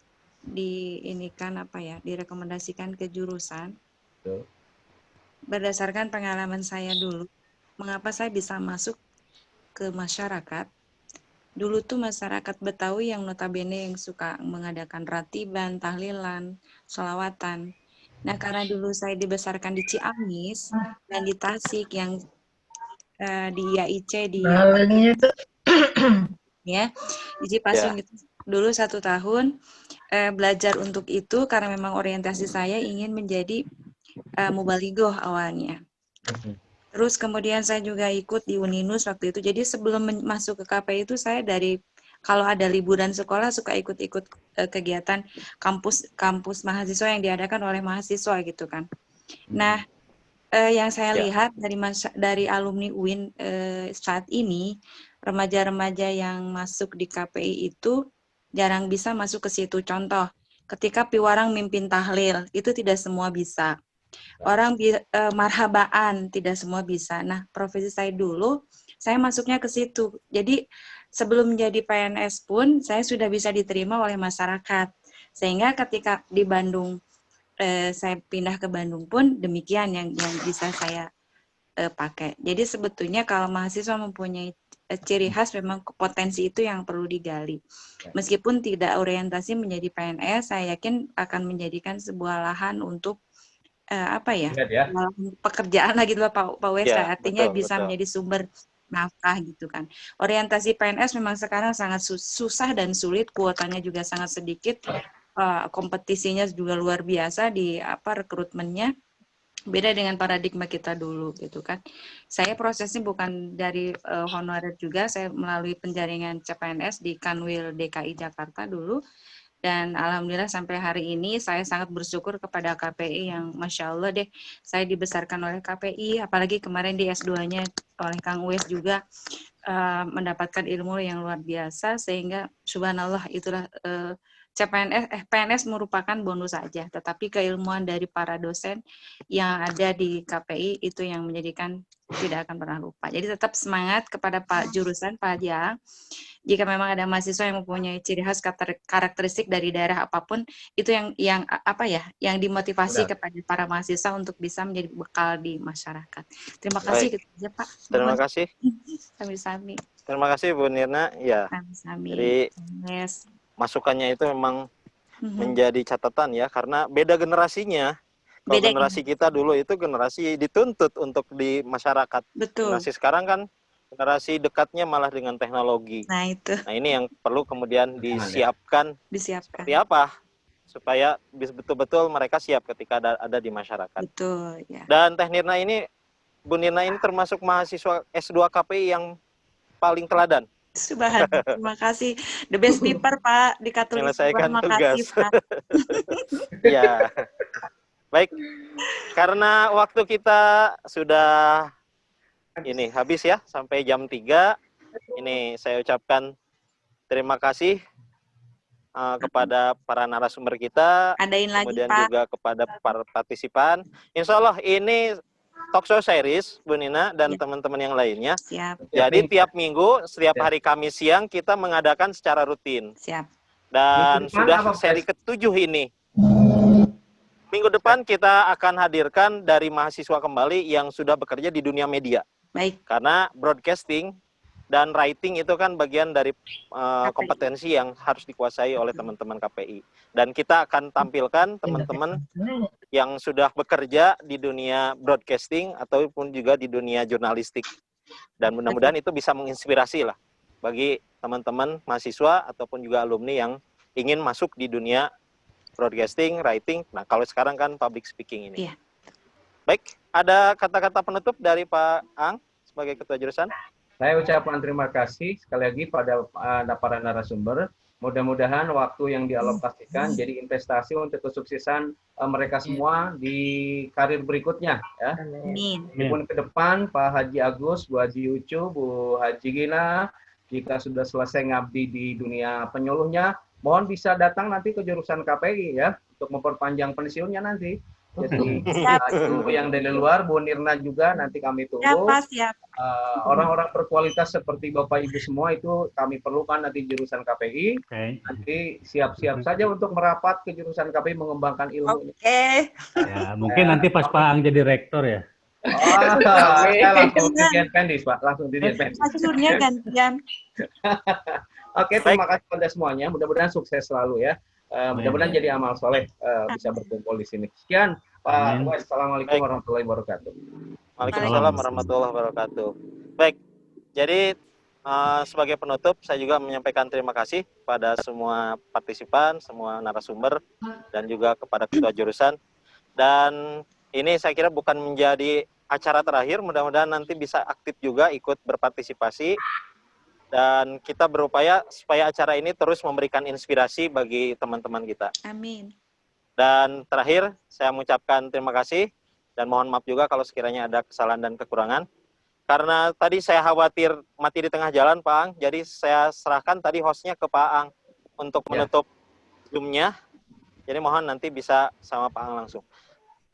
O: direkomendasikan ke jurusan. Berdasarkan pengalaman saya dulu, mengapa saya bisa masuk ke masyarakat. Dulu tuh masyarakat Betawi yang notabene yang suka mengadakan ratiban, tahlilan, sholawatan. Nah, karena dulu saya dibesarkan di Ciamis dan di Tasik yang di IAIC di ya di Cipasung itu dulu 1 tahun belajar untuk itu karena memang orientasi saya ingin menjadi mubalighah awalnya. Terus kemudian saya juga ikut di Uninus waktu itu. Jadi sebelum masuk ke KPI itu saya kalau ada liburan sekolah suka ikut-ikut kegiatan kampus mahasiswa yang diadakan oleh mahasiswa gitu kan. Nah, yang saya lihat dari alumni UIN saat ini, remaja-remaja yang masuk di KPI itu jarang bisa masuk ke situ. Contoh, ketika piwarang mimpin tahlil, itu tidak semua bisa. Orang marhabaan, tidak semua bisa. Nah, profesi saya dulu, saya masuknya ke situ. Jadi, sebelum menjadi PNS pun, saya sudah bisa diterima oleh masyarakat. Sehingga ketika di Bandung, saya pindah ke Bandung pun, demikian yang bisa saya pakai. Jadi, sebetulnya kalau mahasiswa mempunyai ciri khas, memang potensi itu yang perlu digali. Meskipun tidak orientasi menjadi PNS, saya yakin akan menjadikan sebuah lahan untuk pekerjaan lagi gitu Pak Wes, artinya bisa menjadi sumber nafkah gitu kan. Orientasi PNS memang sekarang sangat susah dan sulit, kuotanya juga sangat sedikit, kompetisinya juga luar biasa di rekrutmennya. Beda dengan paradigma kita dulu gitu kan. Saya prosesnya bukan dari honorer juga, saya melalui penjaringan CPNS di Kanwil DKI Jakarta dulu. Dan alhamdulillah sampai hari ini saya sangat bersyukur kepada KPI yang Masya Allah deh, saya dibesarkan oleh KPI, apalagi kemarin di S2-nya oleh Kang Wes juga mendapatkan ilmu yang luar biasa, sehingga subhanallah itulah PNS merupakan bonus saja, tetapi keilmuan dari para dosen yang ada di KPI itu yang menjadikan tidak akan pernah lupa. Jadi tetap semangat kepada Pak jurusan, Pak Haji. Jika memang ada mahasiswa yang mempunyai ciri khas karakteristik dari daerah apapun, itu yang dimotivasi kepada para mahasiswa untuk bisa menjadi bekal di masyarakat. Terima kasih Pak.
D: Terima kasih.
O: Sami-sami.
D: Terima kasih Bu Nirna. Ya.
O: Sami-sami.
D: Jadi masukannya itu memang menjadi catatan ya, karena beda generasinya. Kalau generasi kita dulu itu generasi dituntut untuk di masyarakat.
O: Betul.
D: Generasi sekarang kan generasi dekatnya malah dengan teknologi.
O: Nah itu.
D: Nah ini yang perlu kemudian disiapkan. Seperti apa supaya betul-betul mereka siap ketika ada di masyarakat.
O: Betul. Ya.
D: Dan Teh Nirna ini, Bu Nirna ini termasuk mahasiswa S2 KPI yang paling teladan.
O: Subhanallah, terima kasih. The best paper Pak di Katolik.
D: Menyelesaikan tugas. Ya. Baik, karena waktu kita sudah habis ya, sampai jam 3. Ini saya ucapkan terima kasih kepada para narasumber kita, kemudian juga kepada para partisipan. Insya Allah ini talkshow series, Bu Nina dan teman-teman yang lainnya.
O: Siap.
D: Jadi tiap minggu, setiap hari Kamis siang kita mengadakan secara rutin.
O: Siap.
D: Dan sudah seri ke-7 ini. Minggu depan kita akan hadirkan dari mahasiswa kembali yang sudah bekerja di dunia media.
O: Baik.
D: Karena broadcasting dan writing itu kan bagian dari kompetensi yang harus dikuasai oleh teman-teman KPI. Dan kita akan tampilkan teman-teman yang sudah bekerja di dunia broadcasting ataupun juga di dunia jurnalistik. Dan mudah-mudahan itu bisa menginspirasi lah bagi teman-teman mahasiswa ataupun juga alumni yang ingin masuk di dunia broadcasting, writing. Nah, kalau sekarang kan public speaking ini.
O: Iya.
D: Baik, ada kata-kata penutup dari Pak Ang sebagai ketua jurusan?
N: Saya ucapkan terima kasih sekali lagi pada para narasumber. Mudah-mudahan waktu yang dialokasikan jadi investasi untuk kesuksesan mereka semua di karir berikutnya. Ya.
O: Amin.
N: Meskipun ke depan Pak Haji Agus, Bu Haji Ucu, Bu Haji Gina, jika sudah selesai ngabdi di dunia penyuluhnya, mohon bisa datang nanti ke jurusan KPI ya untuk memperpanjang pensiunnya nanti. Jadi Ibu yang dari luar, Bu Nirna juga nanti kami tunggu.
O: Siap.
N: Orang-orang berkualitas seperti Bapak Ibu semua itu kami perlukan nanti jurusan KPI. Nanti siap-siap saja untuk merapat ke jurusan KPI mengembangkan ilmu.
K: Ya, mungkin nanti pas Pak Ang jadi rektor ya.
N: Langsung dirjen Pendis, Pak. Langsung dirjen Pendis.
O: Hasilnya gantian.
N: Oke, terima kasih pada semuanya. Mudah-mudahan sukses selalu ya. Mudah-mudahan jadi amal soleh bisa berkumpul di sini. Sekian, Pak. Assalamualaikum warahmatullahi wabarakatuh.
D: Waalaikumsalam warahmatullahi wabarakatuh. Baik, jadi sebagai penutup saya juga menyampaikan terima kasih pada semua partisipan, semua narasumber, dan juga kepada ketua jurusan. Dan ini saya kira bukan menjadi acara terakhir, mudah-mudahan nanti bisa aktif juga ikut berpartisipasi. Dan kita berupaya supaya acara ini terus memberikan inspirasi bagi teman-teman kita.
O: Amin.
D: Dan terakhir, saya mengucapkan terima kasih dan mohon maaf juga kalau sekiranya ada kesalahan dan kekurangan. Karena tadi saya khawatir mati di tengah jalan, Pak Ang, jadi saya serahkan tadi hostnya ke Pak Ang untuk menutup Zoom-nya. Jadi mohon nanti bisa sama Pak Ang langsung.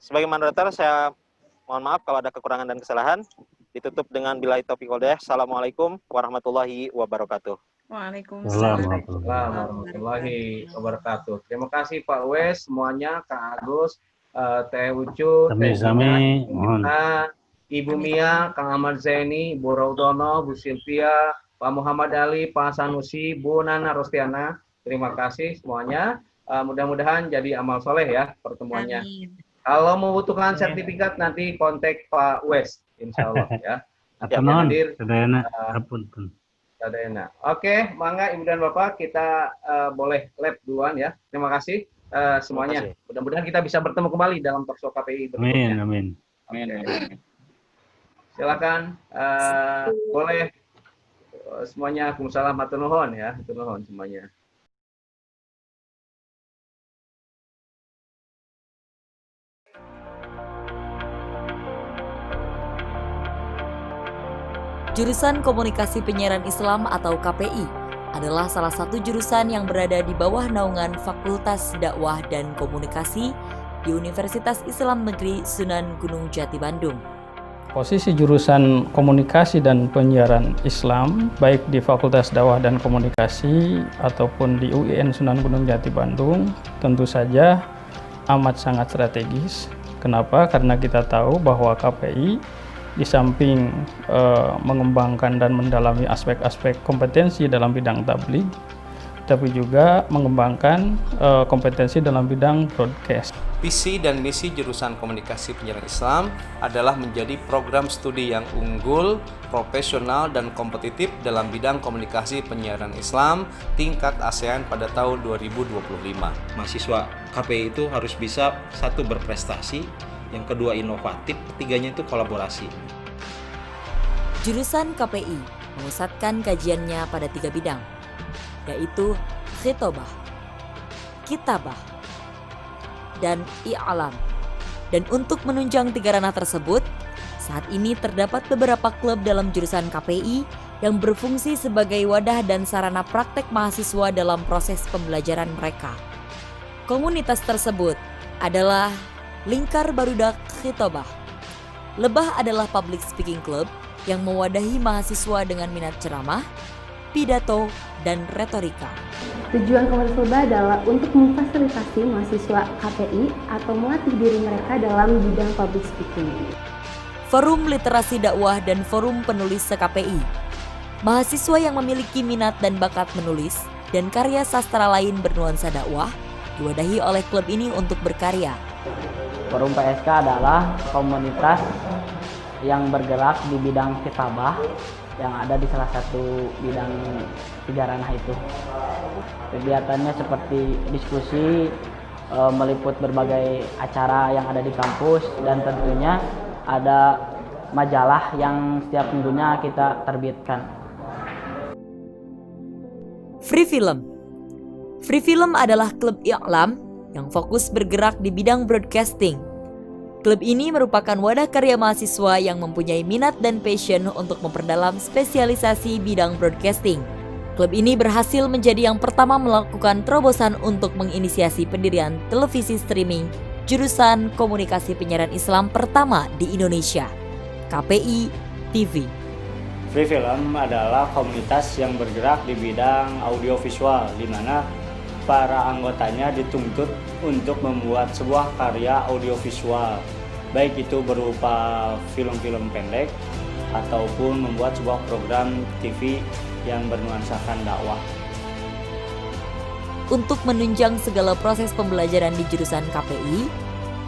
D: Sebagai moderator, saya mohon maaf kalau ada kekurangan dan kesalahan. Ditutup dengan billahi taufiq wal hidayah. Assalamualaikum warahmatullahi wabarakatuh.
O: Waalaikumsalam
N: warahmatullahi wabarakatuh. Terima kasih Pak Wes, semuanya, Kak Agus, Teh Ucu, Teh Gina, Ibu Mia, Kang Ahmad Zaini, Bu Raudono, Bu Silvia, Pak Muhammad Ali, Pak Sanusi, Bu Nana Rostiana. Terima kasih semuanya. Mudah-mudahan jadi amal soleh ya pertemuannya.
O: Amin.
N: Kalau membutuhkan sertifikat nanti kontak Pak Wes. Insya Allah ya.
K: Hadir.
N: Oke, mangga Ibu dan Bapak kita boleh lab duluan ya. Terima kasih semuanya. Mudah-mudahan kita bisa bertemu kembali dalam talkshow KPI berikutnya.
K: Amin.
N: Silakan boleh semuanya. Waalaikumsalam, matur nuhun ya, matur nuhun semuanya.
A: Jurusan Komunikasi Penyiaran Islam atau KPI adalah salah satu jurusan yang berada di bawah naungan Fakultas Dakwah dan Komunikasi di Universitas Islam Negeri Sunan Gunung Jati Bandung.
B: Posisi jurusan komunikasi dan penyiaran Islam, baik di Fakultas Dakwah dan Komunikasi ataupun di UIN Sunan Gunung Jati Bandung, tentu saja amat sangat strategis. Kenapa? Karena kita tahu bahwa KPI di samping mengembangkan dan mendalami aspek-aspek kompetensi dalam bidang tabligh, tapi juga mengembangkan kompetensi dalam bidang broadcast.
C: Visi dan misi jurusan Komunikasi Penyiaran Islam adalah menjadi program studi yang unggul, profesional, dan kompetitif dalam bidang komunikasi penyiaran Islam tingkat ASEAN pada tahun 2025.
D: Mahasiswa KPI itu harus bisa, satu, berprestasi, yang kedua inovatif, ketiganya itu kolaborasi.
A: Jurusan KPI memusatkan kajiannya pada 3 bidang, yaitu khitobah, kitabah, dan i'alam. Dan untuk menunjang 3 ranah tersebut, saat ini terdapat beberapa klub dalam jurusan KPI yang berfungsi sebagai wadah dan sarana praktek mahasiswa dalam proses pembelajaran mereka. Komunitas tersebut adalah Lingkar Barudak Khitobah. Lebah adalah public speaking club yang mewadahi mahasiswa dengan minat ceramah, pidato, dan retorika.
E: Tujuan Komunitas Lebah adalah untuk memfasilitasi mahasiswa KPI atau melatih diri mereka dalam bidang public speaking.
A: Forum Literasi Dakwah dan Forum Penulis se-KPI. Mahasiswa yang memiliki minat dan bakat menulis dan karya sastra lain bernuansa dakwah diwadahi oleh klub ini untuk berkarya.
F: Forum PSK adalah komunitas yang bergerak di bidang kitabah yang ada di salah satu bidang 3 ranah itu. Kegiatannya seperti diskusi, meliput berbagai acara yang ada di kampus, dan tentunya ada majalah yang setiap minggunya kita terbitkan.
A: Free Film. Free Film adalah klub i'lam yang fokus bergerak di bidang broadcasting. Klub ini merupakan wadah karya mahasiswa yang mempunyai minat dan passion untuk memperdalam spesialisasi bidang broadcasting. Klub ini berhasil menjadi yang pertama melakukan terobosan untuk menginisiasi pendirian televisi streaming jurusan Komunikasi Penyiaran Islam pertama di Indonesia, KPI TV.
G: Free Film adalah komunitas yang bergerak di bidang audiovisual, di mana para anggotanya dituntut untuk membuat sebuah karya audiovisual, baik itu berupa film-film pendek ataupun membuat sebuah program TV yang bernuansakan dakwah.
A: Untuk menunjang segala proses pembelajaran di jurusan KPI,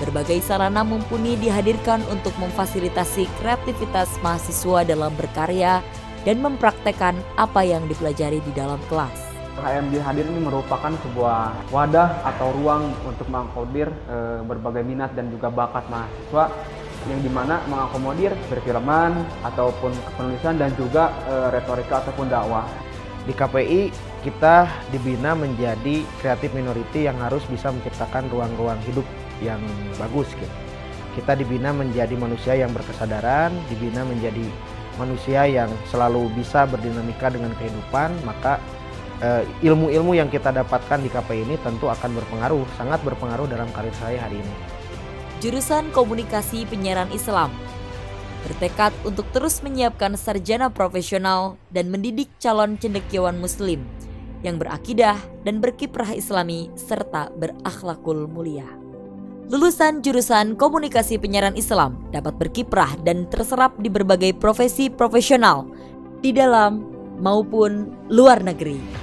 A: berbagai sarana mumpuni dihadirkan untuk memfasilitasi kreativitas mahasiswa dalam berkarya dan mempraktekkan apa yang dipelajari di dalam kelas.
H: HMD hadir ini merupakan sebuah wadah atau ruang untuk mengakomodir berbagai minat dan juga bakat mahasiswa, yang dimana mengakomodir perfilman ataupun kepenulisan dan juga retorika ataupun dakwah.
I: Di KPI kita dibina menjadi kreatif minority yang harus bisa menciptakan ruang-ruang hidup yang bagus gitu. Kita dibina menjadi manusia yang berkesadaran, dibina menjadi manusia yang selalu bisa berdinamika dengan kehidupan, maka ilmu-ilmu yang kita dapatkan di KPI ini tentu akan berpengaruh, sangat berpengaruh dalam karir saya hari ini.
A: Jurusan Komunikasi Penyiaran Islam bertekad untuk terus menyiapkan sarjana profesional dan mendidik calon cendekiawan muslim yang berakidah dan berkiprah islami serta berakhlakul mulia. Lulusan jurusan Komunikasi Penyiaran Islam dapat berkiprah dan terserap di berbagai profesi profesional di dalam maupun luar negeri.